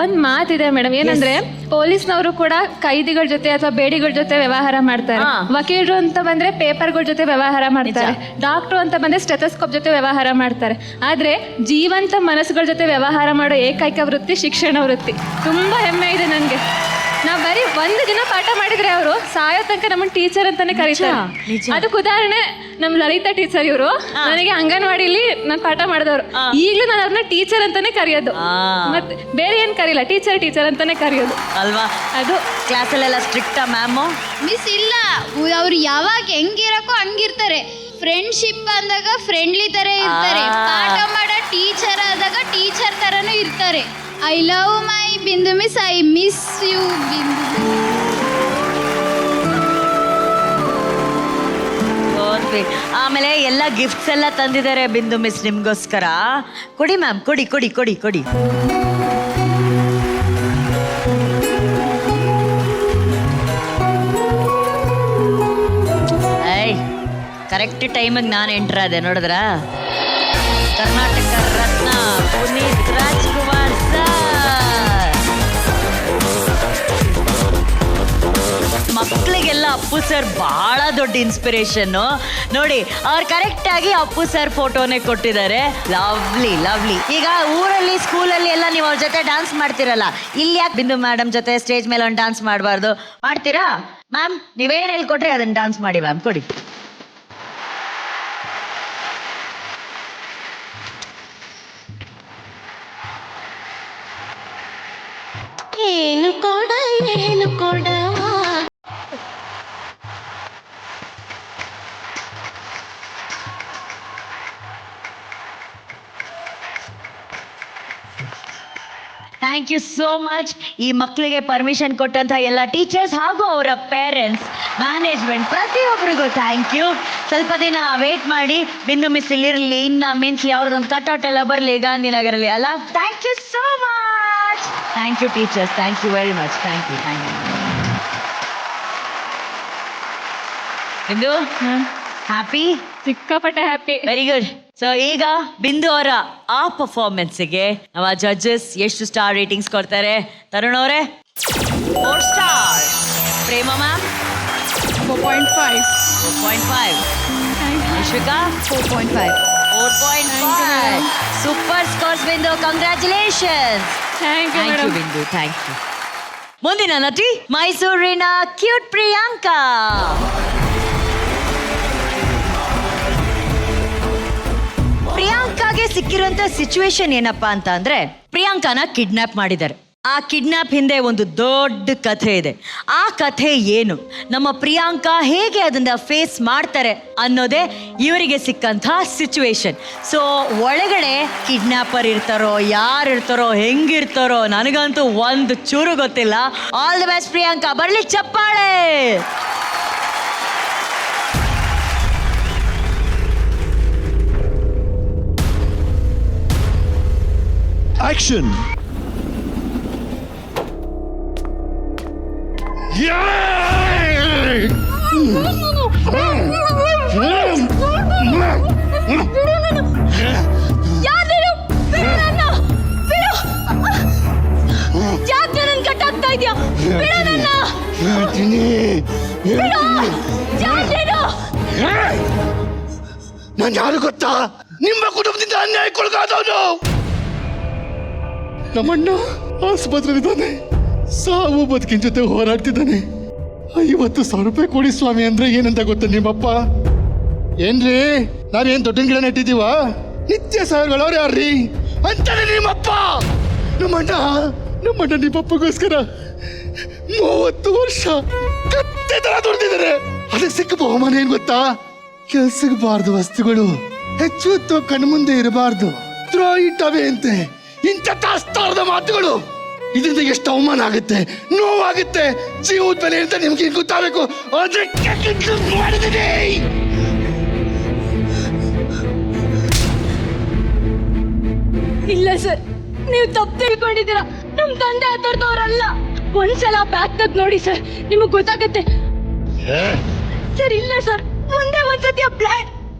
ಒಂದು ಮಾತಿದೆ ಮೇಡಮ್, ಏನಂದ್ರೆ ಪೊಲೀಸ್ನವರು ಕೂಡ ಕೈದಿಗಳ ಜೊತೆ ಅಥವಾ ಬೇಡಿಗಳ ಜೊತೆ ವ್ಯವಹಾರ ಮಾಡ್ತಾರೆ. ವಕೀಲರು ಅಂತ ಬಂದ್ರೆ ಪೇಪರ್ಗಳ ಜೊತೆ ವ್ಯವಹಾರ ಮಾಡ್ತಾರೆ. ಡಾಕ್ಟ್ರು ಅಂತ ಬಂದ್ರೆ ಸ್ಟೆಥೋಸ್ಕೋಪ್ ಜೊತೆ ವ್ಯವಹಾರ ಮಾಡ್ತಾರೆ. ಆದ್ರೆ ಜೀವಂತ ಮನಸ್ಸುಗಳ ಜೊತೆ ವ್ಯವಹಾರ ಮಾಡೋ ಏಕೈಕ ವೃತ್ತಿ ಶಿಕ್ಷಣ ವೃತ್ತಿ. ತುಂಬಾ ಹೆಮ್ಮೆ ಇದೆ ನನಗೆ. ನಾವು ಬರೀ ಒಂದು ದಿನ ಪಾಠ ಮಾಡಿದ್ರೆ ಅವರು ಸಾಯೋ ತನಕ ನಮ್ಮನ್ನ ಟೀಚರ್ ಅಂತಾನೆ ಕರೀತಾರೆ. ಅದಕ್ಕೆ ಉದಾಹರಣೆ ನಮ್ಮ ಲಲಿತಾ ಟೀಚರ್. ಇವರು ನನಗೆ ಅಂಗನವಾಡಿಲಿ ನಾನು ಪಾಠ ಮಾಡಿದವರು. ಈಗಲೂ ನಾನು ಅವ್ರನ್ನ ಟೀಚರ್ ಅಂತಾನೆ ಕರೆಯೋದು. ಮತ್ತೆ ಬೇರೆ ಏನ್ ಕರೀಲ್ಲ, ಟೀಚರ್ ಅಂತಾನೆ ಕರೆಯೋದು ಅಲ್ವಾ? ಅದು ಕ್ಲಾಸಲ್ಲೆಲ್ಲ ಸ್ಟ್ರಿಕ್ಟಾ ಮ್ಯಾಮು? ಮಿಸ್ ಇಲ್ಲ, ಅವ್ರು ಯಾವಾಗ ಹೆಂಗಿರಕ್ಕೋ ಹಂಗಿರ್ತಾರೆ. ಫ್ರೆಂಡ್ಶಿಪ್ ಅಂದಾಗ ಫ್ರೆಂಡ್ಲಿ ತರ ಇರ್ತಾರೆ. ಪಾಠ ಮಾಡೋ ಟೀಚರ್ ಆದಾಗ ಟೀಚರ್ ತರನೂ ಇರ್ತಾರೆ. ಐ ಲವ್ ಮೈ ಬಿಂದು ಮಿಸ್, ಐ ಮಿಸ್ ಯು ಬಿಂದು. ಆಮೇಲೆ ಎಲ್ಲ ಗಿಫ್ಟ್ಸ್ ಎಲ್ಲ ತಂದಿದ್ದಾರೆ ಬಿಂದು ಮಿಸ್ ನಿಮ್ಗೋಸ್ಕರ. ಕೊಡಿ ಮ್ಯಾಮ್, ಕೊಡಿ ಕೊಡಿ ಕೊಡಿ ಕೊಡಿ. ಕರೆಕ್ಟ್ ಟೈಮಿಗೆ ನಾನು ಎಂಟರ್ ಆದೆ, ನೋಡಿದ್ರ? ಕರ್ನಾಟಕ ರತ್ನ ಪುನೀತ್ ರಾಜ್ಕುಮಾರ್ ಸರ್. ಮಕ್ಕಳಿಗೆಲ್ಲ ಅಪ್ಪು ಸರ್ ಬಹಳ ದೊಡ್ಡ ಇನ್ಸ್ಪಿರೇಷನ್ನು. ನೋಡಿ, ಅವ್ರು ಕರೆಕ್ಟಾಗಿ ಅಪ್ಪು ಸರ್ ಫೋಟೋನೇ ಕೊಟ್ಟಿದ್ದಾರೆ. Lovely lovely. ಈಗ ಊರಲ್ಲಿ ಸ್ಕೂಲಲ್ಲಿ ಎಲ್ಲ ನೀವು ಅವ್ರ ಜೊತೆ ಡ್ಯಾನ್ಸ್ ಮಾಡ್ತಿರಲ್ಲ, ಇಲ್ಲಿ ಯಾಕೆ ಬಿಂದು ಮೇಡಮ್ ಜೊತೆ ಸ್ಟೇಜ್ ಮೇಲೆ ಒಂದು ಡ್ಯಾನ್ಸ್ ಮಾಡಬಾರ್ದು? ಮಾಡ್ತೀರಾ ಮ್ಯಾಮ್? ನೀವೇನು ಹೇಳ್ಕೊಟ್ರೆ ಅದನ್ನು ಡ್ಯಾನ್ಸ್ ಮಾಡಿ ಮ್ಯಾಮ್. ಕೊಡಿ. ಏನು ಕೊಡ ಏನು ಕೊಡ. Thank you so much. ಈ ಮಕ್ಕಳಿಗೆ ಪರ್ಮಿಷನ್ ಕೊಟ್ಟಂತ ಎಲ್ಲ ಟೀಚರ್ಸ್ ಹಾಗೂ ಅವರ ಪೇರೆಂಟ್ಸ್, ಮ್ಯಾನೇಜ್ಮೆಂಟ್, ಪ್ರತಿಯೊಬ್ಬರಿಗೂ ಥ್ಯಾಂಕ್ ಯು. ಸ್ವಲ್ಪ ದಿನ ವೇಟ್ ಮಾಡಿ, ಬಿಂದು ಮಿಸ್ ಇಲ್ಲಿರಲಿ, ಇನ್ನು ಮೀನ್ಸ್ ಯಾವ್ದೊಂದು ಕಟ್ಔಟ್ ಎಲ್ಲ ಬರಲಿ ಗಾಂಧಿನಗರಲ್ಲಿ ಅಲ್ಲ. Thank you so much. Thank you teachers, thank you very much. Thank you thank you. Bindu happy? ಸಿಕ್ಕಾಪಟ್ಟೆ ಹ್ಯಾಪಿ. Very good. ಸೊ ಈಗ ಬಿಂದು ಅವರ ಆ ಪರ್ಫಾರ್ಮೆನ್ಸ್ಗೆ ನಮ್ಮ ಜಡ್ಜಸ್ ಎಷ್ಟು ಸ್ಟಾರ್ ರೇಟಿಂಗ್ಸ್ ಕೊಡ್ತಾರೆ? ತರುಣ್ ಅವರೇ 4 star. Prema ma'am 4.5. 4.5. Ashvika 4.5. 4.5. Super scores Bindu, congratulations. Thank you thank you Bindu, thank you. ಮುಂದಿನ ನಟಿ ಮೈಸೂರಿನ ಕ್ಯೂಟ್ ಪ್ರಿಯಾಂಕಾ. ನಮಗೆ ಸಿಕ್ಕಿರುವಂತ ಸಿಚುವೇಶನ್ ಏನಪ್ಪಾ ಅಂತ ಅಂದ್ರೆ ಪ್ರಿಯಾಂಕಾನ ಕಿಡ್ನಾಪ್ ಮಾಡಿದ್ದಾರೆ. ಆ ಕಿಡ್ನಾಪ್ ಹಿಂದೆ ಒಂದು ದೊಡ್ಡ ಕಥೆ ಇದೆ. ಆ ಕಥೆ ಏನು, ನಮ್ಮ ಪ್ರಿಯಾಂಕಾ ಹೇಗೆ ಅದನ್ನ ಫೇಸ್ ಮಾಡ್ತಾರೆ ಅನ್ನೋದೇ ಇವರಿಗೆ ಸಿಕ್ಕಂಥ ಸಿಚುವೇಶನ್. ಸೊ ಒಳಗಡೆ ಕಿಡ್ನಾಪರ್ ಇರ್ತಾರೋ, ಯಾರು ಇರ್ತಾರೋ, ಹೆಂಗಿರ್ತಾರೋ ನನಗಂತೂ ಒಂದು ಚೂರು ಗೊತ್ತಿಲ್ಲ. ಆಲ್ ದಿ ಬೆಸ್ಟ್ ಪ್ರಿಯಾಂಕಾ, ಬರ್ಲಿ ಚಪ್ಪಾಳೆ. ಆಕ್ಷನ್. ಕಟ್ಟಾಗ್ತಾ ಇದೆಯಾ? ನಾನು ಯಾರು ಗೊತ್ತಾ? ನಿಮ್ಮ ಕುಟುಂಬದಿಂದ ಅನ್ಯಾಯಕ್ಕೊಳಗಾದವನು. ನಮ್ಮಣ್ಣ ಆಸ್ಪತ್ರೆಲಿದ್ದಾನೆ, ಸಾವು ಬದುಕಿನ ಜೊತೆ ಹೋರಾಡ್ತಿದ್ದಾನೆ. 50,000 ರೂಪಾಯಿ ಕೊಡಿ ಸ್ವಾಮಿ ಅಂದ್ರೆ ಏನಂತ ಗೊತ್ತ ನಿಮ್ಮಪ್ಪ? ಏನ್ರಿ, ನಾವೇನ್ ದೊಡ್ಡ ಗಿಡ ನೆಟ್ಟಿದೀವ? ನಿತ್ಯ ಸಾವಿರಗಳವ್ರು ಯಾರ್ರಿ ಅಂತಾನೆ ನಿಮ್ಮಪ್ಪ. ನಮ್ಮಣ್ಣ ನಿಮ್ಮಪ್ಪಗೋಸ್ಕರ 30 ವರ್ಷ ಕತ್ತೆ ತರ ದುಡ್ದಿದ್ದಾರೆ. ಅದಕ್ಕೆ ಸಿಕ್ಕ ಬಹುಮಾನ ಏನ್ ಗೊತ್ತಾ? ಕೆಲ್ಸಕ್ಕೆ ವಸ್ತುಗಳು ಹೆಚ್ಚು ಹೊತ್ತು ಕಣ್ಮುಂದೆ ಇರಬಾರ್ದು, ಥ್ರೋ ಇಟ್ ಅವೇ ಅಂತೆ. ಇಂಥ ತಾಸ್ತಾರದ ಮಾತುಗಳು, ಇದರಿಂದ ಎಷ್ಟು ಅವಮಾನ ಆಗುತ್ತೆ, ನೋವಾಗುತ್ತೆ, ಜೀವದ ಬೆಲೆ ಅಂತ ನಿಮ್ಗೆ ಗೊತ್ತಾಗಬೇಕು. ಅದಕ್ಕೆ ಮಾಡಿದ್ದೀನಿ. ಇಲ್ಲ ಸರ್, ನೀವು ತಪ್ಪು ತಿಳ್ಕೊಂಡಿದ್ದೀರಾ. ನಮ್ ತಂದೆ ಆ ಥರದವ್ರಲ್ಲ. ಒಂದ್ಸಲ ಬ್ಯಾಗ್ ತೆಗ್ದು ನೋಡಿ ಸರ್, ನಿಮಗ್ ಗೊತ್ತಾಗತ್ತೆ. ಸರ್ ಇಲ್ಲ ಸರ್, ಮುಂದೆ ಒಂದ್ಸತಿ ಬ್ಲಾಡ್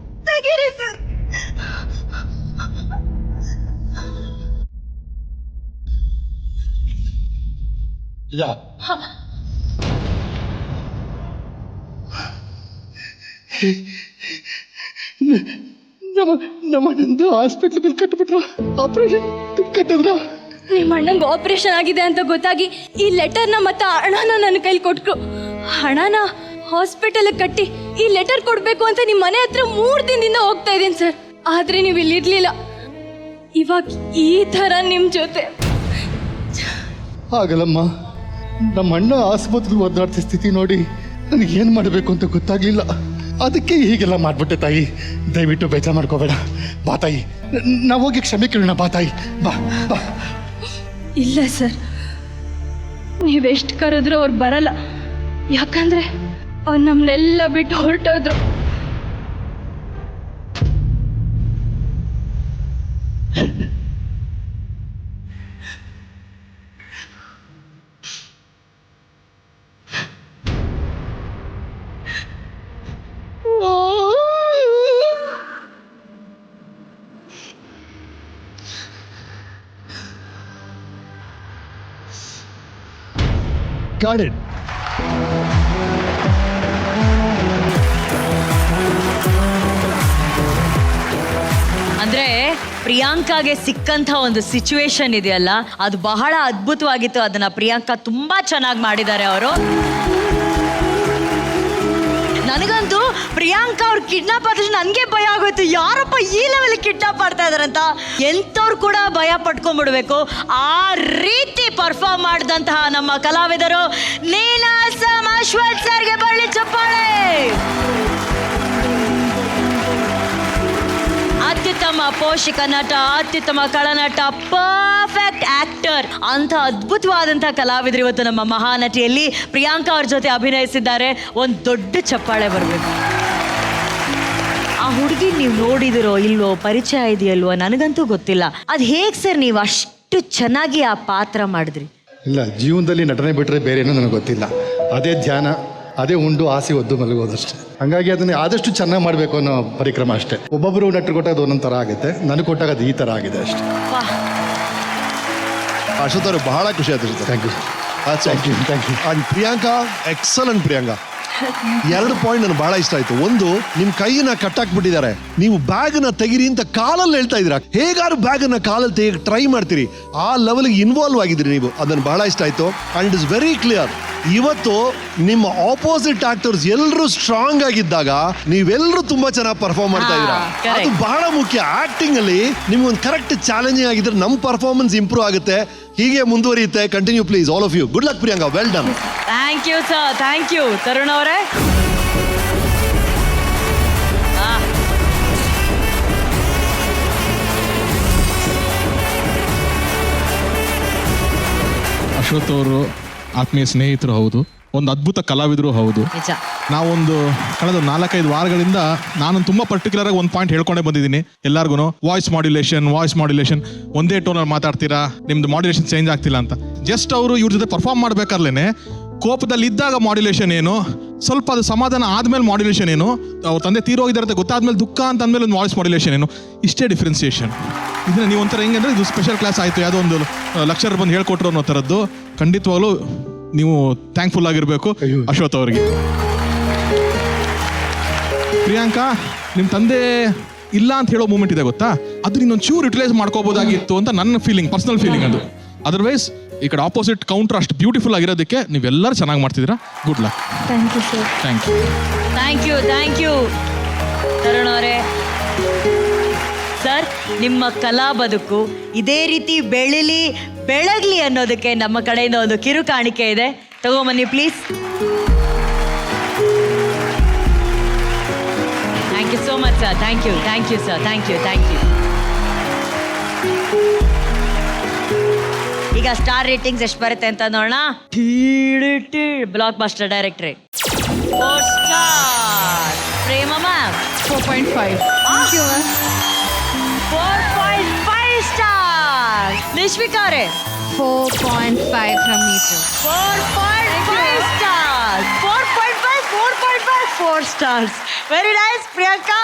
ತೆಗೀರಿ ಸರ್. ನಮ್ಮಣ್ಣಂದು ಹಾಸ್ಪಿಟ್ಲ್ ಬಿಲ್ ಕಟ್ಬಿಟ್ರು, ಆಪರೇಷನ್ ಕಟ್ಟಿದ್ರ. ನಿಮ್ಮ ಅಣ್ಣಂಗೆ ಆಪರೇಷನ್ ಆಗಿದೆ ಅಂತ ಗೊತ್ತಾಗಿ ಈ ಲೆಟರ್ನ ಮತ್ತೆ ಹಣನ ನನ್ನ ಕೈಲಿ ಕೊಟ್ರು. ಹಣನ ಹಾಸ್ಪಿಟಲ್ ಕಟ್ಟಿ ಈ ಲೆಟರ್ ಕೊಡ್ಬೇಕು ಅಂತ ನಿಮ್ಮ ಮನೆ ಹತ್ರ 3 ದಿನದಿಂದ ಹೋಗ್ತಾ ಇದ್ದೀನಿ ಸರ್. ಆದ್ರೆ ನೀವು ಇಲ್ಲಿ ಇರ್ಲಿಲ್ಲ. ಇವಾಗ ಈ ತರ ನಿಮ್ ಜೊತೆ ಆಗಲ್ಲಮ್ಮ. ನಮ್ಮ ಅಣ್ಣ ಆಸ್ಪತ್ರೆ ಒದ್ದಾಡ್ತಿದ್ದ ಸ್ಥಿತಿ ನೋಡಿ ನನಗೆ ಏನು ಮಾಡಬೇಕು ಅಂತ ಗೊತ್ತಾಗ್ಲಿಲ್ಲ. ಅದಕ್ಕೆ ಹೀಗೆಲ್ಲ ಮಾಡ್ಬಿಟ್ಟೆ ತಾಯಿ. ದಯವಿಟ್ಟು ಬೇಜಾರು ಮಾಡ್ಕೋಬೇಡ. ಬಾ ತಾಯಿ, ನಾವು ಹೋಗಿ ಕ್ಷಮೆ ಕೇಳೋಣ. ಬಾ ತಾಯಿ, ಬಾ ಬಾ. ಇಲ್ಲ ಸರ್, ನೀವೆಷ್ಟು ಕರೆದ್ರೂ ಅವ್ರು ಬರಲ್ಲ. ಯಾಕಂದ್ರೆ ಅವ್ರು ನಮ್ಮನ್ನೆಲ್ಲ ಬಿಟ್ಟು ಹೊರಟೋದ್ರು. Got it. ಅಂದ್ರೆ ಪ್ರಿಯಾಂಕಾಗೆ ಸಿಕ್ಕಂತ ಒಂದು ಸಿಚುವೇಶನ್ ಇದೆಯಲ್ಲ, ಅದು ಬಹಳ ಅದ್ಭುತವಾಗಿತ್ತು. ಅದನ್ನ ಪ್ರಿಯಾಂಕಾ ತುಂಬಾ ಚೆನ್ನಾಗಿ ಮಾಡಿದ್ದಾರೆ ಅವರು. ನನಗಂತೂ ಪ್ರಿಯಾಂಕಾ ಅವ್ರು ಕಿಡ್ನಾಪ್ ಆದ ತಕ್ಷಣ ನನಗೆ ಭಯ ಆಗೋಯ್ತು. ಯಾರಪ್ಪ ಈ ಲೆವೆಲ್ ಕಿಡ್ನಾಪ್ ಮಾಡ್ತಾ ಇದಾರಂತ. ಎಂಥವ್ರು ಕೂಡ ಭಯ ಪಟ್ಕೊಂಡ್ಬಿಡ್ಬೇಕು. ಆ ರೀತಿ ಪರ್ಫಾರ್ಮ್ ಮಾಡಿದಂತಹ ನಮ್ಮ ಕಲಾವಿದರು ನೀನಾಸಂ ಅಶ್ವಥ್ ಸರ್ಗೆ ಬರಲಿ ಚಪ್ಪಾಳೆ. ಅತ್ಯುತ್ತಮ ಪೋಷಕ ನಟ, ಅತ್ಯುತ್ತಮ ಖಳನಟ, ಪರ್ಫೆಕ್ಟ್ ಆಕ್ಟರ್ ಅಂತ ಅದ್ಭುತವಾದಂಥ ಕಲಾವಿದರು ಇವತ್ತು ನಮ್ಮ ಮಹಾನಟಿಯಲ್ಲಿ ಪ್ರಿಯಾಂಕಾ ಅವ್ರ ಜೊತೆ ಅಭಿನಯಿಸಿದ್ದಾರೆ. ಒಂದು ದೊಡ್ಡ ಚಪ್ಪಾಳೆ ಬರಬೇಕು. ಆ ಹುಡುಗಿ ನೀವು ನೋಡಿದಿರೋ ಇಲ್ವೋ, ಪರಿಚಯ ಇದೆಯಲ್ವೋ ನನಗಂತೂ ಗೊತ್ತಿಲ್ಲ. ಅದು ಹೇಗೆ ಸರ್ ನೀವು ಅಷ್ಟು ಚೆನ್ನಾಗಿ ಆ ಪಾತ್ರ ಮಾಡಿದ್ರಿ? ಇಲ್ಲ, ಜೀವನದಲ್ಲಿ ನಟನೆ ಬಿಟ್ಟರೆ ಬೇರೆ ಏನೂ ನನಗೆ ಗೊತ್ತಿಲ್ಲ. ಅದೇ ಧ್ಯಾನ, ಅದೇ ಉಂಡು ಆಸೆ ಒದ್ದು ಮಲಗೋದಷ್ಟೇ. ಹಾಗಾಗಿ ಅದನ್ನ ಆದಷ್ಟು ಚೆನ್ನಾಗಿ ಮಾಡಬೇಕು ಅನ್ನೋ ಪರಿಕ್ರಮ ಅಷ್ಟೇ. ಒಬ್ಬೊಬ್ಬರು ನಟರು ಕೊಟ್ಟಾಗ ಅದು ಒಂದೊಂದು ಥರ ಆಗುತ್ತೆ, ನನಗೆ ಕೊಟ್ಟಾಗ ಅದು ಈ ಥರ ಆಗಿದೆ ಅಷ್ಟೇ. ಅಶ್ವಥ್ ಅವರು ಬಹಳ ಖುಷಿ ಆಯ್ತು. Thank you. Thank you. And Priyanka, excellent Priyanka. 2 point ನನಗೆ ಬಹಳ ಇಷ್ಟ ಆಯ್ತು. ಒಂದು, ನಿಮ್ ಕೈಯನ್ನ ಕಟ್ಟಾಕ್ಬಿಟ್ಟಿದ್ದಾರೆ, ನೀವು ಬ್ಯಾಗ್ನ ತೆಗಿರಿ ಅಂತ ಕಾಲಲ್ಲಿ ಹೇಳ್ತಾ ಇದ್ದೀರಾ. ಹೇಗಾರು ಬ್ಯಾಗನ್ನ ಕಾಲಲ್ಲಿ ತೆಗಿಯಕ್ಕೆ ಟ್ರೈ ಮಾಡ್ತೀರಿ, ಆ ಲೆವೆಲ್ಗೆ ಇನ್ವಾಲ್ವ್ ಆಗಿದ್ರಿ ನೀವು. ಅದನ್ನು ಬಹಳ ಇಷ್ಟ ಆಯ್ತು. And it is very clear ಇವತ್ತು ನಿಮ್ಮ ಆಪೋಸಿಟ್ ಆಕ್ಟರ್ಸ್ ಎಲ್ಲರೂ ಸ್ಟ್ರಾಂಗ್ ಆಗಿದ್ದಾಗ ನೀವೆಲ್ಲರೂ ತುಂಬಾ ಚೆನ್ನಾಗಿ ಪರ್ಫಾರ್ಮ್ ಮಾಡ್ತಾ ಇದ್ದೀರಾ. correct. ಅದು ಬಹಳ ಮುಖ್ಯ. ಆಕ್ಟಿಂಗ್ ಅಲ್ಲಿ ನಿಮ್ಗೊಂದು ಕರೆಕ್ಟ್ ಚಾಲೆಂಜಿಂಗ್ ಆಗಿದ್ರೆ ನಮ್ಮ ಪರ್ಫಾರ್ಮೆನ್ಸ್ ಇಂಪ್ರೂವ್ ಆಗುತ್ತೆ. ಹೀಗೆ ಮುಂದುವರಿಯುತ್ತೆ. Continue please all of you. Good luck Priyanka, well done. Thank you sir, thank you. Tarun ಅವರೇ, ಅಶ್ವಥ್ ಅವರು ಆತ್ಮೀಯ ಸ್ನೇಹಿತರು ಹೌದು, ಒಂದು ಅದ್ಭುತ ಕಲಾವಿದರು ಹೌದು. ನಿಜ. ನಾವೊಂದು ಕಳೆದ 4-5 ವಾರಗಳಿಂದ ನಾನು ತುಂಬ ಪರ್ಟಿಕ್ಯುಲರ್ ಆಗಿ ಒಂದು ಪಾಯಿಂಟ್ ಹೇಳ್ಕೊಂಡೇ ಬಂದಿದ್ದೀನಿ ಎಲ್ಲರಿಗೂ. ವಾಯ್ಸ್ ಮಾಡ್ಯುಲೇಷನ್ ಒಂದೇ ಟೋನಲ್ಲಿ ಮಾತಾಡ್ತೀರಾ, ನಿಮ್ದು ಮಾಡ್ಯುಲೇಷನ್ ಚೇಂಜ್ ಆಗ್ತಿಲ್ಲ ಅಂತ. ಜಸ್ಟ್ ಅವರು ಇವ್ರ ಜೊತೆ ಪರ್ಫಾರ್ಮ್ ಮಾಡ್ಬೇಕಾರ್ಲೇನೆ ಕೋಪದಲ್ಲಿ ಇದ್ದಾಗ ಮಾಡ್ಯುಲೇಷನ್ ಏನು, ಸ್ವಲ್ಪ ಅದು ಸಮಾಧಾನ ಆದ್ಮೇಲೆ ಮಾಡ್ಯುಲೇಷನ್ ಏನು, ಅವ್ರ ತಂದೆ ತೀರೋಗಿದ್ದಾರೆ ಅಂತ ಗೊತ್ತಾದ್ಮೇಲೆ ದುಃಖ ಅಂತ ಅಂದಮೇಲೆ ಒಂದು ವಾಯ್ಸ್ ಮಾಡ್ಯುಲೇಷನ್ ಏನು, ಇಷ್ಟೇ ಡಿಫ್ರೆನ್ಸಿಯೇಷನ್. ಇದನ್ನ ನೀವು ಒಂಥರ ಹೆಂಗಂದ್ರೆ ಇದು ಸ್ಪೆಷಲ್ ಕ್ಲಾಸ್ ಆಯಿತು, ಯಾವುದೋ ಒಂದು ಲೆಕ್ಚರ್ ಬಂದು ಹೇಳ್ಕೊಟ್ರು ಅನ್ನೋ ಥರದ್ದು. ಖಂಡಿತವಾಗ್ಲೂ ನೀವು ಥ್ಯಾಂಕ್ಫುಲ್ ಆಗಿರಬೇಕು ಅಶ್ವಥ್ ಅವರಿಗೆ. ಪ್ರಿಯಾಂಕಾ, ನಿಮ್ಮ ತಂದೆ ಇಲ್ಲ ಅಂತ ಹೇಳೋ ಮೂಮೆಂಟ್ ಇದೆ ಗೊತ್ತಾ, ಅದು ಇನ್ನೊಂದು ಚೂರು ಯುಟಿಲೈಸ್ ಮಾಡ್ಕೋಬೋದಾಗಿತ್ತು ಅಂತ ನನ್ನ ಫೀಲಿಂಗ್, ಪರ್ಸನಲ್ ಫೀಲಿಂಗ್ ಅದು. ಅದರ್ವೈಸ್ ಈ ಕಡೆ ಆಪೋಸಿಟ್ ಕೌಂಟರ್ ಅಷ್ಟು ಬ್ಯೂಟಿಫುಲ್ ಆಗಿರೋದಕ್ಕೆ ನೀವೆಲ್ಲರೂ ಚೆನ್ನಾಗಿ ಮಾಡ್ತಿದ್ದೀರಾ. Good luck. Thank you sir. Thank you. Thank you, thank you. Tarun ಅವರೇ, ಸರ್, ನಿಮ್ಮ ಕಲಾ ಬದುಕು ಇದೇ ರೀತಿ ಬೆಳಗ್ಲಿ ಅನ್ನೋದಕ್ಕೆ ನಮ್ಮ ಕಡೆಯಿಂದ ಒಂದು ಕಿರು ಕಾಣಿಕೆ ಇದೆ. ತಗೊಂಬನ್ನಿ please. Thank you so much sir. Thank you sir. Thank you. ಈಗ ಸ್ಟಾರ್ ರೇಟಿಂಗ್ಸ್ ಎಷ್ಟು ಬರುತ್ತೆ ಅಂತ ನೋಡೋಣ. Blockbuster director 4 star. Prema ma'am 4.5. Thank you ma'am. 4.5 star. Nishvika ಅವರೇ 4.5 from me too. 4.5 star. 4 stars. Very nice Priyanka.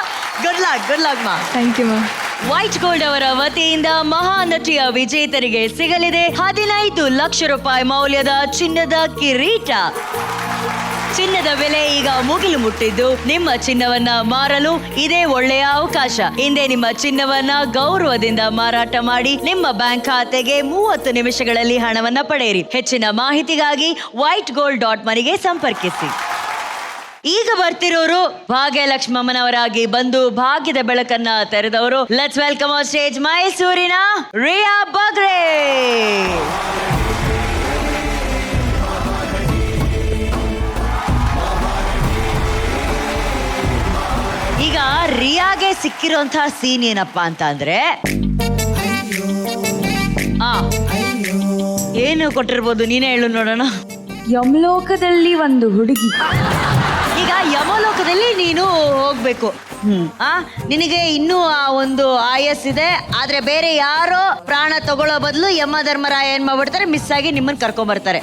Good luck ಮಾ. Thank you ma'am. White Gold ಅವರ ವತಿಯಿಂದ ಮಹಾನಟಿಯ ವಿಜೇತರಿಗೆ ಸಿಗಲಿದೆ 15 ಲಕ್ಷ ರೂಪಾಯಿ ಮೌಲ್ಯದ ಚಿನ್ನದ ಕಿರೀಟ. ಚಿನ್ನದ ಬೆಲೆ ಈಗ ಮುಗಿಲು ಮುಟ್ಟಿದ್ದು, ನಿಮ್ಮ ಚಿನ್ನವನ್ನ ಮಾರಲು ಇದೇ ಒಳ್ಳೆಯ ಅವಕಾಶ. ಹಿಂದೆ ನಿಮ್ಮ ಚಿನ್ನವನ್ನ ಗೌರವದಿಂದ ಮಾರಾಟ ಮಾಡಿ ನಿಮ್ಮ ಬ್ಯಾಂಕ್ ಖಾತೆಗೆ 30 ನಿಮಿಷಗಳಲ್ಲಿ ಹಣವನ್ನ ಪಡೆಯಿರಿ. ಹೆಚ್ಚಿನ ಮಾಹಿತಿಗಾಗಿ whitegold.moneyಗೆ ಸಂಪರ್ಕಿಸಿ. ಈಗ ಬರ್ತಿರೋರು ಭಾಗ್ಯಲಕ್ಷ್ಮಮ್ಮನವರಾಗಿ ಬಂದು ಭಾಗ್ಯದ ಬೆಳಕನ್ನ ತೆರೆದವರು. ಲೆಟ್ಸ್ ವೆಲ್ಕಮ್ ಆನ್ ಸ್ಟೇಜ್ ಮೈಸೂರಿನ ರಿಯಾ ಬಗ್ರೆ. ಈಗ ರಿಯಾಗೆ ಸಿಕ್ಕಿರೋಂತಹ ಸೀನ್ ಏನಪ್ಪಾ ಅಂತ ಅಂದ್ರೆ, ಏನು ಕೊಟ್ಟಿರ್ಬೋದು, ನೀನೇ ಹೇಳು ನೋಡೋಣ. ಯಮಲೋಕದಲ್ಲಿ ಒಂದು ಹುಡುಗಿ. ಈಗ ಯಮಲೋಕದಲ್ಲಿ ನೀನು ಹೋಗ್ಬೇಕು. ನಿನಗೆ ಇನ್ನೂ ಆ ಒಂದು ಆಯಸ್ಸಿದೆ, ಆದ್ರೆ ಬೇರೆ ಯಾರೋ ಪ್ರಾಣ ತಗೊಳ್ಳೋ ಬದಲು ಯಮ ಧರ್ಮರಾಯ ಏನ್ ಮಾಡ್ಬಿಡ್ತಾರೆ, ಮಿಸ್ ಆಗಿ ನಿಮ್ಮನ್ನ ಕರ್ಕೊಂಡ್ ಬರ್ತಾರೆ.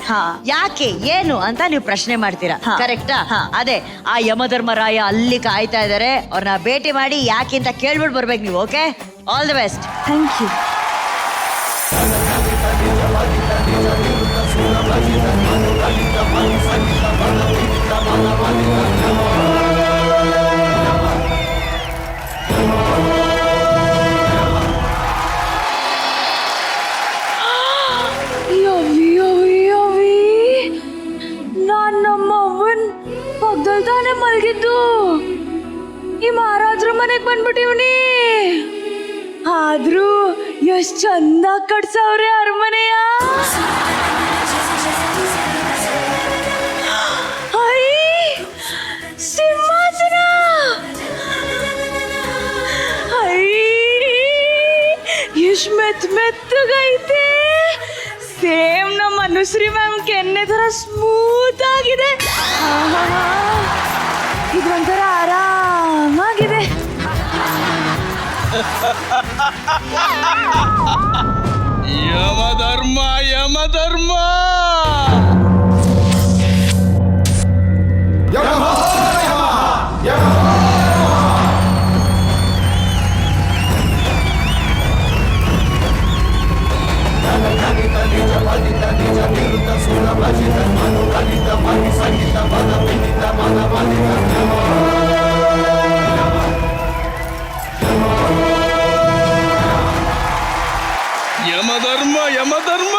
ಯಾಕೆ, ಏನು ಅಂತ ನೀವು ಪ್ರಶ್ನೆ ಮಾಡ್ತೀರಾ, ಕರೆಕ್ಟಾ? ಅದೇ ಆ ಯಮ ಧರ್ಮರಾಯ ಅಲ್ಲಿ ಕಾಯ್ತಾ ಇದಾರೆ. ಅವ್ರನ್ನ ಭೇಟಿ ಮಾಡಿ ಯಾಕೆ ಅಂತ ಕೇಳ್ಬಿಟ್ಟು ಬರ್ಬೇಕು ನೀವು. Okay, all the best. Thank you. ನಾನ್ ನಮ್ಮ ಅವ್ವನ್ ಪಕ್ಕದಲ್ಲಿ ತಾನೇ ಮಲಗಿದ್ದು, ಈ ಮಹಾರಾಜ್ರ ಮನೆಗ್ ಬಂದ್ಬಿಟ್ಟಿವ್ನಿ. ಆದ್ರೂ ಎಷ್ಟ್ ಚಂದ ಕಟ್ಸವ್ರೆ ಅರಮನೆಯ. ಸಿಂಹಾಸನ ಎಷ್ಟ್ ಮೆತ್ತಗೈತೆ. ಸೇಮ್ ನಮ್ಮ ಅನುಶ್ರೀ ಮ್ಯಾಮ್ ಕೆನ್ನೆ ತರ ಸ್ಮೂತ್ ಆಗಿದೆ. ಇದು ಒಂಥರ ಆರಾಮಾಗಿದೆ. ಯಮಧರ್ಮ ಯಮಧರ್ಮ ಯಮಧರ್ಮ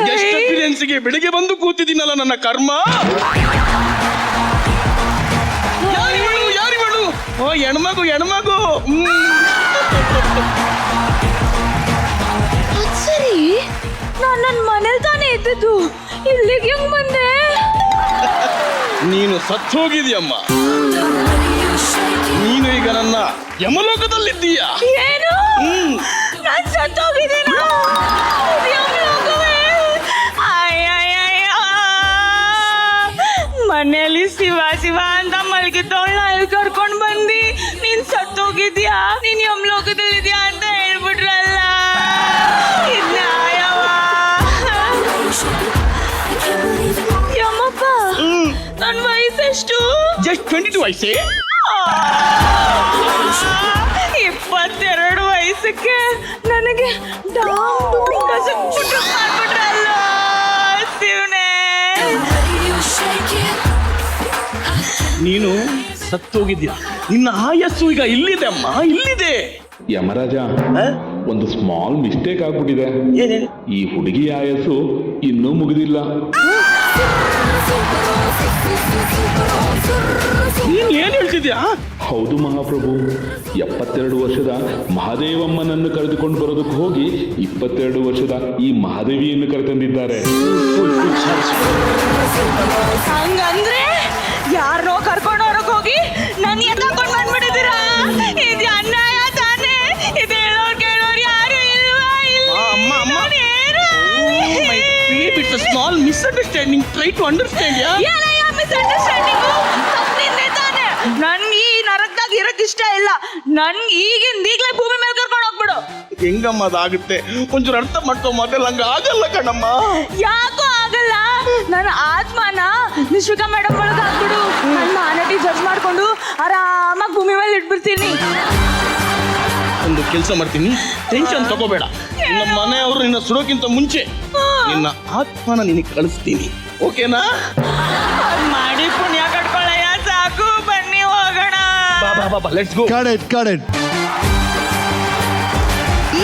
ಗೆಸ್ಟ್ ಅಪಿಯರೆನ್ಸ್ಗೆ ಬೆಳಿಗ್ಗೆ ಬಂದು ಕೂತಿದ್ದೀನಲ್ಲ ನನ್ನ ಕರ್ಮ. ಯಾರಿವಳು? ಓ ಹೆಣ್ಮಗು. ಸರಿ ನಾನು ನನ್ನ ಮನೇಲಿ ತಾನೇ ಇದ್ದದ್ದು, ಇಲ್ಲಿಗೆ ಹೆಂಗ್ ಬಂದೆ? ನೀನು ಸತ್ತೋಗಿದ್ಯಮ್ಮ. ನೀನು ಈಗ ನನ್ನ ಯಮಲೋಕದಲ್ಲಿದ್ದೀಯ. ಏನು? ನಾನು ಸತ್ತೋಗಿದ್ದೀನಾ? ಮನೆಯಲ್ಲಿ ಶಿವ ಶಿವ ಅಂತ ಮಲಗಿದ್ದವಳ ಅಲ್ಲಿ ಕರ್ಕೊಂಡ್ ಬಂದಿ ನೀನ್ ಸತ್ತೋಗಿದ್ಯಾ, ನೀನ್ ಯಮಲೋಕದಲ್ಲಿದ್ಯಾ ಅಂತ ಹೇಳ್ಬಿಟ್ರಲ್ಲ. ಯಮ್ಮಪ್ಪ, ನನ್ನ ವಯಸ್ಸೆಷ್ಟು? ಜಸ್ಟ್ 22 ವಯಸ್ಸೇ. 22 ವಯಸ್ಸಕ್ಕೆ ನನಗೆ ಮಾಡ್ಬಿಟ್ರಲ್ಲ ಶಿವನೇ. ನೀನು ಸತ್ತೋಗಿದ್ಯಾ, ನಿನ್ನ ಆಯಸ್ಸು ಈಗ ಇಲ್ಲಿದೆ ಅಮ್ಮ, ಇಲ್ಲಿದೆ. ಯಮರಾಜ, ಒಂದು ಸ್ಮಾಲ್ ಮಿಸ್ಟೇಕ್ ಆಗ್ಬಿಟ್ಟಿದೆ. ಈ ಹುಡುಗಿ ಆಯಸ್ಸು ಇನ್ನೂ ಮುಗಿದಿಲ್ಲ. ನೀನ್ ಏನ್ ಹೇಳ್ತಿದ್ಯಾ? ಹೌದು ಮಹಾಪ್ರಭು, 72 ವರ್ಷದ ಮಹಾದೇವಮ್ಮನನ್ನು ಕರೆದುಕೊಂಡು ಬರೋದಕ್ಕೆ ಹೋಗಿ 22 ವರ್ಷದ ಈ ಮಹಾದೇವಿಯನ್ನು ಕರೆತಂದಿದ್ದಾರೆ. ಹಂಗಂದ್ರೆ ಯಾರನ್ನೋ ಕರ್ಕೊಂಡವ್ರಕ್ ಹೋಗಿ ನನ್ ಎತ್ಕೊಂಡು ಬಂದ್ಬಿಟ್ಟಿದ್ದೀರಾ? ಇದು ಅನ್ಯಾಯ ತಾನೇ? ಇದು ಹೇಳೋರ್ ಕೇಳೋರ್ ಯಾರು ಇಲ್ವಾ? It's a small misunderstanding. Try to understand, yeah? ಏನಯ್ಯ ಮಿಸ್ಅಂಡರ್ಸ್ಟ್ಯಾಂಡಿಂಗು? ತಪ್ಪಿಂದೆ ತಾನೆ. ನನ್ಗೆ ಈ ನರಕದಾಗ ಇರಕ್ ಇಷ್ಟ ಇಲ್ಲ. ನನ್ಗೆ ಈಗಲೇ ಭೂಮಿ ಮೇಲೆ ಕರ್ಕೊಂಡು ಹೋಗ್ಬಿಡು. ಹೆಂಗಮ್ಮ ಅದಾಗುತ್ತೆ? ಒಂಚೂರು ಅರ್ಥ ಮಾಡ್ಕೊ ಮೊದಲು. ಹಂಗ ಆಗಲ್ಲ ಕಣಮ್ಮ. ಯಾಕೋ ಆಗಲ್ಲ? ನನ್ನ ಆತ್ಮನ ನಿಶ್ವಿಕಾ ಮೇಡಮ್ ಒಳಗೆ ಹಾಕ್ಬಿಡು. ನನ್ನ ಮಾನಟಿ ಜಡ್ಜ್ ಮಾಡ್ಕೊಂಡು ಆರಾಮಾಗಿ ಭೂಮಿ ಮೇಲೆ ಇಟ್ಬಿಡ್ತೀನಿ. ಒಂದು ಕೆಲಸ ಮಾಡ್ತೀನಿ, ಟೆನ್ಷನ್ ತಗೋಬೇಡ. ನಮ್ಮ ಮನೆಯವರು ನಿನ್ನ ಸುಡೋಕ್ಕಿಂತ ಮುಂಚೆ ನಿನ್ನ ಆತ್ಮನ ನಿನಗೆ ಕಳಿಸ್ತೀನಿ, ಓಕೆನಾ? ಮಾಡಿ ಪುಣ್ಯ ಕಟ್ಕೊಳ್ಳಯ್ಯ, ಸಾಕು. ಬನ್ನಿ ಹೋಗೋಣ. ಬಾ ಲೆಟ್ಸ್ ಗೋ. ಕರೆಕ್ಟ್.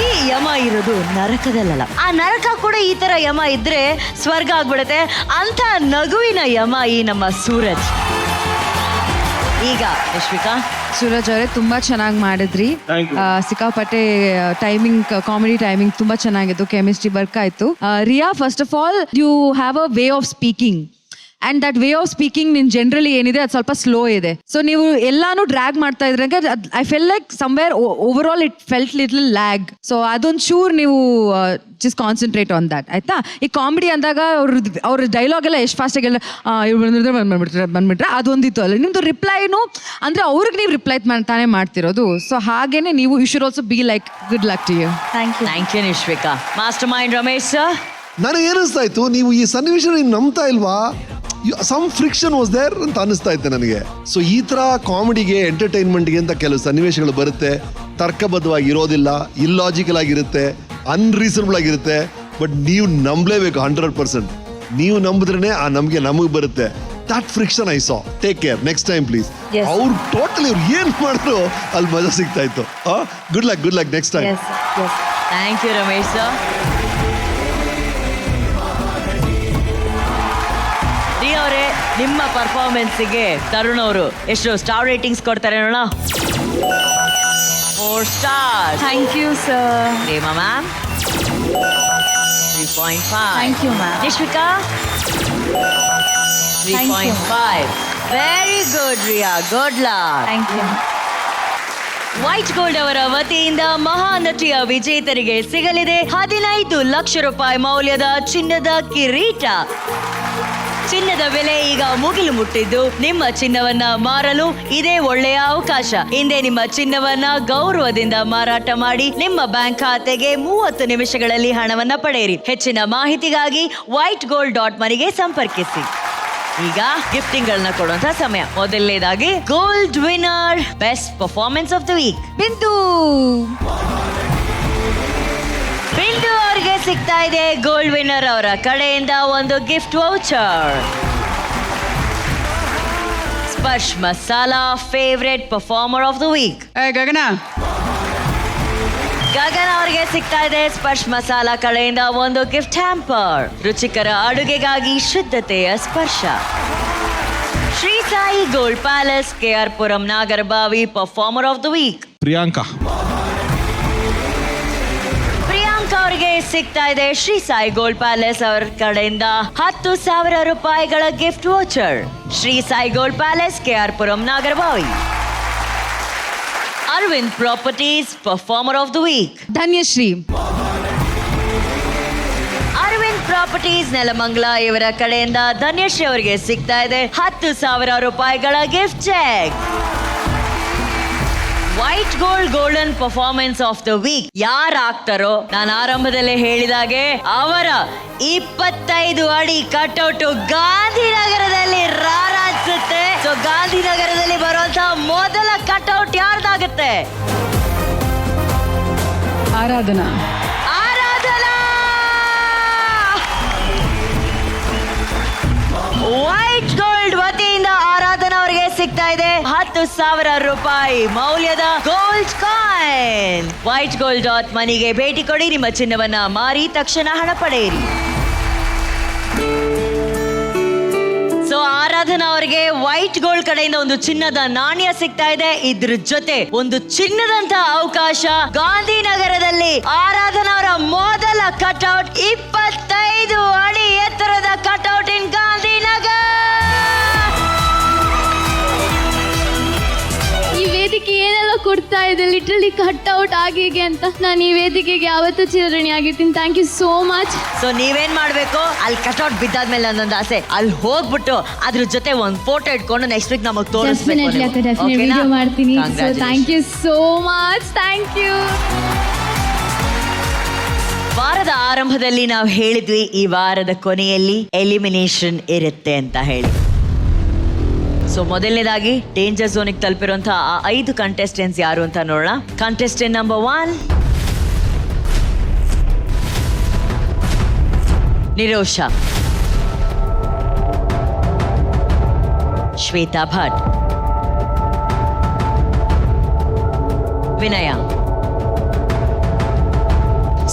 ಈ ಯಮ ಇರೋದು ನರಕದಲ್ಲ. ಆ ನರಕ ಕೂಡ ಈ ತರ ಯಮ ಇದ್ರೆ ಸ್ವರ್ಗ ಆಗ್ಬಿಡುತ್ತೆ. ಅಂತ ನಗುವಿನ ಯಮ ಈ ನಮ್ಮ ಸೂರಜ್. ಈಗ ಯಶ್ವಿಕಾ, ಸೂರಜ್ ಅವರೇ ತುಂಬಾ ಚೆನ್ನಾಗಿ ಮಾಡಿದ್ರಿ. Thank you. ಸಿಕ್ಕಾಪಟ್ಟೆ ಟೈಮಿಂಗ್, ಕಾಮಿಡಿ ಟೈಮಿಂಗ್ ತುಂಬಾ ಚೆನ್ನಾಗಿತ್ತು. ಕೆಮಿಸ್ಟ್ರಿ ವರ್ಕ್ ಆಯ್ತು. Riya, first of all you have a way of speaking. And that way of speaking ನಿನ್ ಜನರಲಿ ಏನಿದೆ ಅದು ಸ್ವಲ್ಪ ಸ್ಲೋ ಇದೆ. ಸೊ ನೀವು ಎಲ್ಲಾನು ಡ್ರ್ಯಾಗ್ ಮಾಡ್ತಾ ಇದ್ರಂಗೆ I fell like somewhere overall it felt little lag. So ಅದೊಂದು ಚೂರ್ ನೀವು ಜಸ್ಟ್ ಕಾನ್ಸಂಟ್ರೇಟ್ ಆನ್ ದಟ್, ಆಯ್ತಾ? ಈ ಕಾಮಿಡಿ ಅಂದಾಗ ಅವ್ರ ಡೈಲಾಗ್ ಎಲ್ಲ ಎಷ್ಟು ಫಾಸ್ಟಾಗಿ ಎಲ್ಲ ಬಂದ್ಬಿಟ್ರೆ ಅದೊಂದಿತ್ತು ಅಲ್ಲ. ನಿಮ್ದು ರಿಪ್ಲೈನು ಅಂದ್ರೆ ಅವ್ರಿಗೆ ನೀವು ರಿಪ್ಲೈ ತಾನೇ ಮಾಡ್ತಿರೋದು. ಸೊ ಹಾಗೇನೆ ನೀವು you should also be like good luck to you. Thank you Nishvika. Mastermind Ramesh sir, ನನಗೆ ಏನಿಸ್ತಾ ಇತ್ತು, ನೀವು ಈ ಸನ್ನಿವೇಶ ನೀನು ನಂಬ್ತಾ ಇಲ್ವಾ? ಸಮ್ ಫ್ರಿಕ್ಷನ್ ವಾಸ್ ದೇರ್ ಅಂತ ಅನಿಸ್ತಾ ಇತ್ತು ನನಗೆ. ಸೊ ಈ ಥರ ಕಾಮಿಡಿಗೆ, ಎಂಟರ್ಟೈನ್ಮೆಂಟ್ಗೆ ಅಂತ ಕೆಲವು ಸನ್ನಿವೇಶಗಳು ಬರುತ್ತೆ. ತರ್ಕಬದ್ಧವಾಗಿ ಇರೋದಿಲ್ಲ, ಇಲ್ಲಾಜಿಕಲ್ ಆಗಿರುತ್ತೆ, ಅನ್ರೀಸನಬಲ್ ಆಗಿರುತ್ತೆ. ಬಟ್ ನೀವು ನಂಬಲೇಬೇಕು 100%. ನೀವು ನಂಬಿದ್ರೇ ಆ ನಂಬಿಕೆ ನಮಗೆ ಬರುತ್ತೆ. That friction I saw. Take care next time please. ಅವ್ರು ಟೋಟಲಿ ಅವ್ರು ಏನು ಮಾಡಿದ್ರು ಅಲ್ಲಿ ಮಜಾ ಸಿಗ್ತಾ ಇತ್ತು. Good luck next time. Thank you Ramesh sir. ಅವರೇ, ನಿಮ್ಮ ಪರ್ಫಾರ್ಮೆನ್ಸ್ಗೆ ತರುಣ್ ಅವರು ಎಷ್ಟು ಸ್ಟಾರ್ ರೇಟಿಂಗ್ಸ್ ಕೊಡ್ತಾರೆ ನೋಡೋಣ. 4 stars. Thank you sir. Prema ma'am 3.5. Thank you ma'am. Nishvika 3.5. Very good Riya, good luck. Thank you. White Gold ಅವರ ವತಿಯಿಂದ ಮಹಾನಟಿಯ ವಿಜೇತರಿಗೆ ಸಿಗಲಿದೆ 15 ಲಕ್ಷ ರೂಪಾಯಿ ಮೌಲ್ಯದ ಚಿನ್ನದ ಕಿರೀಟ. ಚಿನ್ನದ ಬೆಲೆ ಈಗ ಮುಗಿಲು ಮುಟ್ಟಿದ್ದು, ನಿಮ್ಮ ಚಿನ್ನವನ್ನ ಮಾರಲು ಇದೇ ಒಳ್ಳೆಯ ಅವಕಾಶ. ಹಿಂದೆ ನಿಮ್ಮ ಚಿನ್ನವನ್ನ ಗೌರವದಿಂದ ಮಾರಾಟ ಮಾಡಿ ನಿಮ್ಮ ಬ್ಯಾಂಕ್ ಖಾತೆಗೆ 30 ನಿಮಿಷಗಳಲ್ಲಿ ಹಣವನ್ನ ಪಡೆಯಿರಿ. ಹೆಚ್ಚಿನ ಮಾಹಿತಿಗಾಗಿ whitegold.money ಸಂಪರ್ಕಿಸಿ. ಈಗ ಗಿಫ್ಟಿಂಗ್ ಗಳನ್ನ ಕೊಡುವಂತ ಸಮಯ. ಮೊದಲನೇದಾಗಿ Gold Winner, best performance of the week Bindu ಅವ್ರಿಗೆ ಸಿಗ್ತಾ ಇದೆ ಗೋಲ್ಡ್ ವಿನ್ನರ್ ಅವರ ಕಡೆಯಿಂದ ಒಂದು gift voucher. Sparsh Masala favourite performer of the week. Gagana Gagan ಅವರಿಗೆ ಸಿಗ್ತಾ ಇದೆ ಸ್ಪರ್ಶ್ ಮಸಾಲಾ ಕಡೆಯಿಂದ ಒಂದು ಗಿಫ್ಟ್ ಹ್ಯಾಂಪರ್. ರುಚಿಕರ ಅಡುಗೆಗಾಗಿ ಶುದ್ಧತೆಯ ಸ್ಪರ್ಶ. Shri Sai Gold Palace, KR Puram, Nagarabhavi. Performer of the week Priyanka. ಅವರಿಗೆ ಸಿಗ್ತಾ ಇದೆ ಶ್ರೀ ಸಾಯಿ ಗೋಲ್ಡ್ ಪ್ಯಾಲೇಸ್ ಅವರ ಕಡೆಯಿಂದ 10,000 ರೂಪಾಯಿಗಳ gift voucher. Shri Sai Gold Palace, KR Puram, Nagarbhavi. Aravind Properties, performer of the week Dhanyashree. Aravind Properties Nelamangala ಇವರ ಕಡೆಯಿಂದ ಧನ್ಯಶ್ರೀ ಅವರಿಗೆ ಸಿಗ್ತಾ ಇದೆ 10,000 ರೂಪಾಯಿಗಳ gift cheque. White Gold golden performance of the week ಯಾರಾಗ್ತಾರೋ, ನಾನು ಆರಂಭದಲ್ಲೇ ಹೇಳಿದಾಗೆ ಅವರ 25 ಅಡಿ ಕಟ್ಔಟ್ ಗಾಂಧಿನಗರದಲ್ಲಿ ರಾರಾಜಿಸುತ್ತೆ. ಸೊ ಗಾಂಧಿನಗರದಲ್ಲಿ ಬರುವಂತಹ ಮೊದಲ ಕಟ್ಔಟ್ ಯಾರ್ದಾಗುತ್ತೆ? ಆರಾಧನಾ. ವೈಟ್ ಗೋಲ್ಡ್ ವತಿಯಿಂದ ಆರಾಧನಾ ಅವರಿಗೆ ಸಿಗ್ತಾ ಇದೆ 10,000 ರೂಪಾಯಿ ಮೌಲ್ಯದ ಗೋಲ್ಡ್ ಕಾಯಿನ್. ವೈಟ್ ಗೋಲ್ಡ್ .ಮನಿಗೆ ಭೇಟಿ ಕೊಡಿ, ನಿಮ್ಮ ಚಿನ್ನವನ್ನ ಮಾರಿ ತಕ್ಷಣ ಹಣ ಪಡೆಯಿರಿ. ಸೊ ಆರಾಧನಾ ಅವರಿಗೆ ವೈಟ್ ಗೋಲ್ಡ್ ಕಡೆಯಿಂದ ಒಂದು ಚಿನ್ನದ ನಾಣ್ಯ ಸಿಗ್ತಾ ಇದೆ. ಇದ್ರ ಜೊತೆ ಒಂದು ಚಿನ್ನದಂತ ಅವಕಾಶ. ಗಾಂಧಿನಗರದಲ್ಲಿ ಆರಾಧನಾ ಅವರ ಮೊದಲ ಕಟ್ಔಟ್, 25 ಅಡಿ ಎತ್ತರದ ಕಟ್ಔಟ್ ಇನ್ ಗಾಂಧಿನಗರ್. ಈ ವೇದಿಕೆ ಏನೆಲ್ಲ ಕೊಡ್ತಾ ಇದೆ, ಲಿಟ್ರಲಿ ಕಟ್ಔಟ್ ಹೀಗೆ ಅಂತ. ನಾನು ಈ ವೇದಿಕೆಗೆ ಯಾವತ್ತೂ ಚಿರಋಣಿ ಆಗಿರ್ತೀನಿ. Thank you so much. So ನೀವೇನ್ ಮಾಡ್ಬೇಕು, ಅಲ್ಲಿ ಕಟ್ಔಟ್ ಬಿದ್ದಾದ್ಮೇಲೆ ನನ್ನೊಂದು ಆಸೆ, ಅಲ್ಲಿ ಹೋಗ್ಬಿಟ್ಟು ಅದ್ರ ಜೊತೆ ಒಂದು ಫೋಟೋ ಇಟ್ಕೊಂಡು ನೆಕ್ಸ್ಟ್ ವೀಕ್ ನಮಗೆ ಡೆಫಿನೆಟ್ಲಿ ಅಕ್ಕ, ಡೆಫಿನೆಟ್ ವಿಡಿಯೋ ಮಾಡ್ತೀನಿ. So thank you so much. Thank you. ವಾರದ ಆರಂಭದಲ್ಲಿ ನಾವು ಹೇಳಿದ್ವಿ ಈ ವಾರದ ಕೊನೆಯಲ್ಲಿ ಎಲಿಮಿನೇಷನ್ ಇರುತ್ತೆ ಅಂತ ಹೇಳಿ. ಸೊ ಮೊದಲನೇದಾಗಿ ಡೇಂಜರ್ ಝೋನಿಗೆ ತಲುಪಿರುವಂತಹ ಆ 5 ಕಂಟೆಸ್ಟೆಂಟ್ಸ್ ಯಾರು ಅಂತ ನೋಡೋಣ. ಕಂಟೆಸ್ಟೆಂಟ್ ನಂಬರ್ 1 ನಿರೋಷಾ, ಶ್ವೇತಾ ಭಟ್, ವಿನಯ,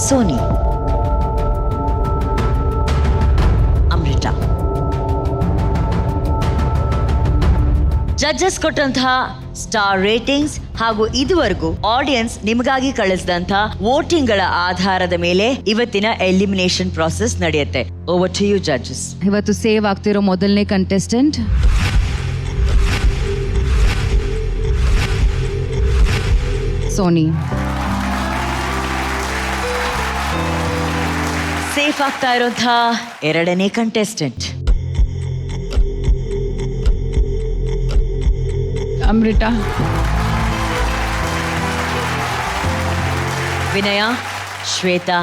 ಸೋನಿ, ಅಮೃತ. ಜಡ್ಜಸ್ ಕೊಟ್ಟಂತಹ ಸ್ಟಾರ್ ರೇಟಿಂಗ್ಸ್ ಹಾಗೂ ಇದುವರೆಗೂ ಆಡಿಯನ್ಸ್ ನಿಮಗಾಗಿ ಕಳಿಸಿದಂತಹ ವೋಟಿಂಗ್ ಗಳ ಆಧಾರದ ಮೇಲೆ ಇವತ್ತಿನ ಎಲಿಮಿನೇಷನ್ ಪ್ರಾಸೆಸ್ ನಡೆಯುತ್ತೆ. Over to you judges. ಇವತ್ತು ಸೇವ್ ಆಗ್ತಿರೋ ಮೊದಲನೇ ಕಂಟೆಸ್ಟೆಂಟ್ ಸೋನಿ. ಸೇಫ್ ಆಗ್ತಾ ಇರುವಂತಹ ಎರಡನೇ ಕಂಟೆಸ್ಟೆಂಟ್ ಅಮೃತ. ವಿನಯ, ಶ್ವೇತಾ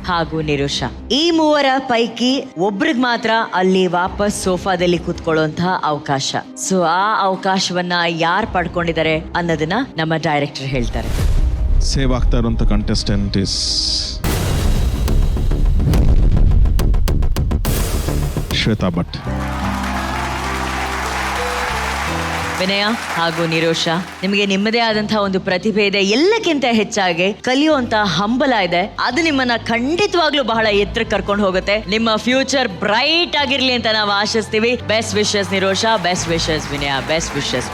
ಹಾಗೂ ನಿರೋಷಾ. ಈ ಮೂವರ ಪೈಕಿ ಒಬ್ರಿಗೆ ಮಾತ್ರ ಅಲ್ಲಿ ವಾಪಸ್ ಸೋಫಾದಲ್ಲಿ ಕೂತ್ಕೊಳ್ಳುವಂತಹ ಅವಕಾಶ. ಸೊ ಆ ಅವಕಾಶವನ್ನ ಯಾರು ಪಡ್ಕೊಂಡಿದ್ದಾರೆ ಅನ್ನೋದನ್ನ ನಮ್ಮ ಡೈರೆಕ್ಟರ್ ಹೇಳ್ತಾರೆ. ಸೇವ್ ಆಗ್ತಾ ಇರುವಂತ ಕಂಟೆಸ್ಟೆಂಟ್ ಇಸ್ ಶ್ವೇತಾ ಭಟ್. ವಿನಯ ಹಾಗೂ ನಿರೋಷಾ, ನಿಮಗೆ ನಿಮ್ಮದೇ ಆದಂತಹ ಒಂದು ಪ್ರತಿಭೆ ಇದೆ. ಎಲ್ಲಕ್ಕಿಂತ ಹೆಚ್ಚಾಗಿ ಕಲಿಯುವಂತ ಹಂಬಲ ಇದೆ. ಅದು ನಿಮ್ಮನ್ನ ಖಂಡಿತವಾಗ್ಲೂ ಬಹಳ ಎತ್ತರಕ್ಕೆ ಕರ್ಕೊಂಡು ಹೋಗುತ್ತೆ. ನಿಮ್ಮ ಫ್ಯೂಚರ್ ಬ್ರೈಟ್ ಆಗಿರ್ಲಿ ಅಂತ ನಾವು ಆಶಿಸ್ತೀವಿ. ಬೆಸ್ಟ್ ವಿಶಸ್ ನಿರೋಷಾ, ಬೆಸ್ಟ್ ವಿಶಸ್ ವಿನಯ, ಬೆಸ್ಟ್ ವಿಶಸ್.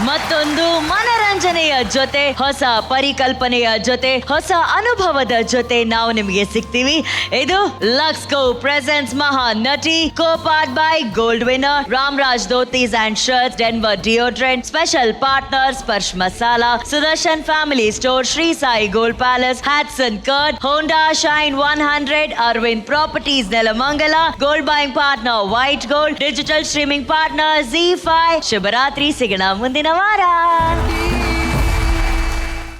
ಮತ್ತೊಂದು ಮನರಂಜನೆಯ ಜೊತೆ, ಹೊಸ ಪರಿಕಲ್ಪನೆಯ ಜೊತೆ, ಹೊಸ ಅನುಭವದ ಜೊತೆ ನಾವು ನಿಮಗೆ ಸಿಗ್ತೀವಿ. ಇದು ಲಕ್ಸ್ಕೋ presents Mahanati, copowered by Gold Winner Ramraj dhotis and shirts, Denver deodorant, special partner Sparsh Masala, Sudarshan family store, Shri Sai Gold Palace, Hatsun curd, Honda Shine 100, Aravind Properties Nelamangala, gold buying partner White Gold, digital streaming partner ZEE5. ಶುಭರಾತ್ರಿ, ಸಿಗೋಣ ಮುಂದಿನ ವಾರ.